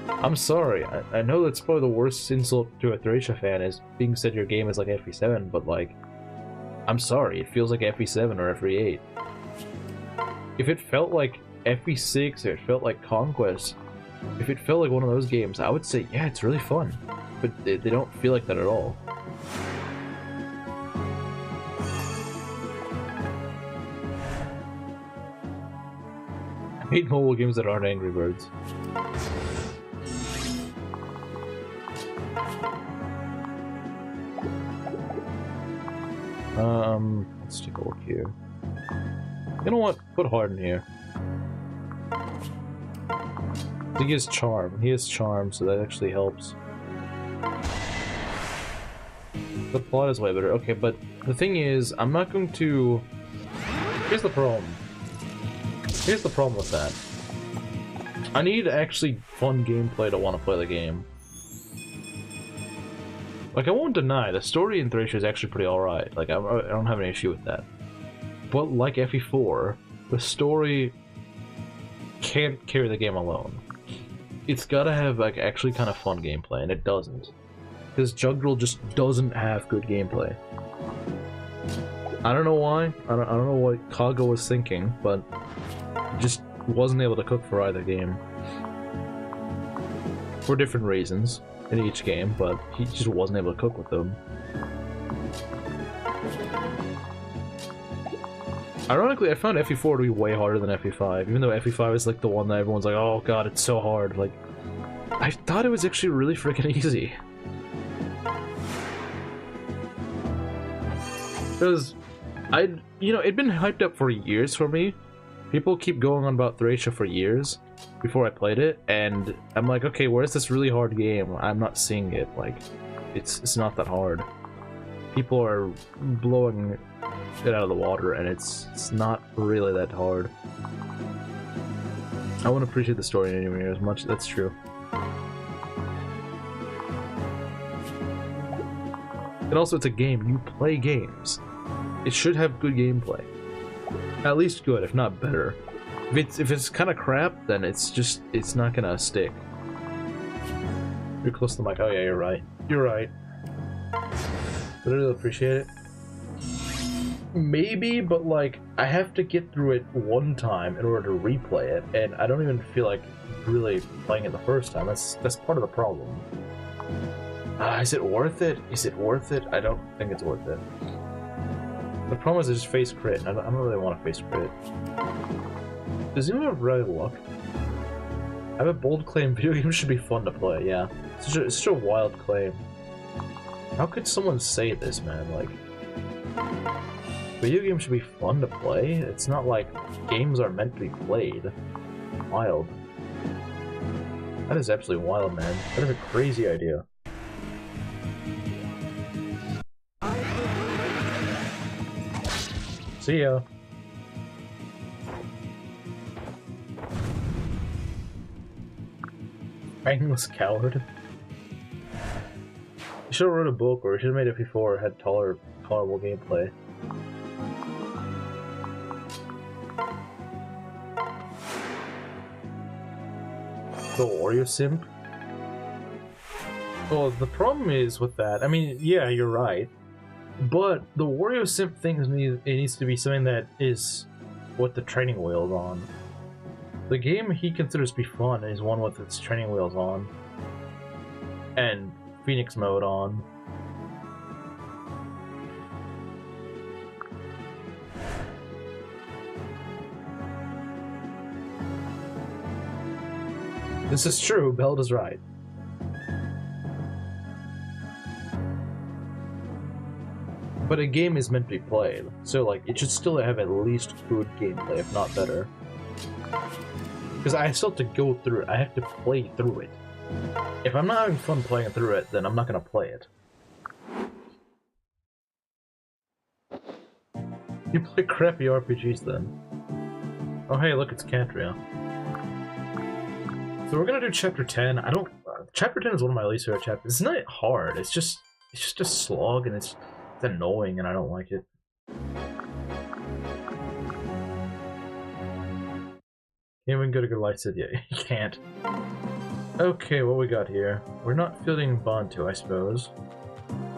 I'm sorry. I know that's probably the worst insult to a Thracia fan is being said your game is like FE7, but like, I'm sorry. It feels like FE7 or FE8. If it felt like FE6 or it felt like Conquest, if it felt like one of those games, I would say, yeah, it's really fun. But they don't feel like that at all. I hate mobile games that aren't Angry Birds. Let's take a look here. You know what? Put Hard in here. I think he has Charm. He has Charm, so that actually helps. The plot is way better. Okay, but the thing is, I'm not going to... Here's the problem. Here's the problem with that. I need actually fun gameplay to want to play the game. Like, I won't deny, the story in Thracia is actually pretty alright. Like, I don't have any issue with that. But like FE4, the story can't carry the game alone. It's gotta have, like, actually kind of fun gameplay, and it doesn't. Because Jugdral just doesn't have good gameplay. I don't know why. I don't know what Kago was thinking, but he just wasn't able to cook for either game. For different reasons in each game, but he just wasn't able to cook with them. Ironically, I found FE4 to be way harder than FE5, even though FE5 is like the one that everyone's like, oh god, it's so hard. Like, I thought it was actually really freaking easy. Because, it'd been hyped up for years for me, People keep going on about Thracia for years before I played it, and I'm like, okay, where's this really hard game? I'm not seeing it. Like, it's not that hard. People are blowing it out of the water, and it's not really that hard. I won't appreciate the story anyway as much. That's true. And also, it's a game. You play games. It should have good gameplay. At least good, if not better. If it's kind of crap, then it's not gonna stick. You're close to the mic. Oh yeah, you're right. You're right. But I really appreciate it. Maybe, but like, I have to get through it one time in order to replay it, and I don't even feel like really playing it the first time. That's part of the problem. Is it worth it? Is it worth it? I don't think it's worth it. The problem is I just face crit, and I don't really want to face crit. Does anyone have really luck? I have a bold claim. Video games should be fun to play, yeah. It's such a wild claim. How could someone say this, man? Like, video games should be fun to play? It's not like games are meant to be played. Wild. That is absolutely wild, man. That is a crazy idea. See ya. Mindless coward. You should have wrote a book, or you should have made it before it had tolerable gameplay. The Wario Simp? Well, the problem is with that, I mean, yeah, you're right. But the Wario Simp thing needs to be something that is with the training wheels on. The game he considers to be fun is one with its training wheels on. And Phoenix mode on. This is true, Belt is right. But a game is meant to be played, so like it should still have at least good gameplay, if not better. Because I still have to go through it, I have to play through it. If I'm not having fun playing through it, then I'm not gonna play it. You play crappy RPGs then. Oh hey, look, it's Cantria. So we're gonna do chapter 10. Chapter 10 is one of my least favorite chapters. It's not hard, it's just a slog, and it's annoying, and I don't like it. Can't even go to good light set yet. You can't. Okay, what we got here? We're not fielding Bantu, I suppose.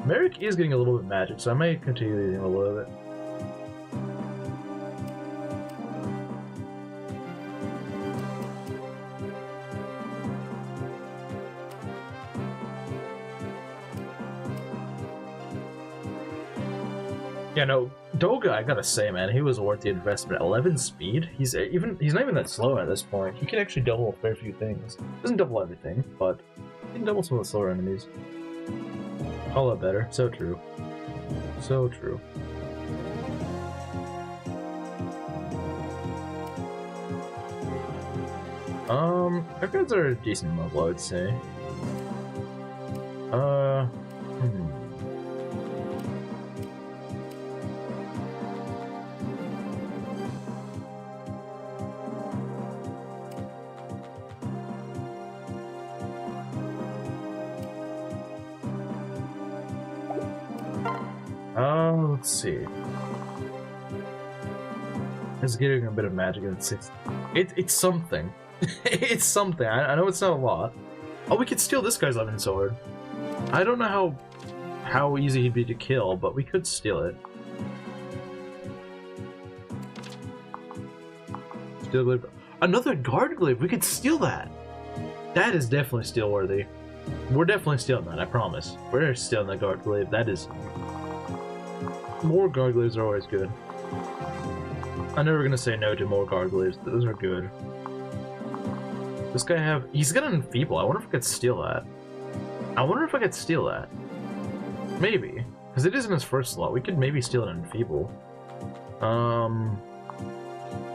Merrick is getting a little bit magic, so I may continue using a little bit. Yeah, no, Doga, I gotta say, man, he was worth the investment. 11 speed? He's not even that slow at this point. He can actually double a fair few things. Doesn't double everything, but he can double some of the slower enemies. A lot better. So true. So true. Our guys are a decent level, I would say. Let's see. It's getting a bit of magic in it's something. It's something. I know it's not a lot. Oh, we could steal this guy's lemon sword. I don't know how easy he'd be to kill, but we could steal it. Steal glaive. Another guard glaive. We could steal that. That is definitely steal worthy. We're definitely stealing that. I promise. We're stealing that guard glaive. That is. More guard glaives are always good. I'm never gonna say no to more guard glaives. Those are good. This guy he's got an enfeeble. I wonder if I could steal that. I wonder if I could steal that. Maybe. Because it is in his first slot. We could maybe steal an enfeeble.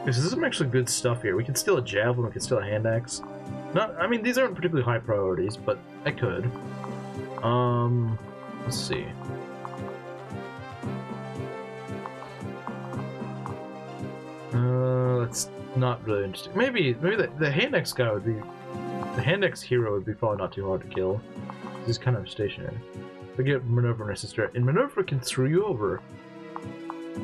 This is some actually good stuff here. We can steal a javelin, we can steal a hand axe. I mean, these aren't particularly high priorities, but I could. Let's see. That's not really interesting. Maybe the hand axe guy would be... The hand axe hero would be probably not too hard to kill. He's kind of stationary. We get maneuver and assist, and maneuver can throw you over.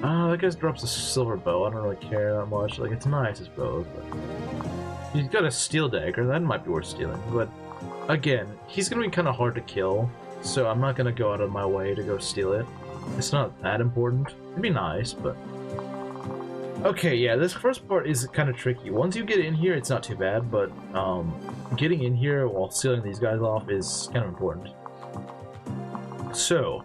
That guy drops a silver bow. I don't really care that much. Like, it's nice, his bow, but he's got a steel dagger. That might be worth stealing. But again, he's gonna be kind of hard to kill, so I'm not gonna go out of my way to go steal it. It's not that important. It'd be nice, but okay. Yeah, this first part is kind of tricky. Once you get in here, it's not too bad, but getting in here while stealing these guys off is kind of important. So,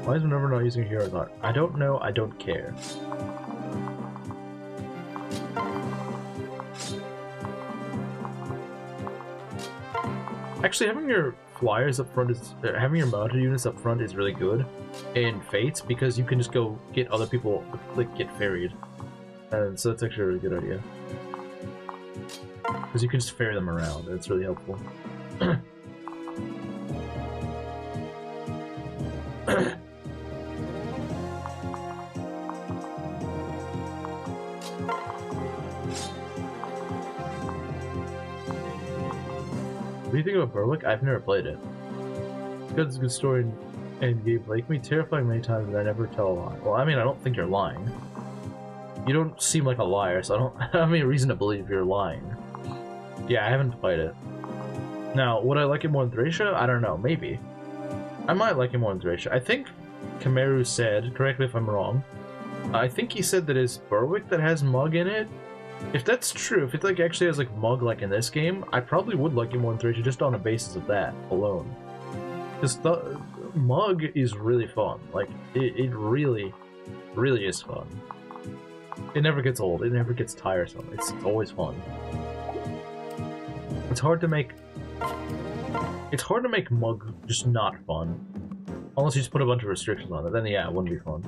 why is Minerva not using a hero card? I don't know, I don't care. Actually, having your flyers up front is... having your mounted units up front is really good in Fates, because you can just go get other people, like, get ferried. And so that's actually a really good idea. Because you can just ferry them around, and it's really helpful. What do you think about Berwick? I've never played it. It's a good story and gameplay. It can be terrifying many times, and I never tell a lie. Well, I mean, I don't think you're lying. You don't seem like a liar, so I don't have any reason to believe you're lying. Yeah, I haven't played it. Now, would I like it more than Thracia? I don't know, maybe. I might like it more than Thracia. I think Kameru said, correct me if I'm wrong, I think he said that it's Berwick that has Mug in it. If that's true, if it like actually has like Mug like in this game, I probably would like it more than Thracia just on the basis of that alone. Because the Mug is really fun. Like, it really, really is fun. It never gets old. It never gets tiresome. It's always fun. It's hard to make Mug just not fun. Unless you just put a bunch of restrictions on it. Then yeah, it wouldn't be fun.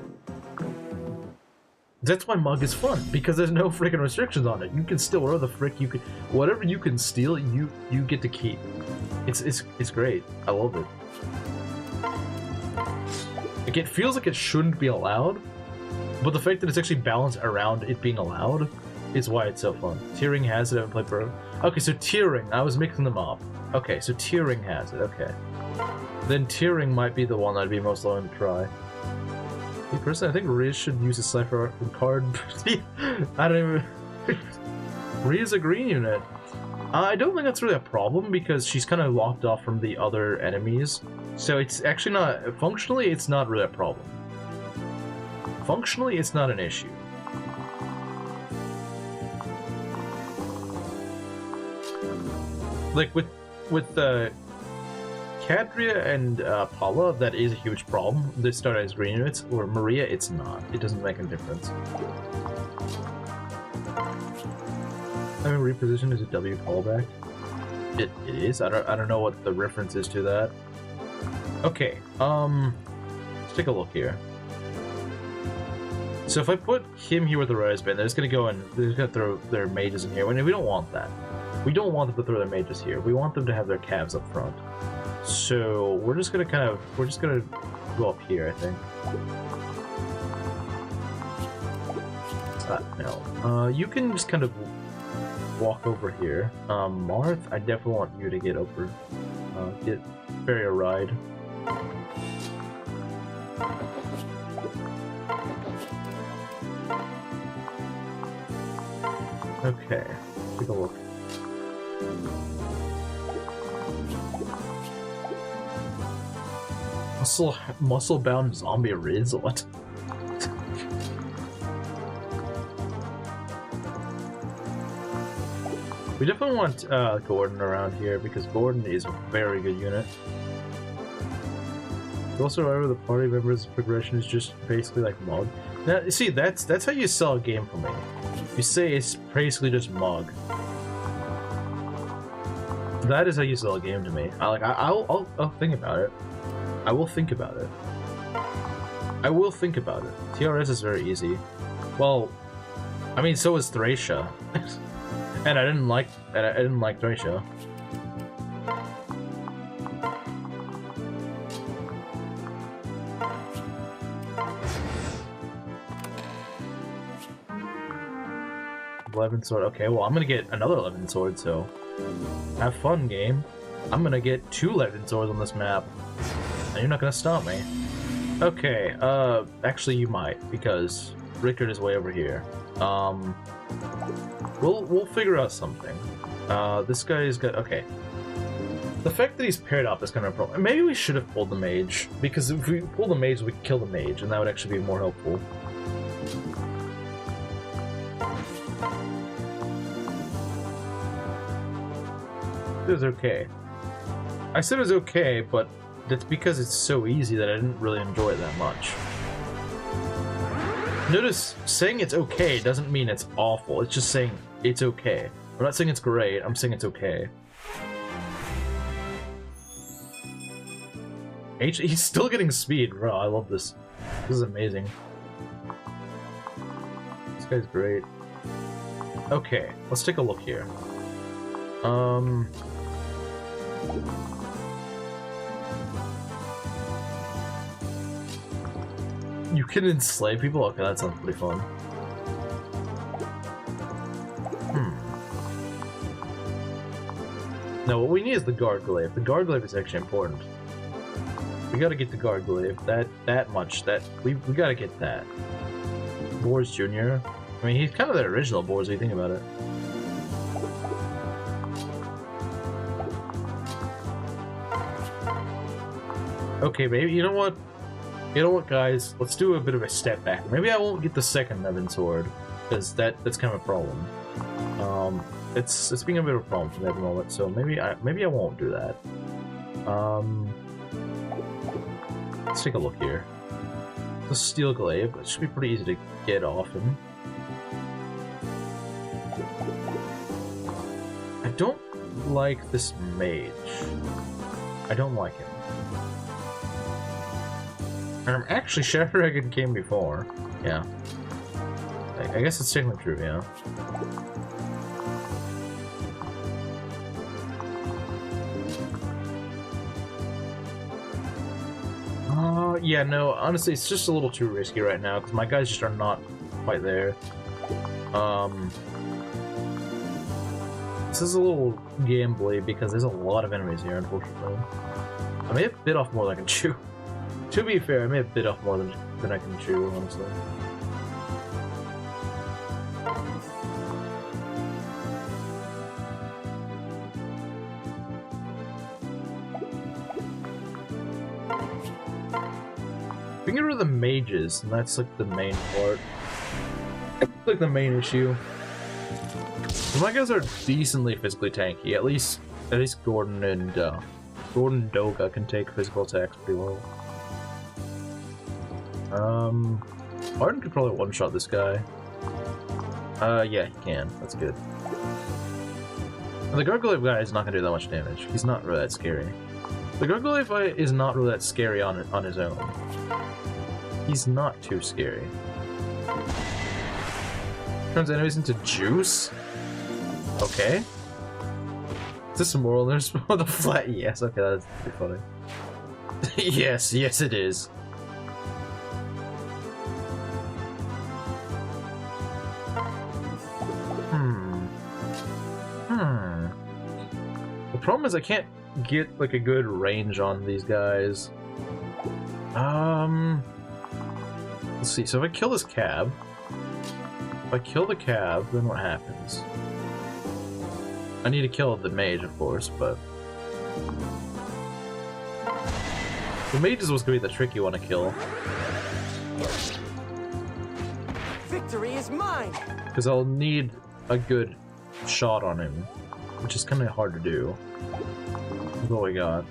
That's why Mug is fun, because there's no freaking restrictions on it. You can steal whatever the frick you can, whatever you can steal, you get to keep. It's great. I love it. Like, it feels like it shouldn't be allowed, but the fact that it's actually balanced around it being allowed is why it's so fun. Tearing has it. I haven't played Bro. Okay, so Tearing. I was mixing them up. Okay, so Tearing has it. Okay. Then Tearing might be the one I'd be most willing to try. Me personally, I think Riz should use a Cypher card. I don't even... Riz a green unit. I don't think that's really a problem, because she's kind of locked off from the other enemies. So it's actually not... Functionally, it's not really a problem. Functionally, it's not an issue. Like, with Cadria and Paula, that is a huge problem. They start as green units, or Maria, it's not. It doesn't make a difference. I mean, reposition is a W callback. It is. I don't know what the reference is to that. Okay. Let's take a look here. So if I put him here with the Rose Band, they're just gonna go and they're just gonna throw their mages in here. We don't want that. We don't want them to throw their mages here. We want them to have their calves up front. So we're just gonna go up here, I think. No. You can just kind of walk over here. Marth, I definitely want you to get over, get ferry a ride. Okay, take a look. Muscle-bound zombie Riz? What? We definitely want Gordon around here, because Gordon is a very good unit. Also, however, the party members' progression is just basically like Mug. Now, you see, that's how you sell a game for me. You say it's basically just Mug. That is how you sell a game to me. I'll think about it. I will think about it. I will think about it. TRS is very easy. Well, I mean, so is Thracia. And I didn't like Thracia. Sword. Okay, well, I'm gonna get another 11 sword, so have fun, game. I'm gonna get 2 11 swords on this map, and you're not gonna stop me. Okay, actually you might, because Rickard is way over here. We'll figure out something. This guy's got, okay. The fact that he's paired up is kind of a problem. Maybe we should have pulled the mage, because if we pull the mage, we could kill the mage, and that would actually be more helpful. It was okay. I said it was okay, but that's because it's so easy that I didn't really enjoy it that much. Notice, saying it's okay doesn't mean it's awful, it's just saying it's okay. I'm not saying it's great, I'm saying it's okay. He's still getting speed, bro, I love this. This is amazing. This guy's great. Okay, let's take a look here. You can enslave people? Okay, that sounds pretty fun. No, what we need is the guard glaive. The guard glaive is actually important. We gotta get the guard glaive. We gotta get that. Boars Jr. I mean, he's kind of the original Boars, if you think about it. Okay, maybe, you know what? You know what, guys? Let's do a bit of a step back. Maybe I won't get the second Levin sword, because that's kind of a problem. It's being a bit of a problem for me at the moment, so maybe I won't do that. Let's take a look here. The steel glaive. It should be pretty easy to get off him. I don't like this mage. I don't like him. Actually, Shadow Dragon came before. Yeah. I guess it's technically true, yeah. Yeah, no, honestly, it's just a little too risky right now, because my guys just are not quite there. This is a little gambly, because there's a lot of enemies here, unfortunately. I may have bit off more than I can chew. To be fair, I may have bit off more than I can chew, honestly. We can get rid of the mages, and that's like the main part. That's like the main issue. So my guys are decently physically tanky. At least Gordon and Gordon Doga can take physical attacks pretty well. Arden could probably one-shot this guy. Yeah, he can. That's good. And the Gargoyle guy is not gonna do that much damage. He's not really that scary. The Gargoyle fight is not really that scary on his own. He's not too scary. Turns enemies into juice? Okay. Is this a moral? There's the flat. Yes, okay, that's pretty funny. yes, it is. The problem is I can't get like a good range on these guys. Let's see. So if I kill this cab, if I kill the cab, then what happens? I need to kill the mage, of course, but the mage is what's gonna be the tricky one to kill. Victory is mine. Because I'll need a good shot on him, which is kind of hard to do. That's all we got.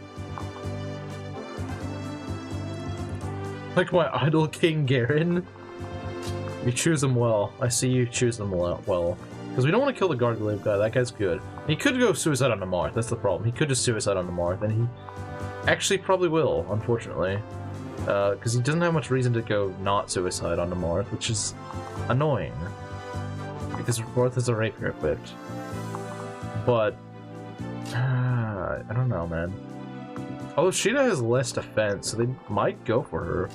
Like my idol King Garen. You choose him well. I see you choose them well. Because we don't want to kill the Gargoyle guy. That guy's good. He could go suicide on the Marth. That's the problem. He could just suicide on the Marth, and he actually probably will, unfortunately. Because he doesn't have much reason to go not suicide on the Marth, which is annoying. because North has a rapier equipped. But I don't know, man. Although Sheena has less defense, so they might go for her.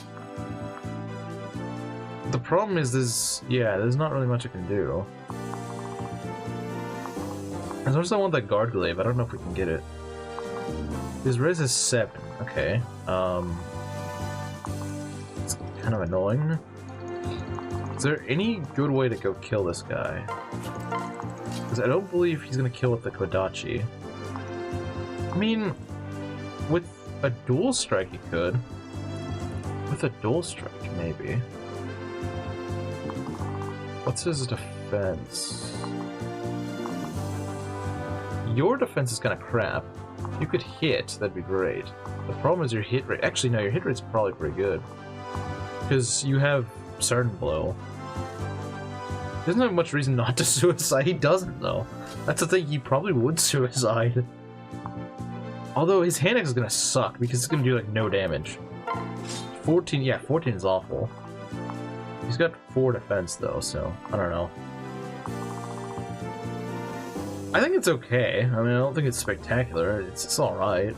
The problem is there's not really much I can do. As much as I want that guard glaive, I don't know if we can get it. His res is 7. Okay. It's kind of annoying. Is there any good way to go kill this guy? Because I don't believe he's gonna kill with the Kodachi. I mean, with a dual strike he could. With a dual strike, maybe. What's his defense? Your defense is kind of crap. If you could hit, that'd be great. The problem is your hit rate. Actually, no, your hit rate's probably pretty good. Because you have Certain Blow. He doesn't have much reason not to suicide. He doesn't, though. That's the thing, he probably would suicide. Although his hand axe is gonna suck because it's gonna do like no damage. 14, yeah, 14 is awful. He's got 4 defense though, so I don't know. I think it's okay. I mean, I don't think it's spectacular. It's all right.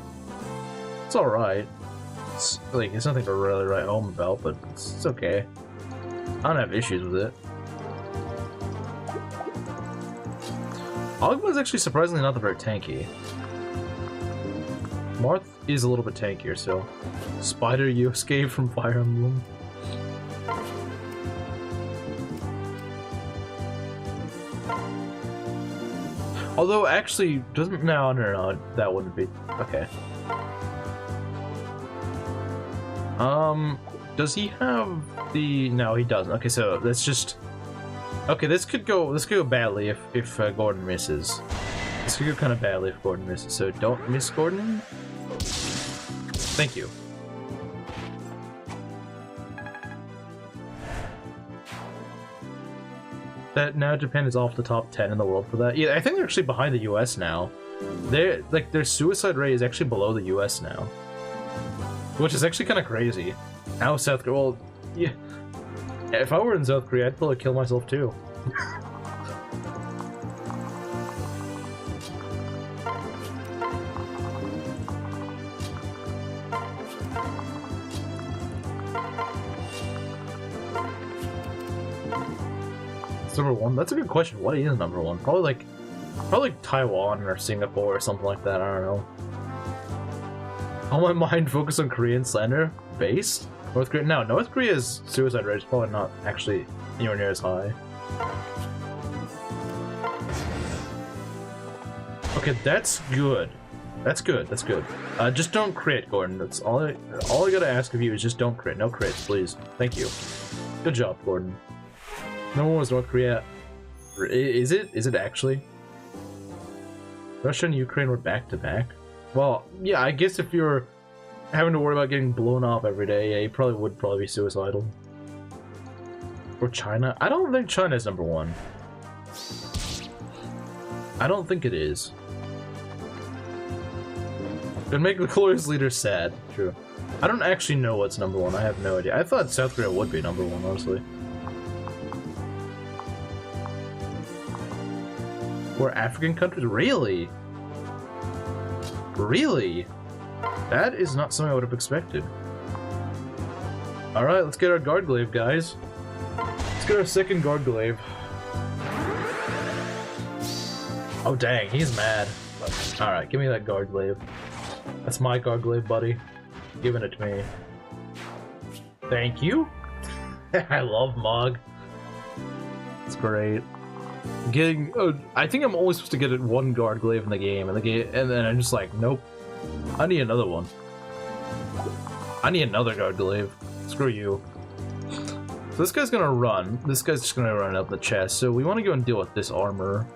It's all right. It's like it's nothing to really write home about, but it's okay. I don't have issues with it. Ogma's actually surprisingly not very tanky. Marth is a little bit tankier, so... Spider, you escaped from Fire Emblem. Although, actually, doesn't... No, that wouldn't be... Okay. Does he have the... No, he doesn't. Okay, so let's just... Okay, this could go badly if Gordon misses. This could go kind of badly if Gordon misses, so don't miss Gordon. Thank you. That now Japan is off the top 10 in the world for that. Yeah, I think they're actually behind the US now. Their suicide rate is actually below the US now. Which is actually kind of crazy. Now South Korea, well, yeah. If I were in South Korea, I'd probably kill myself too. It's number 1? That's a good question. What is number 1? Probably like Taiwan or Singapore or something like that. I don't know. All my mind focused on Korean slander base. North Korea? No, North Korea's suicide rate is probably not actually anywhere near as high. Okay, that's good. That's good. That's good. Just don't crit, Gordon. That's all I gotta ask of you is just don't crit. No crits, please. Thank you. Good job, Gordon. No one was North Korea. Is it? Is it actually? Russia and Ukraine were back to back. Well, yeah, I guess if you're having to worry about getting blown off every day, yeah, you probably would be suicidal. Or China? I don't think China's number 1. I don't think it is. It'd make the glorious leader sad. True. I don't actually know what's number 1. I have no idea. I thought South Korea would be number 1, honestly. Or African countries? Really? Really? That is not something I would have expected. Alright, let's get our guard glaive, guys. Let's get our second guard glaive. Oh dang, he's mad. Alright, give me that guard glaive. That's my guard glaive, buddy. Giving it to me. Thank you. I love Mug. It's great. Getting, I think I'm only supposed to get it 1 guard glaive in the game, and then I'm just like, nope. I need another one. I need another guard glaive. Screw you. So this guy's gonna run. This guy's just gonna run up the chest. So we want to go and deal with this armor.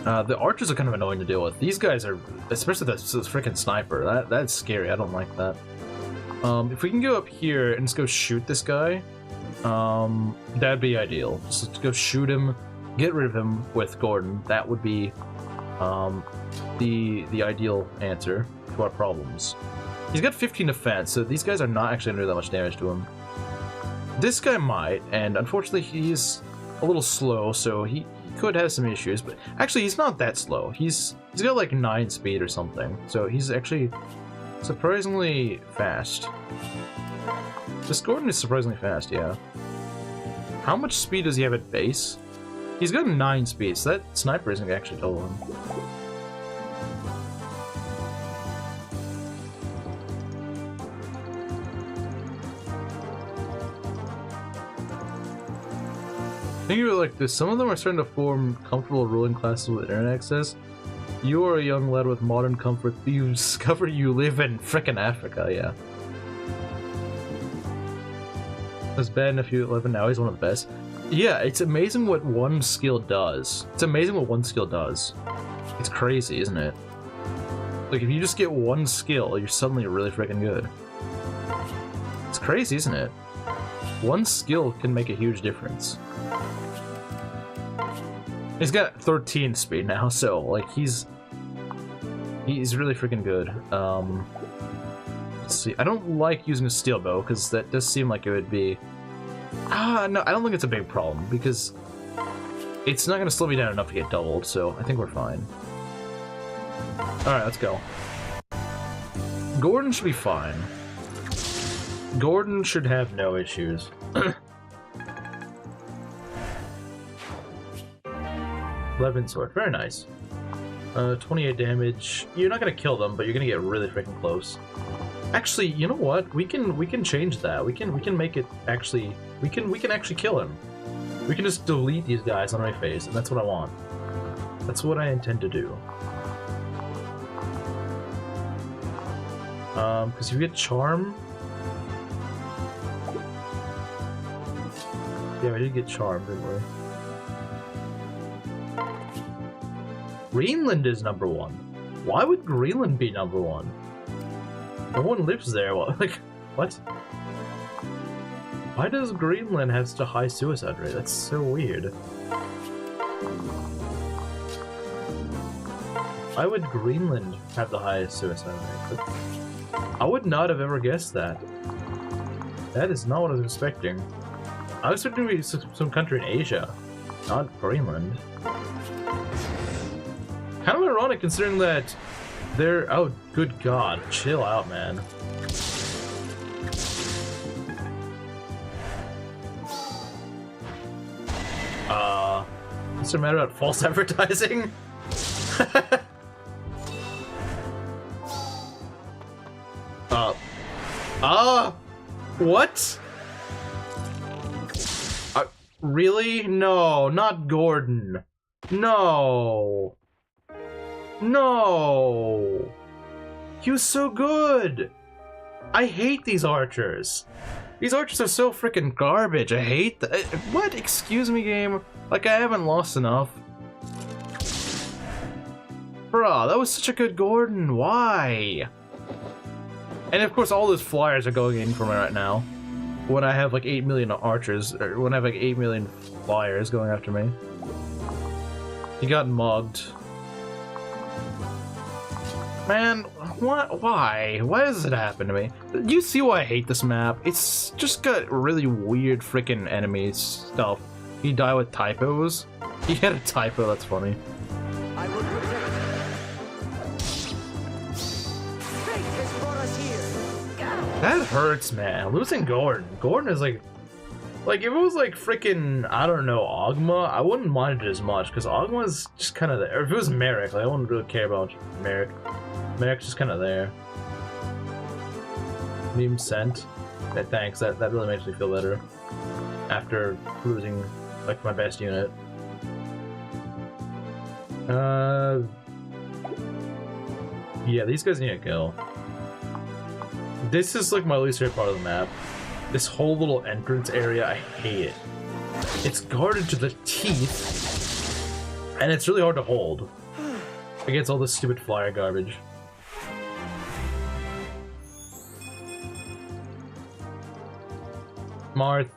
The archers are kind of annoying to deal with. These guys are, especially the freaking sniper. That's scary. I don't like that. If we can go up here and just go shoot this guy. That'd be ideal. Just go shoot him, get rid of him with Gordon. That would be the ideal answer to our problems. He's got 15 defense, so these guys are not actually gonna do that much damage to him. This guy might, and unfortunately he's a little slow, so he could have some issues, but actually he's not that slow. He's got like 9 speed or something, so he's actually surprisingly fast. This Gordon is surprisingly fast, yeah. How much speed does he have at base? He's got 9 speed, so that sniper isn't actually double him. Think of it like this, some of them are starting to form comfortable ruling classes with internet access. You are a young lad with modern comfort, you discover you live in frickin' Africa, yeah. That's bad enough you 11 now, he's one of the best. Yeah, it's amazing what one skill does. It's amazing what one skill does. It's crazy, isn't it? Like, if you just get one skill, you're suddenly really freaking good. It's crazy, isn't it? One skill can make a huge difference. He's got 13 speed now, so, like, he's really freaking good. Let's see. I don't like using a steel bow, because that does seem like it would be... no, I don't think it's a big problem, because it's not going to slow me down enough to get doubled, so I think we're fine. Alright, let's go. Gordon should be fine. Gordon should have no issues. 11 sword, very nice. 28 damage. You're not gonna kill them, but you're gonna get really freaking close. Actually, you know what? We can change that. We can make it actually. We can actually kill him. We can just delete these guys on my face, and that's what I want. That's what I intend to do. Because you get charm. Yeah, we did get charm, didn't we? Greenland is number 1. Why would Greenland be number 1? No one lives there. Like, what? Why does Greenland have such a high suicide rate? That's so weird. Why would Greenland have the highest suicide rate? I would not have ever guessed that. That is not what I was expecting. I was expecting to be some country in Asia, not Greenland. Kind of ironic considering that they're... Oh, good God. Chill out, man. What's the matter about false advertising? What? Really? No, not Gordon. No. No! He was so good! I hate these archers. These archers are so freaking garbage. I hate that. What? Excuse me, game? Like, I haven't lost enough. Bruh, that was such a good Gordon. Why? And of course, all those flyers are going in for me right now. When I have like 8 million archers, or when I have like 8 million flyers going after me. He got mugged. Man, what? Why? Why does it happen to me? Do you see why I hate this map? It's just got really weird freaking enemy stuff. He died with typos. He had a typo, that's funny. I will protect you. Fate has brought us here. That hurts, man. Losing Gordon. Gordon is like if it was like freaking, I don't know, Ogma, I wouldn't mind it as much, because Ogma's just kind of there. Or if it was Merrick, like, I wouldn't really care about Merrick. Merrick's just kind of there. Meme sent. Okay, thanks, that really makes me feel better. After losing, like, my best unit. Yeah, these guys need to go. This is, like, my least favorite part of the map. This whole little entrance area, I hate it. It's guarded to the teeth, and it's really hard to hold against all this stupid flyer garbage. Marth,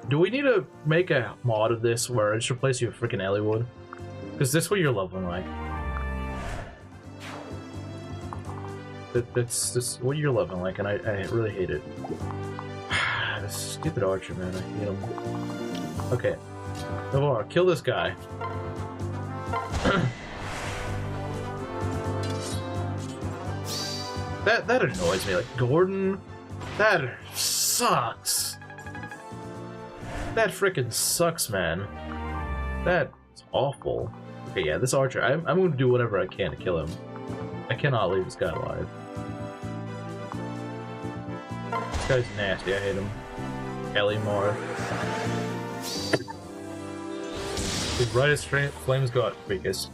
do we need to make a mod of this where I just replace you with freaking Elliewood? Because this way you're leveling like. That's what you're leveling like, and I really hate it. This Stupid archer, man. I hate him. Okay. Navarre, kill this guy. That annoys me. Like, Gordon, that sucks. That freaking sucks, man. That's awful. Okay, yeah, this archer, I'm going to do whatever I can to kill him. I cannot leave this guy alive. This guy's nasty, I hate him. Ellie Marth. The brightest flames go out quickest.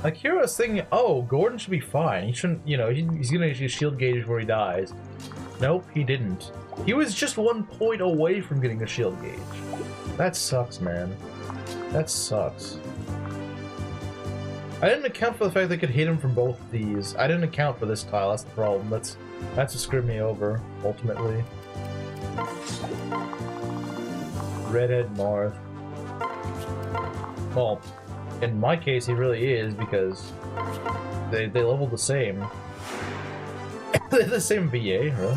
Like, here I was thinking, oh, Gordon should be fine. He shouldn't, you know, he's gonna use shield gauge before he dies. Nope, he didn't. He was just 1 point away from getting a shield gauge. That sucks, man. That sucks. I didn't account for the fact they could hit him from both of these. I didn't account for this tile, that's the problem. That's what screwed me over, ultimately. Redhead Marth. Well, in my case, he really is, because they leveled the same. They're the same VA, right?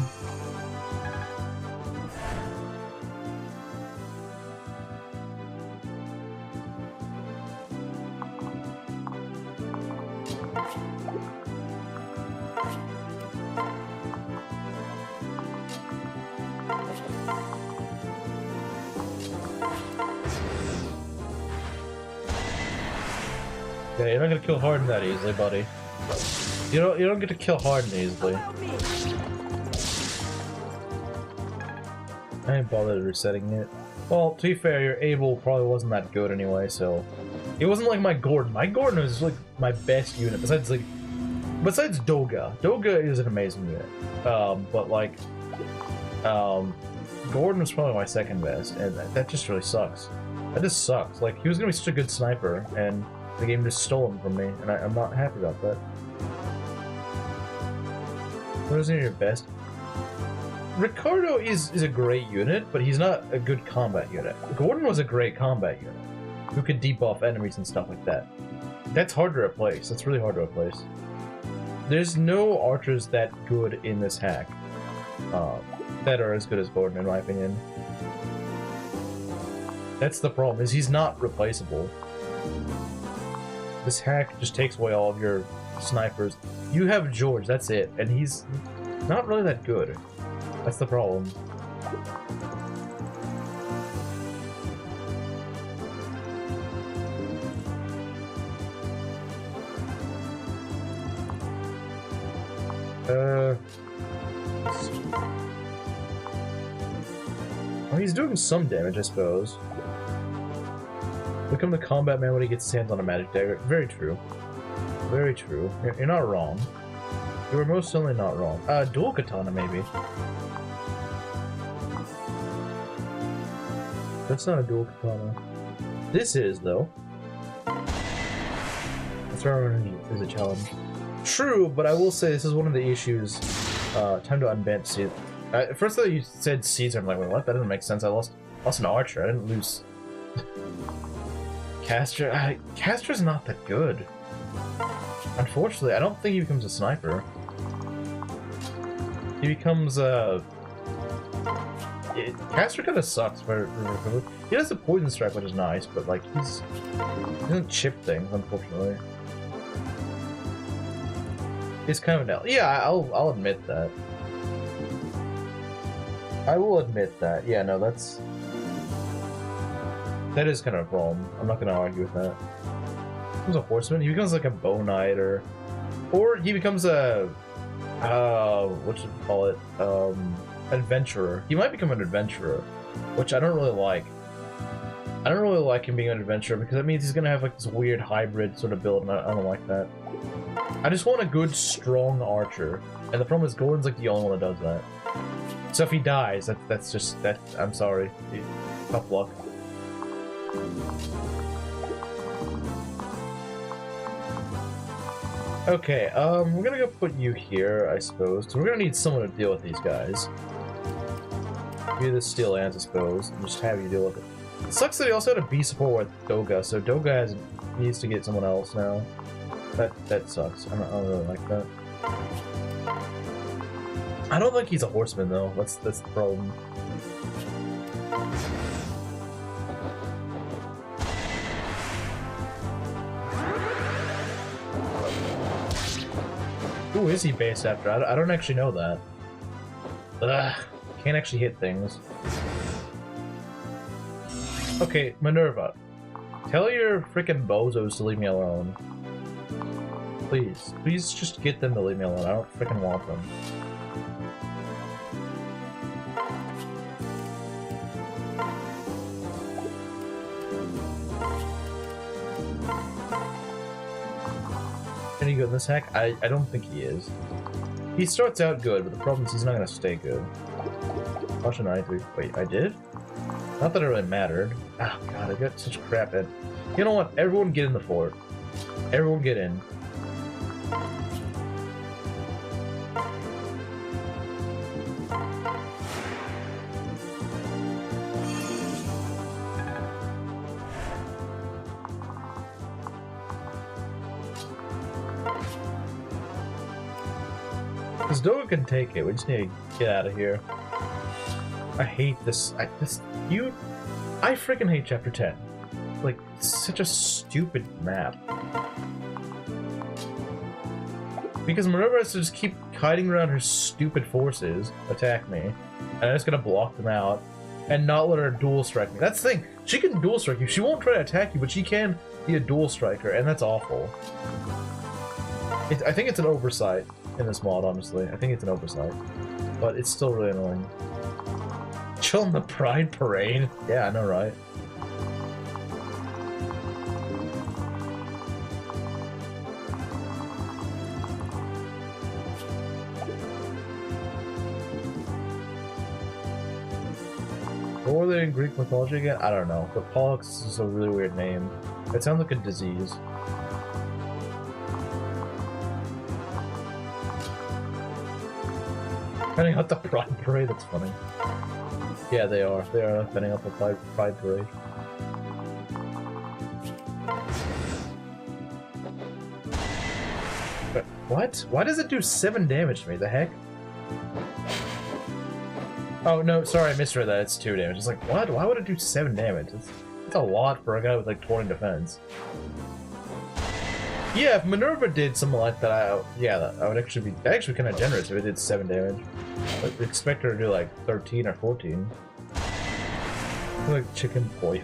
Yeah, you're not gonna kill Harden that easily, buddy. You don't get to kill Harden easily. I ain't bothered resetting it. Well, to be fair, your Abel probably wasn't that good anyway, so it wasn't like my Gordon. My Gordon was like my best unit besides Doga. Doga is an amazing unit, but like Gordon was probably my second best, and that just really sucks. That just sucks. Like, he was gonna be such a good sniper, and the game just stole him from me, and I'm not happy about that. What is your best? Ricardo is a great unit, but he's not a good combat unit. Gordon was a great combat unit, who could debuff enemies and stuff like that. That's hard to replace. That's really hard to replace. There's no archers that good in this hack that are as good as Gordon, in my opinion. That's the problem, is he's not replaceable. This hack just takes away all of your snipers. You have George, that's it, and he's not really that good. That's the problem. Well, he's doing some damage, I suppose. Become the combat man when he gets his hands on a magic dagger. Very true. Very true. You're not wrong. You were most certainly not wrong. Dual katana, maybe. That's not a dual katana. This is, though. That's where I'm gonna is a challenge. True, but I will say this is one of the issues. Time to unbend Caesar. First thought you said Caesar, I'm like, wait, what? That doesn't make sense. I lost an archer. I didn't lose. Castor. Castor's not that good. Unfortunately, I don't think he becomes a sniper. He becomes Castor kind of sucks. He has a poison strike, which is nice, but like he doesn't chip things, unfortunately. It's kind of an L. Yeah, I'll admit that. I will admit that. Yeah, no, that is kind of a problem. I'm not gonna argue with that. He becomes a horseman. He becomes like a bow knight, or he becomes a what should we call it? Adventurer. He might become an adventurer, which I don't really like. I don't really like him being an adventurer because that means he's gonna have like this weird hybrid sort of build, and I don't like that. I just want a good, strong archer, and the problem is Gordon's like the only one that does that. So if he dies, that's just that. I'm sorry. Tough luck. Okay, we're gonna go put you here, I suppose. So we're gonna need someone to deal with these guys. Give you the steel ants, I suppose, and just have you deal with it. It sucks that he also had a B support with Doga, so Doga needs to get someone else now. That sucks. I don't really like that. I don't think he's a horseman though. That's the problem. Who is he based after? I don't actually know that. Ugh, can't actually hit things. Okay, Minerva. Tell your freaking bozos to leave me alone. Please. Please just get them to leave me alone. I don't freaking want them. Any good in this hack? I don't think he is. He starts out good, but the problem is he's not gonna stay good. Caution 93. Wait, I did? Not that it really mattered. Oh god, I got such crap in. You know what? Everyone get in the fort. Everyone get in. This Doga can take it. We just need to get out of here. I hate this. I freaking hate Chapter 10. Like, it's such a stupid map. Because Minerva has to just keep hiding around her stupid forces, attack me, and I'm just gonna block them out, and not let her dual strike me. That's the thing. She can dual strike you. She won't try to attack you, but she can be a dual striker, and that's awful. I think it's an oversight in this mod, honestly. I think it's an oversight. But it's still really annoying. Chill in the Pride Parade? Yeah, I know, right? What were they in Greek mythology again? I don't know. But Pollux is a really weird name. It sounds like a disease. Fending out the Pride Parade, that's funny. Yeah, they are. They are fending out the Pride Parade. But what? Why does it do 7 damage to me? The heck? Oh, no, sorry, I misread that. It's 2 damage. It's like, what? Why would it do 7 damage? It's a lot for a guy with, like, 20 defense. Yeah, if Minerva did something like that, I would actually be kind of generous if it did 7 damage. But expect her to do like 13 or 14. Like chicken pollo.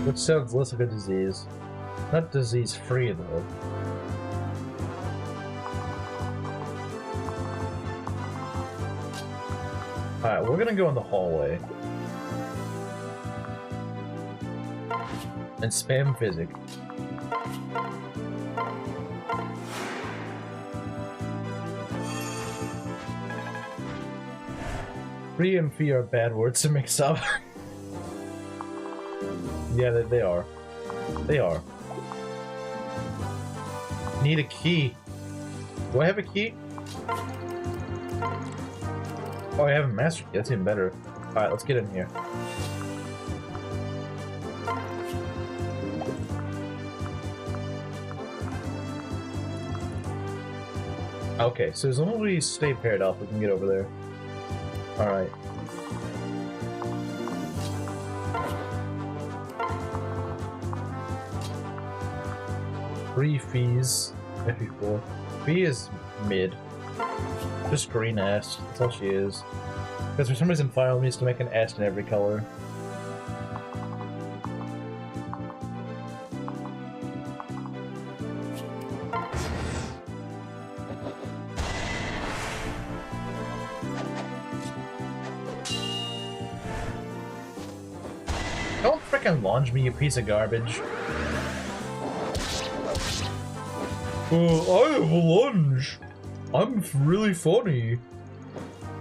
Which sounds less like a disease. Not disease-free, though. Alright, we're gonna go in the hallway. And spam physic. Free and fee are bad words to mix up. Yeah, they are. They are. Need a key. Do I have a key? Oh, I have a master key. That's even better. Alright, let's get in here. Okay, so as long as we stay paired up, we can get over there. Alright. Free fees. FE4. Fee is mid. Just green ass. That's all she is. Because for some reason Final needs to make an S in every color. Don't frickin' launch me, you piece of garbage. I have a lunge. I'm really funny.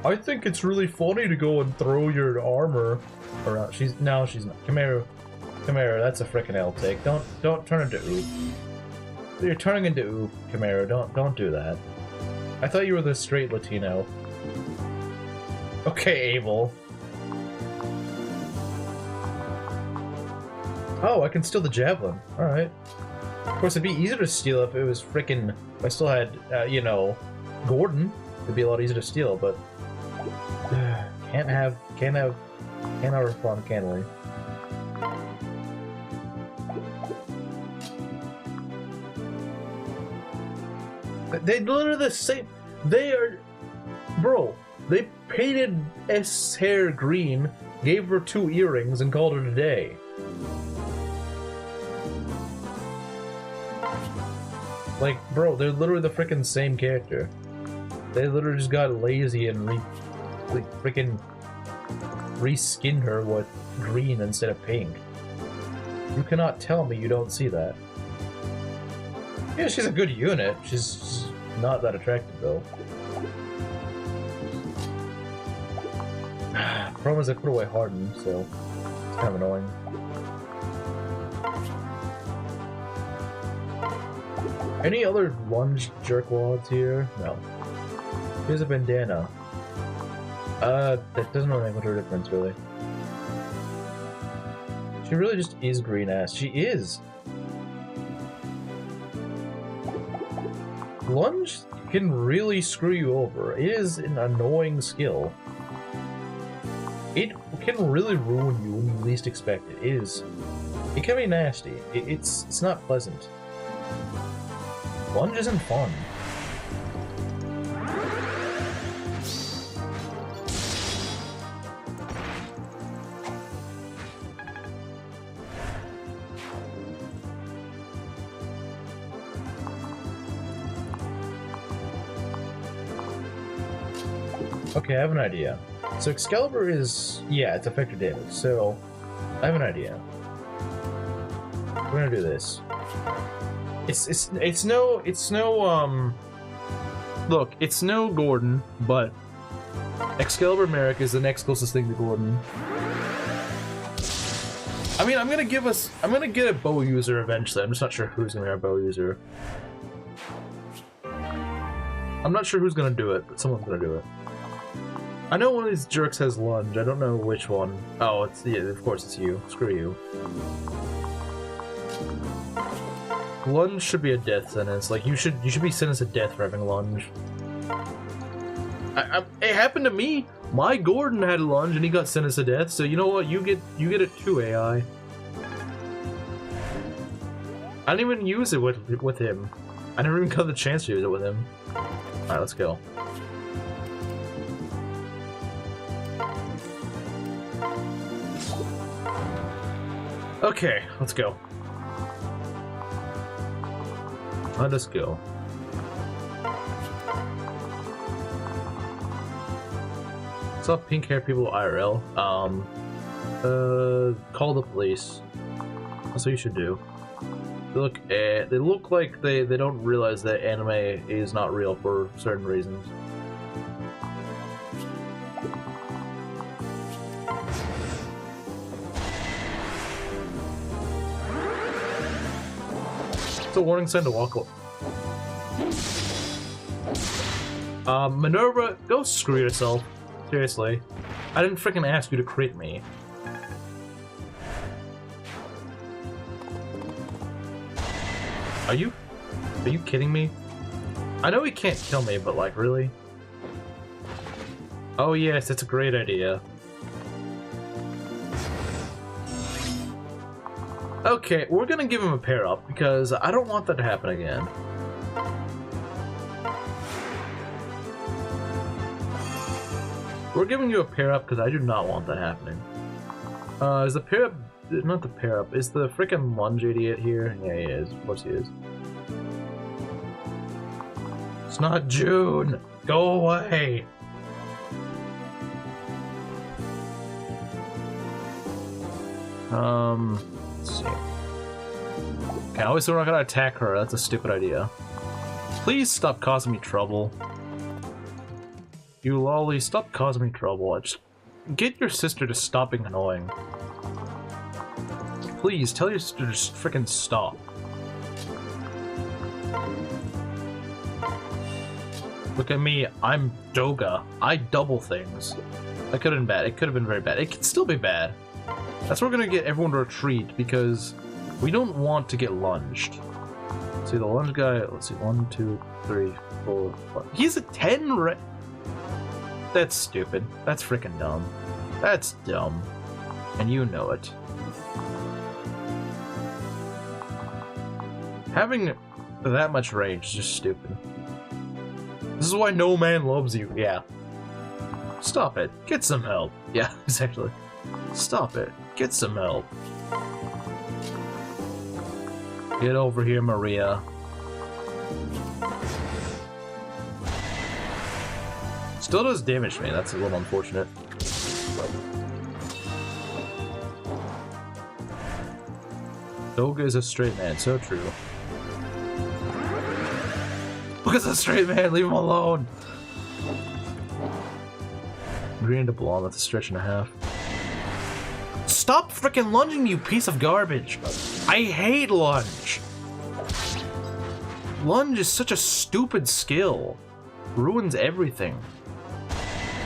I think it's really funny to go and throw your armor around. She's not. Come here. That's a frickin' L take. Don't turn into oop. You're turning into oop, Chimera. Don't do that. I thought you were the straight Latino. Okay, Abel. Oh, I can steal the javelin. Alright. Of course, it'd be easier to steal if it was frickin'... If I still had, you know, Gordon. It'd be a lot easier to steal, but... can't have fun, can we? They literally the same. They are, bro. They painted S hair green, gave her 2 earrings, and called it a day. Like, bro, they're literally the freaking same character. They literally just got lazy and freaking reskinned her with green instead of pink. You cannot tell me you don't see that. Yeah, she's a good unit. She's not that attractive, though. Problem is I put away Harden, so it's kind of annoying. Any other lunge jerkwads here? No. Here's a bandana. That doesn't really make much of a difference, really. She really just is green ass. She is! Lunge can really screw you over. It is an annoying skill. It can really ruin you when you least expect it. It can be nasty. It's not pleasant. Lunge isn't fun. Okay, I have an idea. So Excalibur is... yeah, it's effective damage, so... I have an idea. We're gonna do this. It's no... Look, it's no Gordon, but... Excalibur Merrick is the next closest thing to Gordon. I mean, I'm gonna get a bow user eventually. I'm just not sure who's gonna be our bow user. I'm not sure who's gonna do it, but someone's gonna do it. I know one of these jerks has lunge. I don't know which one. Oh, it's yeah, of course it's you. Screw you. Lunge should be a death sentence. Like you should be sentenced to death for having lunge. It happened to me. My Gordon had lunge and he got sentenced to death. So you know what? You get it too, AI. I didn't even use it with him. I never even got the chance to use it with him. All right, let's go. Okay, let's go. Let us go. What's up, pink hair people IRL? Call the police. That's what you should do. They look like they don't realize that anime is not real for certain reasons. It's a warning sign to walk away. Minerva, go screw yourself. Seriously. I didn't freaking ask you to crit me. Are you kidding me? I know he can't kill me, but like, really? Oh yes, it's a great idea. Okay, we're gonna give him a pair up because I don't want that to happen again. We're giving you a pair up because I do not want that happening. Is the pair up... not the pair up, is the freaking lunge idiot here? Yeah, he is. Of course he is. It's not June! Go away! Let's see. Okay, obviously we're not gonna attack her, that's a stupid idea. Please stop causing me trouble. You lolly, stop causing me trouble. Just get your sister to stop being annoying. Please, tell your sister to just frickin' stop. Look at me, I'm Doga. I double things. That could have been bad. It could have been very bad. It could still be bad. That's why we're gonna get everyone to retreat, because we don't want to get lunged. See, the lunge guy, let's see, 1, 2, 3, 4, 5. He's a 10 That's stupid. That's freaking dumb. That's dumb. And you know it. Having that much range is just stupid. This is why no man loves you, yeah. Stop it. Get some help. Yeah, exactly. Stop it. Get some help. Get over here, Maria. Still does damage to me, that's a little unfortunate. Doga is a straight man, so true. Doga's a straight man, leave him alone! Green to blonde, that's a stretch and a half. Stop freaking lunging, you piece of garbage! I hate lunge! Lunge is such a stupid skill. Ruins everything.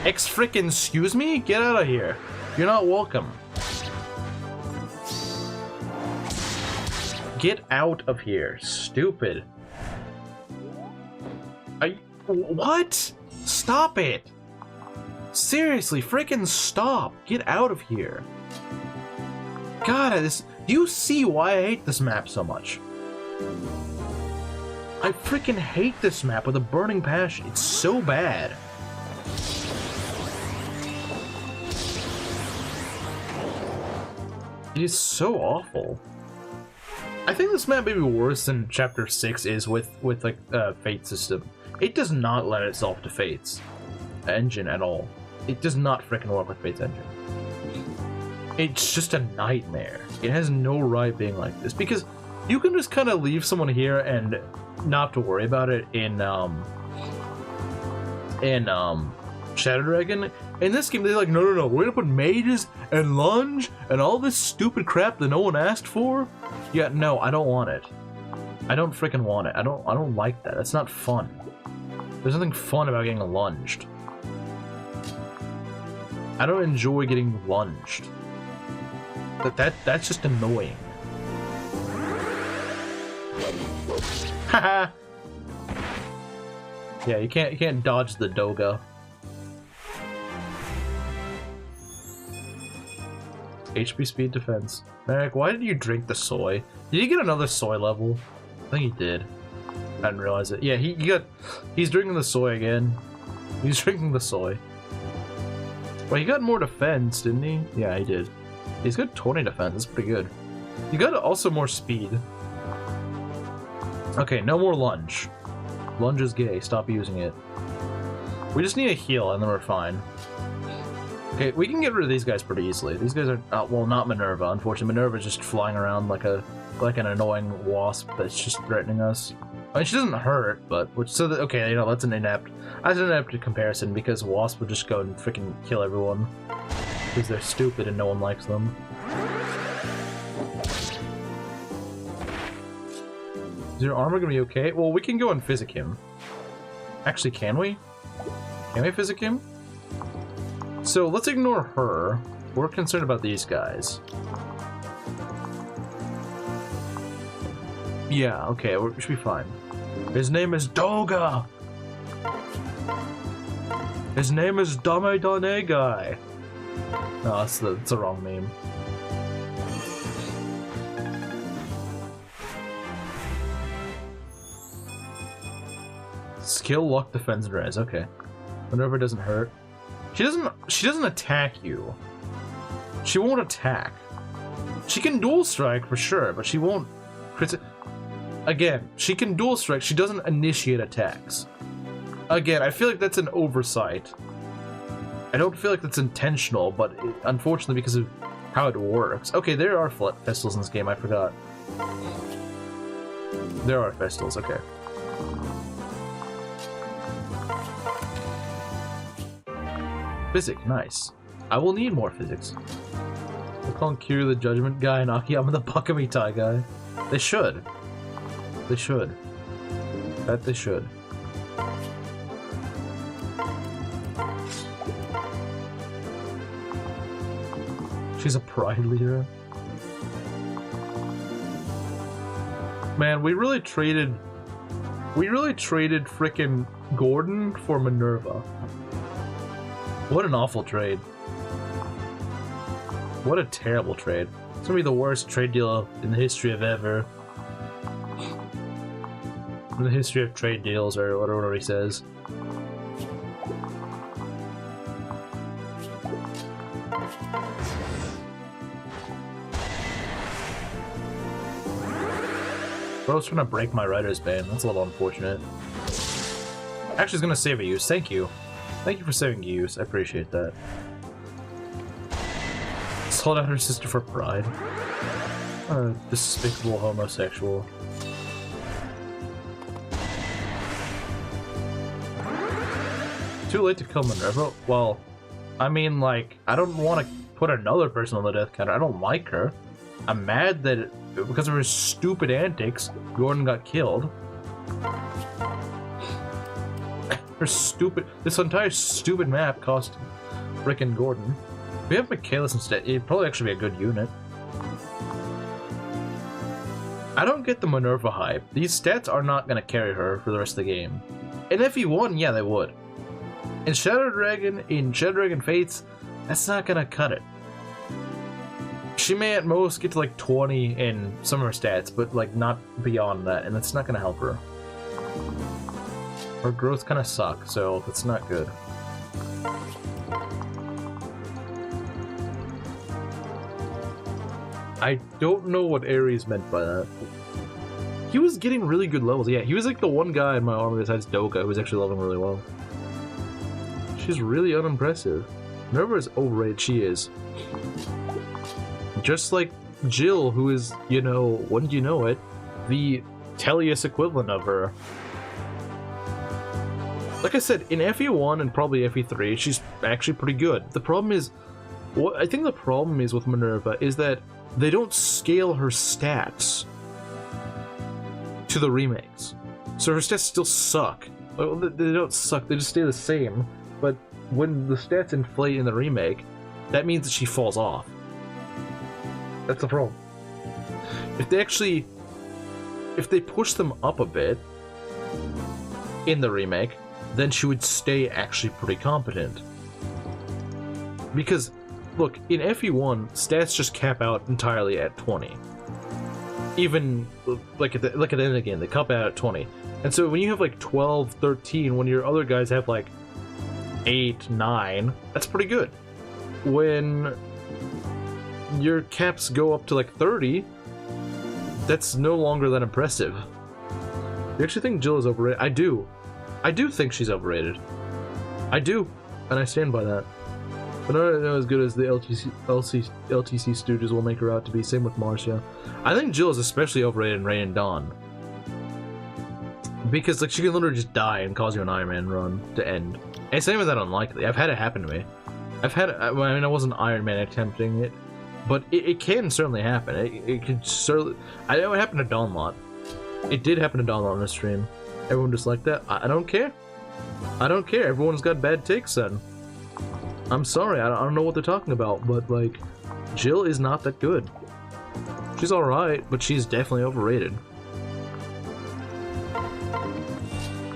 Excuse me? Get out of here. You're not welcome. Get out of here. Stupid. What? Stop it. Seriously, freaking stop. Get out of here. God, do you see why I hate this map so much? I freaking hate this map with a burning passion. It's so bad. It is so awful. I think this map may be worse than Chapter 6 is with like Fate system. It does not let itself to Fate's engine at all. It does not freaking work with Fate's engine. It's just a nightmare. It has no right being like this, because you can just kind of leave someone here and not have to worry about it in Shadow Dragon. In this game, they're like, no, we're gonna put mages and lunge and all this stupid crap that no one asked for. Yeah, no, I don't want it. I don't freaking want it. I don't like that. That's not fun. There's nothing fun about getting lunged. I don't enjoy getting lunged. That's just annoying. Haha. Yeah, you can't dodge the Doga. HP speed defense. Merrick, why did you drink the soy? Did you get another soy level? I think he did. I didn't realize it. Yeah, he's drinking the soy again. He's drinking the soy. Well, he got more defense, didn't he? Yeah, he did. He's got 20 defense. That's pretty good. You got also more speed. Okay, no more lunge. Lunge is gay. Stop using it. We just need a heal, and then we're fine. Okay, we can get rid of these guys pretty easily. These guys are, well, not Minerva. Unfortunately, Minerva's just flying around like an annoying wasp that's just threatening us. I mean, she doesn't hurt, but okay, you know, that's an inept comparison, because wasp would just go and freaking kill everyone because they're stupid and no one likes them. Is your armor gonna be okay? Well, we can go and physic him. Actually, can we? Can we physic him? So let's ignore her. We're concerned about these guys. Yeah, okay, we should be fine. His name is Doga! His name is Dame Dane Guy. No, that's the wrong name. Skill, luck, defense, and res. Okay. Minerva doesn't hurt. She doesn't attack you. She won't attack. She can dual strike for sure, but she won't again, she can dual strike, she doesn't initiate attacks. Again, I feel like that's an oversight. I don't feel like that's intentional, but unfortunately because of how it works. Okay, there are festivals in this game, I forgot. There are festivals, okay. Physics, nice. I will need more physics. We'll call him Kiryu the Judgment Guy and Akiyama the Bakamitai guy. They should. They should. That they should. She's a pride leader. Man, we really traded frickin' Gordon for Minerva. What an awful trade. What a terrible trade. It's gonna be the worst trade deal in the history of ever. In the history of trade deals, or whatever he says. Bro's trying to break my writer's band. That's a little unfortunate. Actually, it's gonna save a use. Thank you. Thank you for saving a use. I appreciate that. Sold out her sister for pride. Despicable homosexual. Too late to kill Minerva? Well, I mean, like, I don't want to put another person on the death counter. I don't like her. I'm mad that because of her stupid antics, Gordon got killed. This entire stupid map cost frickin' Gordon. If we have Michaelis instead, it'd probably actually be a good unit. I don't get the Minerva hype. These stats are not gonna carry her for the rest of the game. In FE1, yeah, they would. In Shadow Dragon Fates, that's not gonna cut it. She may at most get to like 20 in some of her stats, but like not beyond that, and that's not gonna help her. Her growth kind of sucks, so it's not good. I don't know what Ares meant by that. He was getting really good levels. Yeah, he was like the one guy in my army besides Doka who was actually leveling really well. She's really unimpressive. Minerva is overrated. She is. Just like Jill, who is, you know, wouldn't you know it, the Tellius equivalent of her. Like I said, in FE1 and probably FE3, she's actually pretty good. The problem is, what I think the problem is with Minerva is that they don't scale her stats to the remakes. So her stats still suck. Well, they don't suck, they just stay the same. But when the stats inflate in the remake, that means that she falls off. That's the problem. If they push them up a bit in the remake, then she would stay actually pretty competent. Because, look, in FE1, stats just cap out entirely at 20. Even, like at the end of the game, they cap out at 20. And so when you have like 12, 13, when your other guys have like 8, 9, that's pretty good. When your caps go up to like 30, that's no longer that impressive. You actually think Jill is overrated? I do. I do think she's overrated. I do, and I stand by that. But not as good as the LTC stooges will make her out to be. Same with Marcia. I think Jill is especially overrated in Rain and Dawn. Because like she can literally just die and cause you an Ironman run to end. And it's not even that unlikely. I've had it happen to me. I mean, I wasn't Ironman attempting it, but it can certainly happen. It could certainly. I know it happened to Dawn Lot. It did happen to Dawn Lot on the stream. Everyone just like that. I don't care. I don't care. Everyone's got bad takes then. I'm sorry. I don't know what they're talking about, but like, Jill is not that good. She's alright, but she's definitely overrated.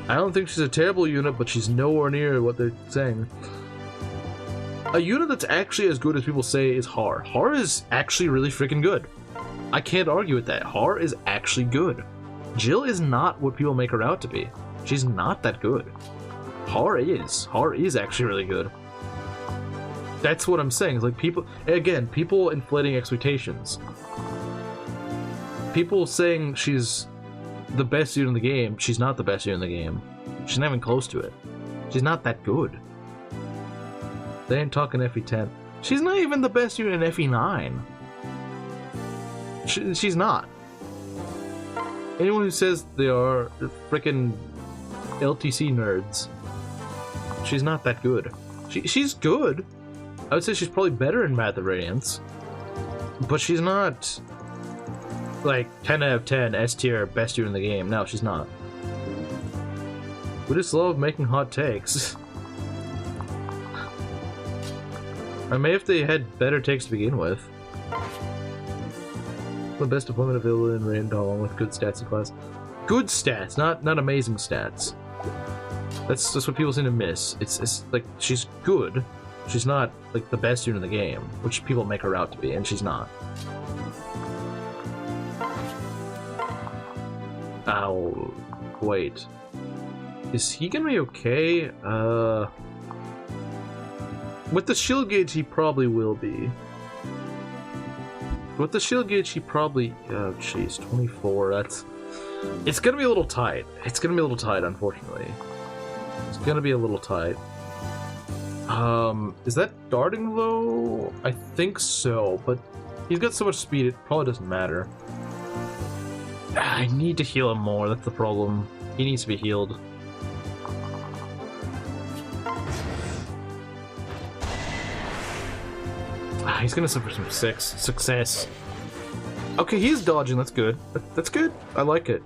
I don't think she's a terrible unit, but she's nowhere near what they're saying. A unit that's actually as good as people say is Har. Har is actually really freaking good. I can't argue with that. Har is actually good. Jill is not what people make her out to be. She's not that good. Har is. Har is actually really good. That's what I'm saying. It's like people inflating expectations. People saying she's the best unit in the game. She's not the best unit in the game. She's not even close to it. She's not that good. They ain't talking FE10. She's not even the best unit in FE9. She's not. Anyone who says they are freaking LTC nerds, she's not that good. She's good. I would say she's probably better in Math of Radiance, but she's not like 10 out of 10 S tier best unit in the game. No, she's not. We just love making hot takes. I may if they had better takes to begin with. The best opponent available in Rain along with good stats in class. Good stats, not amazing stats. That's what people seem to miss. It's like she's good. She's not like the best unit in the game, which people make her out to be, and she's not. Ow. Wait. Is he gonna be okay? With the shield gauge, he probably will be. With the shield gauge, he probably... Oh, jeez. 24, that's... It's gonna be a little tight. It's gonna be a little tight, unfortunately. It's gonna be a little tight. Is that darting, though? I think so, but he's got so much speed, it probably doesn't matter. I need to heal him more, that's the problem. He needs to be healed. He's gonna suffer some success. Okay, he's dodging, that's good. That's good, I like it.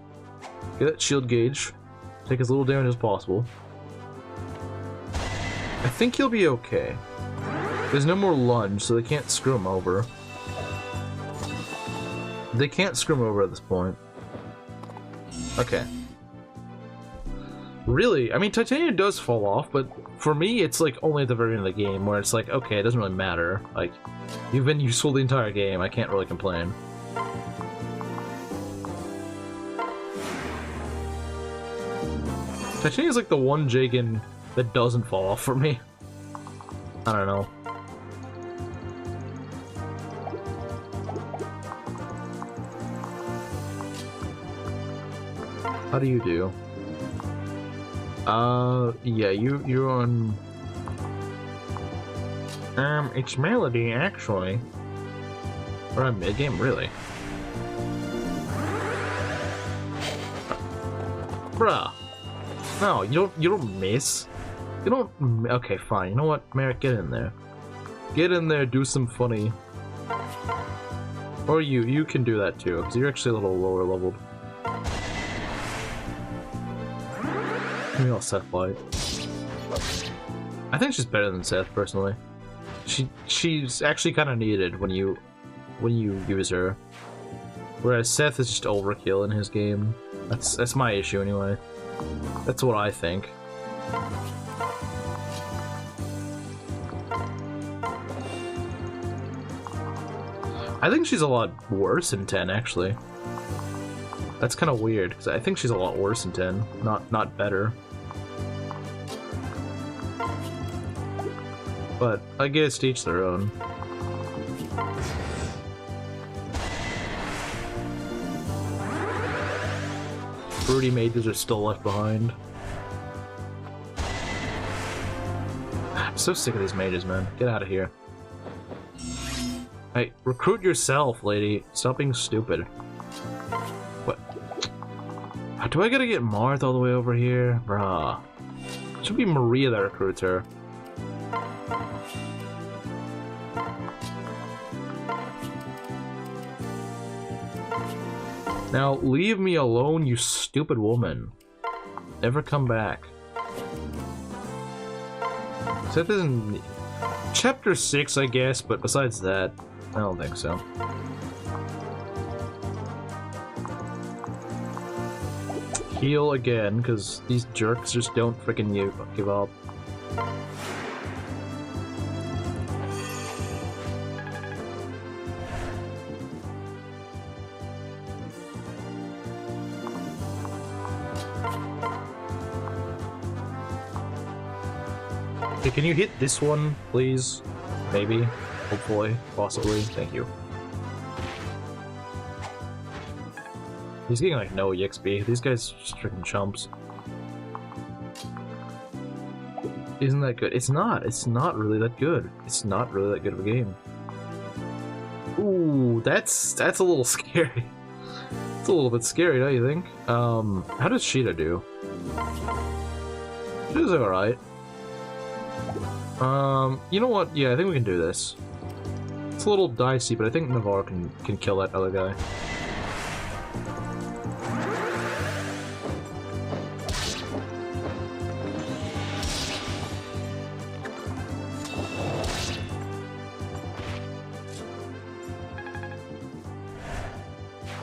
Get that shield gauge. Take as little damage as possible. I think he'll be okay. There's no more lunge, so they can't screw him over. They can't screw him over at this point. Okay. Really? I mean, Titanium does fall off, but for me, it's like only at the very end of the game where it's like, okay, it doesn't really matter. Like, you've been useful the entire game, I can't really complain. Titanium is like the one Jagan that doesn't fall off for me. I don't know. How do you do? Yeah, you're on... it's Melody, actually. We're on mid-game, really? Bruh. No, you don't miss. You don't... Okay, fine. You know what? Merrick, get in there. Get in there, do some funny. Or you can do that too, because you're actually a little lower leveled. Maybe I'll Seth Light. I think she's better than Seth, personally. She's actually kind of needed when you use her. Whereas Seth is just overkill in his game. That's my issue anyway. That's what I think. I think she's a lot worse in 10, actually. That's kind of weird, because I think she's a lot worse in 10, not better. But I guess to each their own. Fruity mages are still left behind. I'm so sick of these mages, man. Get out of here. Hey, recruit yourself, lady. Stop being stupid. What? Do I gotta get Marth all the way over here? Bruh. It should be Maria that recruits her. Now, leave me alone, you stupid woman. Never come back. Seth isn't... Chapter 6, I guess, but besides that, I don't think so. Heal again, because these jerks just don't freaking give up. Okay, can you hit this one, please? Maybe. Hopefully. Possibly. Thank you. He's getting like no EXP. These guys are just freaking chumps. Isn't that good? It's not. It's not really that good. It's not really that good of a game. Ooh, that's a little scary. It's a little bit scary, don't you think? How does Sheeta do? Sheeta's alright. You know what? Yeah, I think we can do this. It's a little dicey, but I think Navarre can kill that other guy.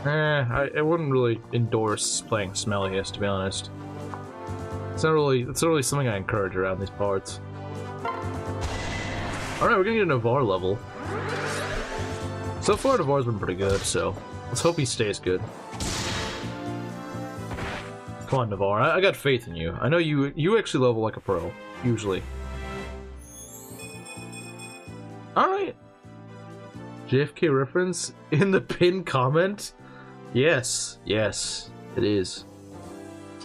I wouldn't really endorse playing Smelliest, to be honest. It's not really something I encourage around these parts. Alright, we're gonna get a Navarre level. So far, Navarre's been pretty good, so let's hope he stays good. Come on, Navarre. I got faith in you. I know you actually level like a pro, usually. Alright. JFK reference in the pinned comment? Yes, yes, it is.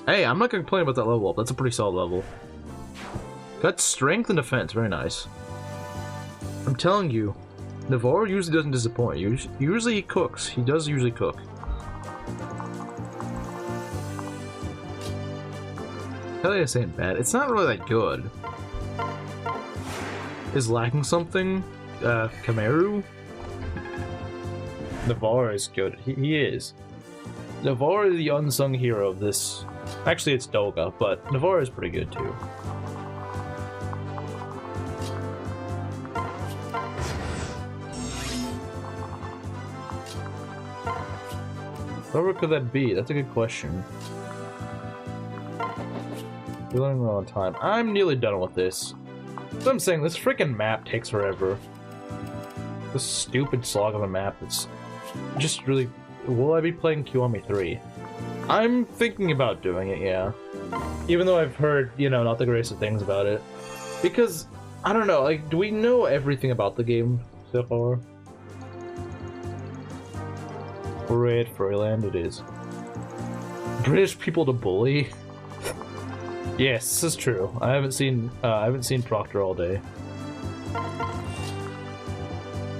Hey, I'm not gonna complain about that level up. That's a pretty solid level. Got strength and defense, very nice. I'm telling you, Navarre usually doesn't disappoint. Usually he cooks. He does usually cook. Helios ain't bad. It's not really that good. Is lacking something? Kameru? Navarre is good. He is. Navarre is the unsung hero of this. Actually, it's Dolga, but Navarre is pretty good too. Whatever could that be? That's a good question. We're learning all the time. I'm nearly done with this. So I'm saying, this freaking map takes forever. This stupid slog of a map that's just really... Will I be playing Kiwami 3? I'm thinking about doing it, yeah. Even though I've heard, you know, not the greatest of things about it. Because, I don't know, like, do we know everything about the game so far? Red Furryland, it is. British people to bully? Yes, this is true. I haven't seen Proctor all day.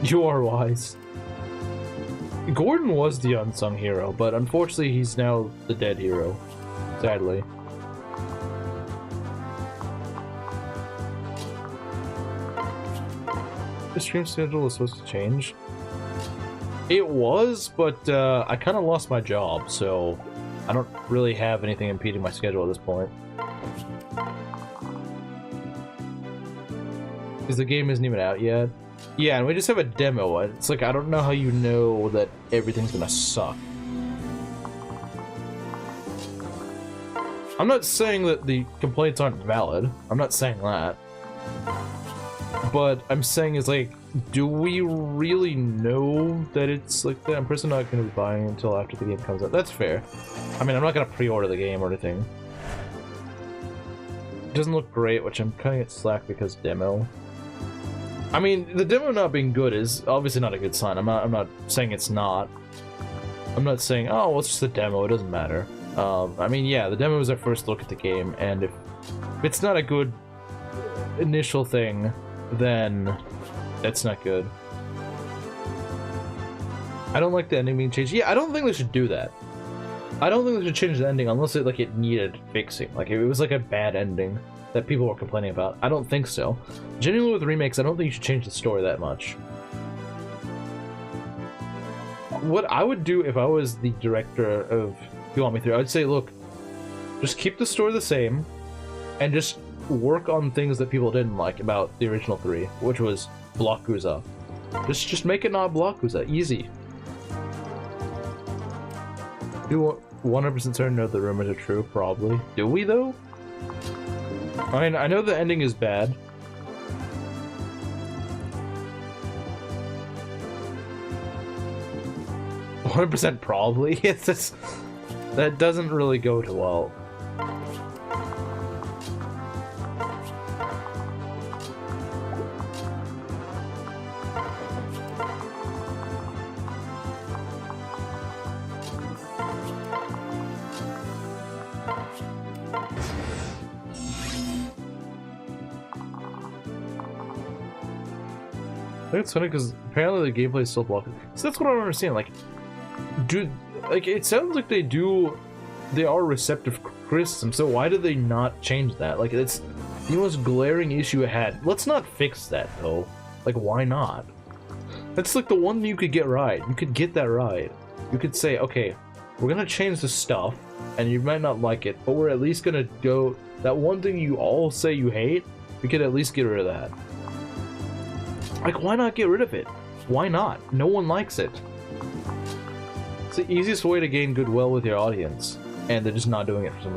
You are wise. Gordon was the unsung hero, but unfortunately he's now the dead hero. Sadly. The stream schedule is supposed to change. It was, but I kind of lost my job, so I don't really have anything impeding my schedule at this point. Because the game isn't even out yet. Yeah, and we just have a demo. It's like, I don't know how you know that everything's gonna suck. I'm not saying that the complaints aren't valid. I'm not saying that. But I'm saying is like, do we really know that it's like that? I'm personally not going to be buying it until after the game comes out. That's fair. I mean, I'm not going to pre-order the game or anything. It doesn't look great, which I'm cutting it slack because demo. I mean, the demo not being good is obviously not a good sign. I'm not saying it's not. I'm not saying, oh, well, it's just a demo, it doesn't matter. I mean, yeah, the demo was our first look at the game, and if it's not a good initial thing, then that's not good. I don't like the ending being changed. Yeah, I don't think they should do that. I don't think they should change the ending unless it needed fixing. Like, if it was like a bad ending that people were complaining about. I don't think so. Genuinely with remakes, I don't think you should change the story that much. What I would do if I was the director of Kiwami 3, I would say, look, just keep the story the same, and just work on things that people didn't like about the original 3, which was Blockuza. Just make it not Blockuza. Easy. Do 100% certain know the rumors are true? Probably. Do we, though? I mean, I know the ending is bad. "100% probably." It's just, that doesn't really go too well. I think it's funny because apparently the gameplay is still blocked. So that's what I don't understand. Like, it sounds like they are receptive criticism. So why did they not change that? Like, it's the most glaring issue it had. Let's not fix that though. Like, why not? That's like the one you could get right. You could get that right. You could say, okay, we're gonna change the stuff, and you might not like it, but we're at least gonna go. That one thing you all say you hate, we could at least get rid of that. Like, why not get rid of it? Why not? No one likes it. the easiest way to gain goodwill with your audience, and they're just not doing it for some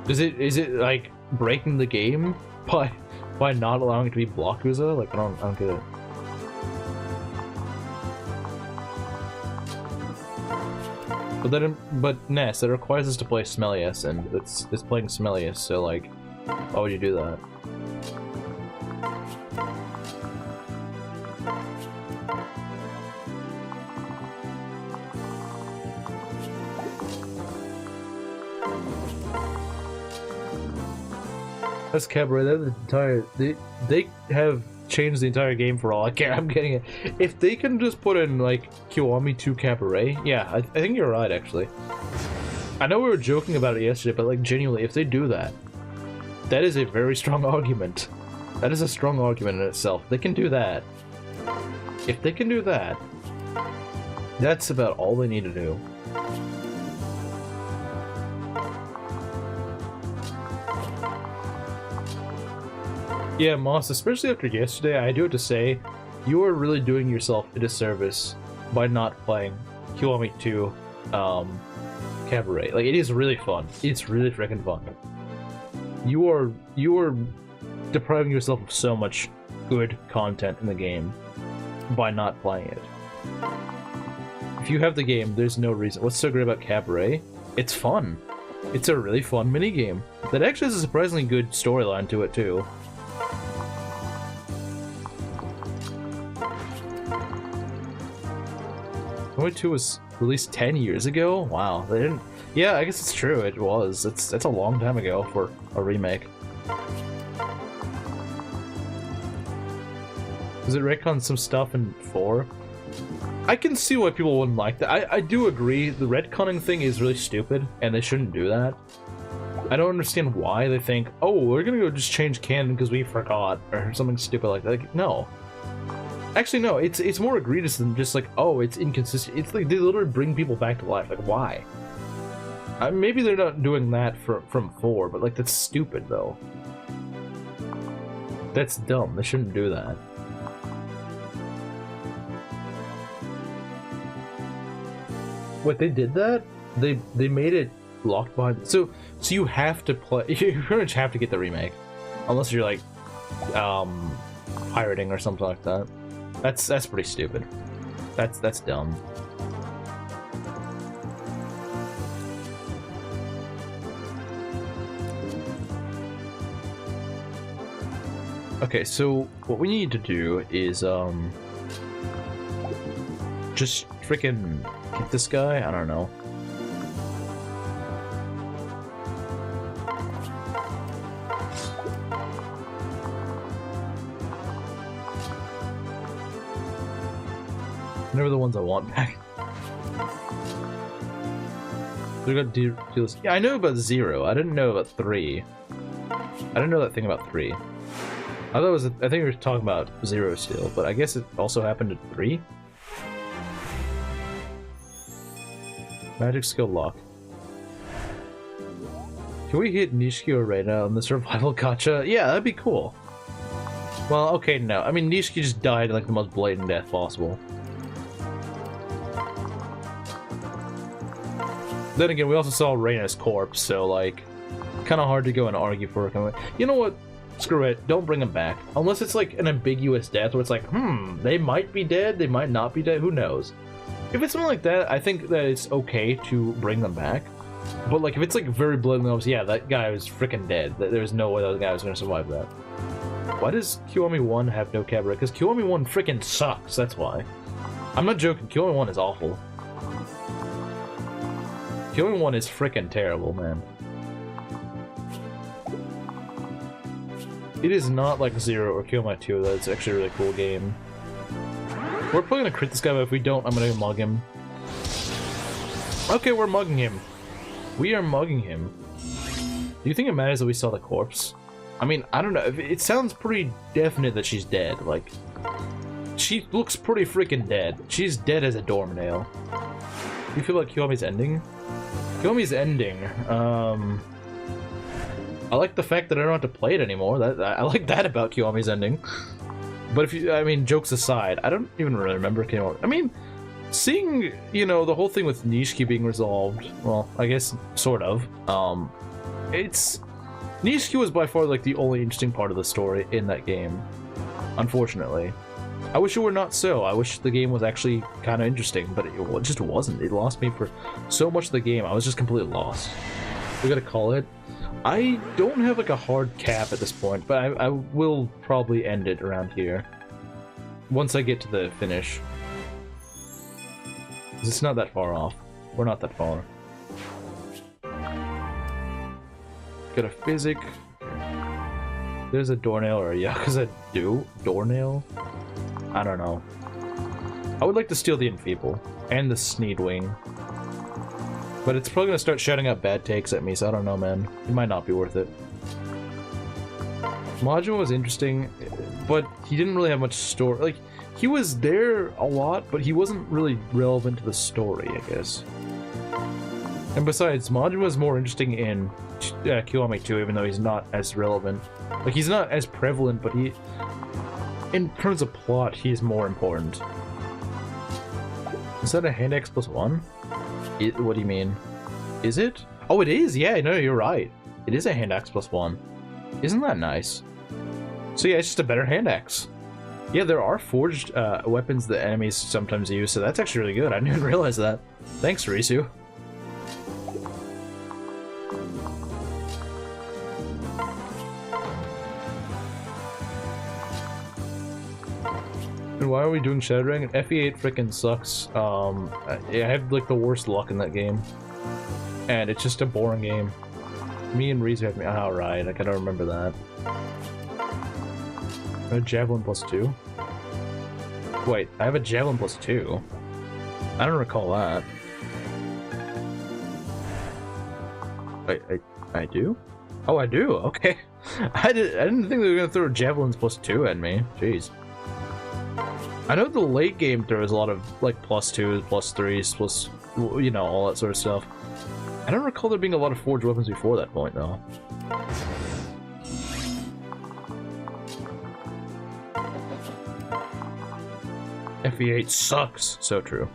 reason. Is it like breaking the game by not allowing it to be Blockuza? Like I don't get it. But Ness, it requires us to play Smellius, and it's playing Smellius, so like, why would you do that? That's Cabaret. They're the entire. They have changed the entire game for all I care. I'm getting it. If they can just put in like Kiwami 2 Cabaret, yeah, I think you're right actually. I know we were joking about it yesterday, but like genuinely, if they do that, that is a very strong argument. That is a strong argument in itself. They can do that. If they can do that, that's about all they need to do. Yeah, Moss, especially after yesterday, I do have to say, you are really doing yourself a disservice by not playing Kiwami 2 Cabaret. Like, it is really fun. It's really freaking fun. You are depriving yourself of so much good content in the game by not playing it. If you have the game, there's no reason. What's so great about Cabaret? It's fun. It's a really fun minigame that actually has a surprisingly good storyline to it, too. Kiwami 2 was released 10 years ago? Wow, they didn't... Yeah, I guess it's true, it was. It's a long time ago for a remake. Does it retcon some stuff in 4? I can see why people wouldn't like that. I do agree, the retconning thing is really stupid, and they shouldn't do that. I don't understand why they think, oh, we're gonna go just change canon because we forgot, or something stupid like that. Like, no. Actually, no, it's more egregious than just like, oh, it's inconsistent. It's like, they literally bring people back to life. Like, why? Maybe they're not doing that from 4, but like, that's stupid, though. That's dumb. They shouldn't do that. What, they did that? They made it locked behind... So you have to play... You pretty much have to get the remake. Unless you're like, pirating or something like that. That's pretty stupid. That's dumb. Okay, so what we need to do is just freaking get this guy. I don't know. Never the ones I want back. We got deals. Yeah, I know about 0. I didn't know about 3. I didn't know that thing about 3. I thought it was. I think we were talking about 0 still, but I guess it also happened at 3. Magic skill lock. Can we hit Nishiki or Reina on the survival gacha? Yeah, that'd be cool. Well, okay, no. I mean, Nishiki just died like the most blatant death possible. Then again, we also saw Reina's corpse, so like, kind of hard to go and argue for her. You know what? Screw it. Don't bring them back. Unless it's like an ambiguous death where it's like, they might be dead, they might not be dead, who knows? If it's something like that, I think that it's okay to bring them back. But like, if it's like very blatantly obvious, yeah, that guy was freaking dead. There's no way that guy was going to survive that. Why does Kiwami 1 have no cabaret? Because Kiwami 1 freaking sucks, that's why. I'm not joking, Kiwami 1 is awful. Kiwami 1 is freaking terrible, man. It is not like 0 or Kiwami 2, though. It's actually a really cool game. We're probably gonna crit this guy, but if we don't, I'm gonna mug him. Okay, we're mugging him. We are mugging him. Do you think it matters that we saw the corpse? I mean, I don't know. It sounds pretty definite that she's dead. Like, she looks pretty freaking dead. She's dead as a doornail. Do you feel like Kiwami's ending? Kiwami's ending. I like the fact that I don't have to play it anymore. I like that about Kiwami's ending. But if you, I mean, jokes aside, I don't even really remember Kiwami. I mean, seeing, you know, the whole thing with Nishiki being resolved, well, I guess sort of, it's Nishiki was by far like the only interesting part of the story in that game, unfortunately. I wish it were not so. I wish the game was actually kind of interesting, but it just wasn't. It lost me for so much of the game. I was just completely lost. We gotta call it. I don't have like a hard cap at this point, but I will probably end it around here once I get to the finish. It's not that far off. We're not that far. Got a physic. There's a doornail or a Yakuza doornail? I don't know. I would like to steal the Enfeeble and the Sneedwing. But it's probably gonna start shouting out bad takes at me, so I don't know, man. It might not be worth it. Majima was interesting, but he didn't really have much story. Like, he was there a lot, but he wasn't really relevant to the story, I guess. And besides, Majima was more interesting in Kiwami 2, even though he's not as relevant. Like, he's not as prevalent, but he... in terms of plot, he's more important. Is that a hand X plus 1? What do you mean? Is it? Oh, it is! Yeah, no, you're right. It is a hand axe plus 1. Isn't that nice? So yeah, it's just a better hand axe. Yeah, there are forged weapons that enemies sometimes use, so that's actually really good. I didn't even realize that. Thanks, Ryzu. And why are we doing Shadow Dragon? FE8 frickin' sucks. I have like the worst luck in that game. And it's just a boring game. Me and Ryzu have me. Oh, right, I gotta remember that. A Javelin plus 2? Wait, I have a Javelin plus 2? I don't recall that. I do? Oh, I do? Okay. I didn't think they were gonna throw Javelins plus 2 at me. Jeez. I know the late game throws a lot of, like, plus 2s, plus 3s, plus, you know, all that sort of stuff. I don't recall there being a lot of forged weapons before that point, though. FE8 sucks. So true.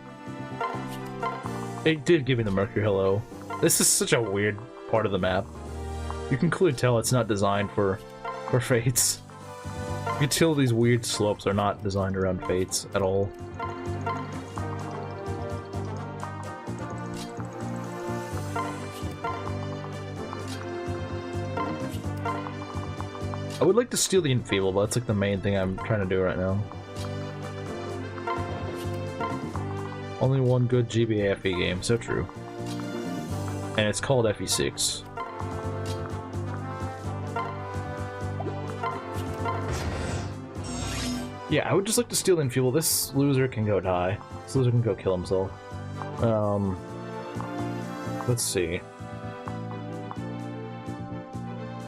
It did give me the Mercury Hello. This is such a weird part of the map. You can clearly tell it's not designed for Fates. You can tell these weird slopes are not designed around Fates at all. I would like to steal the Enfeeble, but that's like the main thing I'm trying to do right now. Only one good GBA FE game, so true. And it's called FE6. Yeah, I would just like to steal the Enfeeble. This loser can go die. This loser can go kill himself. Let's see.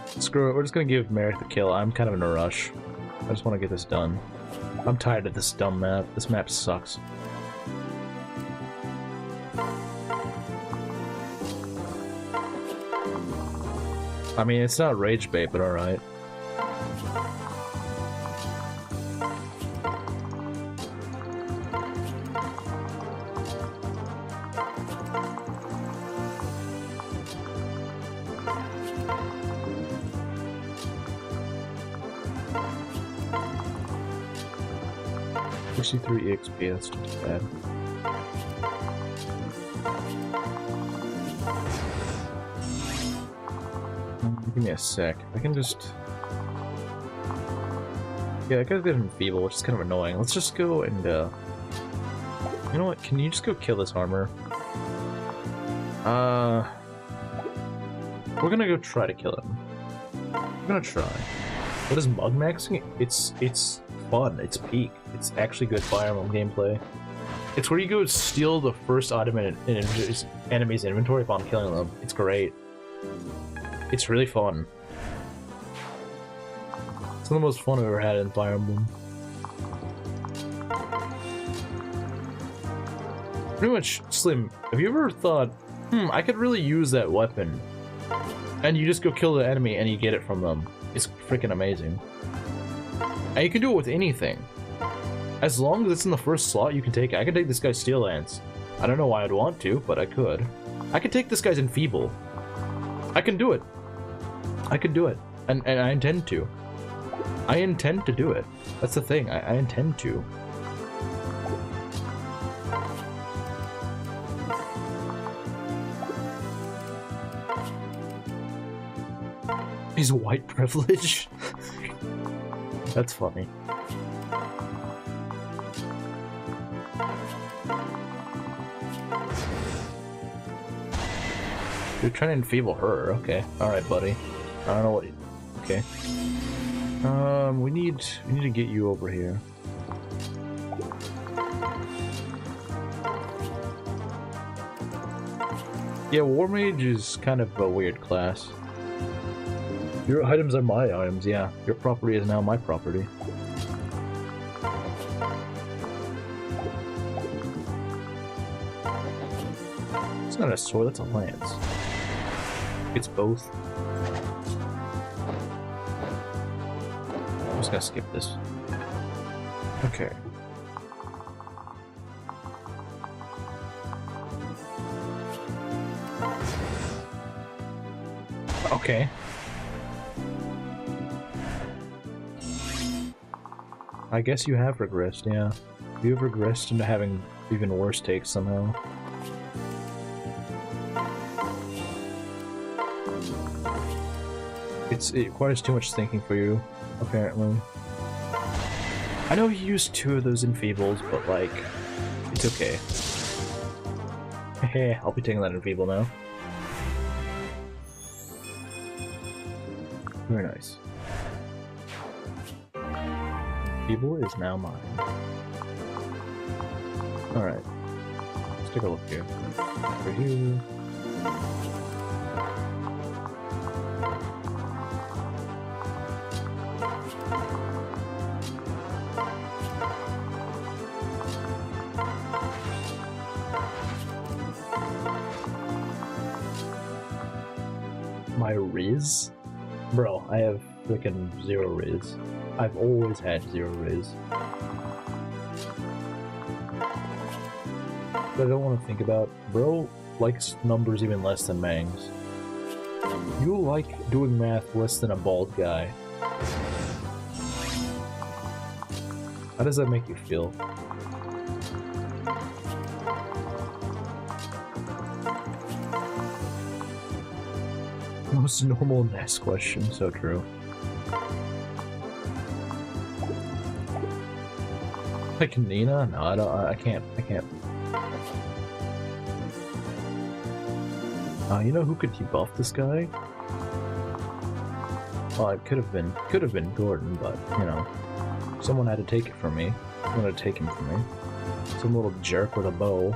Screw it, we're just gonna give Merrick the kill. I'm kind of in a rush. I just want to get this done. I'm tired of this dumb map. This map sucks. I mean, it's not rage bait, but alright. EXP, that's not too bad. Give me a sec. I can just... Yeah, I gotta get Enfeeble, which is kind of annoying. Let's just go and, You know what? Can you just go kill this armor? We're gonna go try to kill him. We're gonna try. What is Mugmaxxing? It's fun. It's peak. It's actually good Fire Emblem gameplay. It's where you go steal the first item in an enemy's inventory upon killing them. It's great. It's really fun. It's one of the most fun I've ever had in Fire Emblem. Pretty much, Slim, have you ever thought, I could really use that weapon? And you just go kill the enemy and you get it from them. It's freaking amazing. And you can do it with anything. As long as it's in the first slot, you can take it. I can take this guy's Steel Lance. I don't know why I'd want to, but I could. I could take this guy's Enfeeble. I can do it. I could do it. And I intend to. I intend to do it. That's the thing. I intend to. He's white privilege? That's funny. You're trying to enfeeble her. Okay. Alright, buddy. I don't know what you... Okay. We need to get you over here. Yeah, War Mage is kind of a weird class. Your items are my items, yeah. Your property is now my property. It's not a sword, that's a lance. It's both. I'm just gonna skip this. Okay. Okay. I guess you have regressed, yeah. You have regressed into having even worse takes somehow. It requires too much thinking for you, apparently. I know you used 2 of those Enfeebles, but like, it's okay. Hey, I'll be taking that Enfeeble now. Very nice. Enfeeble is now mine. Alright. Let's take a look here. Over here. My Riz? Bro, I have freaking 0 Riz. I've always had 0 Riz. But I don't want to think about... Bro likes numbers even less than Mangs. You like doing math less than a bald guy. How does that make you feel? Most normal Ness question, so true. Like Nina? No, I can't. You know who could debuff this guy? Well, it could have been Gordon, but, you know, someone had to take it from me. Someone had to take him from me. Some little jerk with a bow.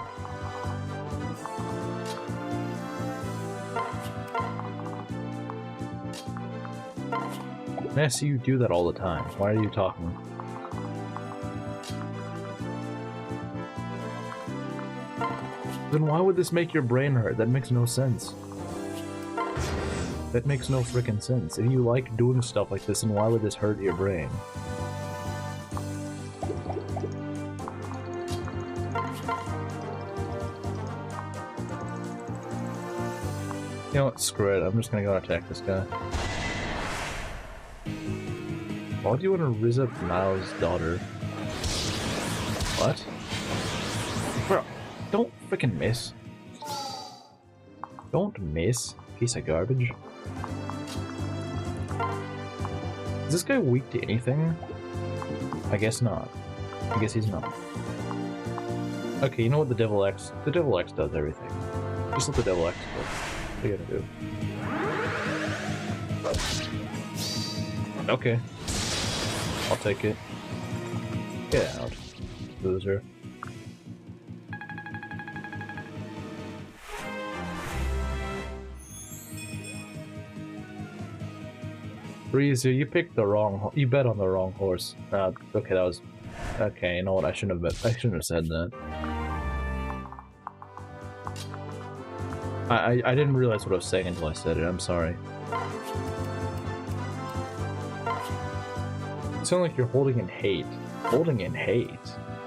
I see you do that all the time. Why are you talking? Then why would this make your brain hurt? That makes no sense. That makes no freaking sense. If you like doing stuff like this, then why would this hurt your brain? You know what? Screw it. I'm just gonna go attack this guy. Why do you want to riz up Mao's daughter? What? Bro, don't freaking miss. Don't miss, piece of garbage. Is this guy weak to anything? I guess not. I guess he's not. Okay, you know what the Devil X... The Devil X does everything. Just let the Devil X go. What are you gonna do? Okay. I'll take it. Get out, loser. Ryzu, you picked the wrong. You bet on the wrong horse. Okay, that was. Okay, you know what? I shouldn't have bet. I shouldn't have said that. I didn't realize what I was saying until I said it. I'm sorry. You sound like you're holding in hate. Holding in hate?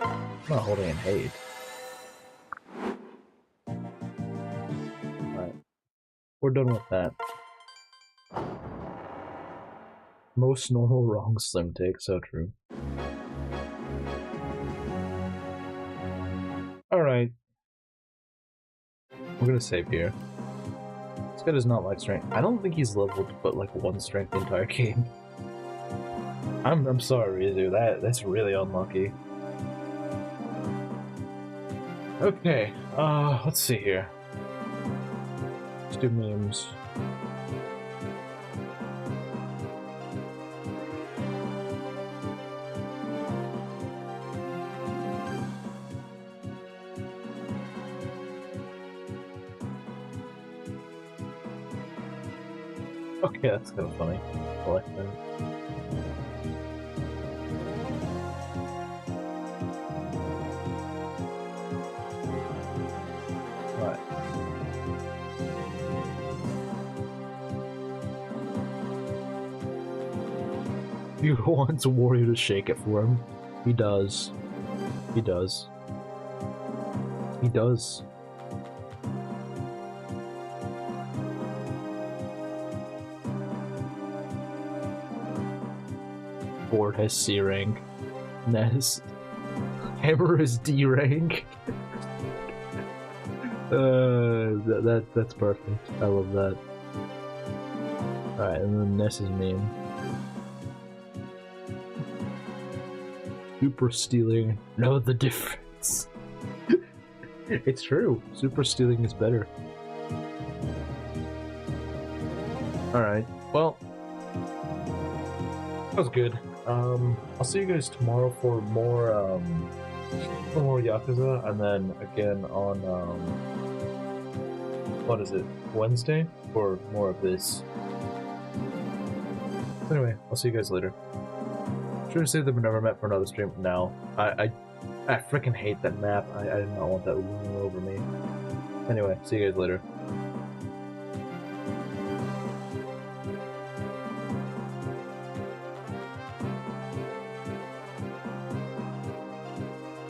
I'm not holding in hate. Alright. We're done with that. Most normal wrong slim take, so true. Alright. We're gonna save here. This guy does not like strength. I don't think he's leveled but like 1 strength the entire game. I'm sorry, Ryzu, that's really unlucky. Okay, let's see here. Let's do memes. Okay, that's kind of funny. I like that. Right. He wants Wario to shake it for him. He does. He does. He does. Board has C rank. Ness. Hammer is D rank. That's perfect. I love that. Alright, and then Ness is meme. Super stealing. Know the difference. It's true. Super stealing is better. Alright, well. That was good. I'll see you guys tomorrow for more Yakuza, and then again on, what is it, Wednesday? For more of this. Anyway, I'll see you guys later. Should have saved the Never Met for another stream now. I freaking hate that map. I did not want that looming over me. Anyway, see you guys later.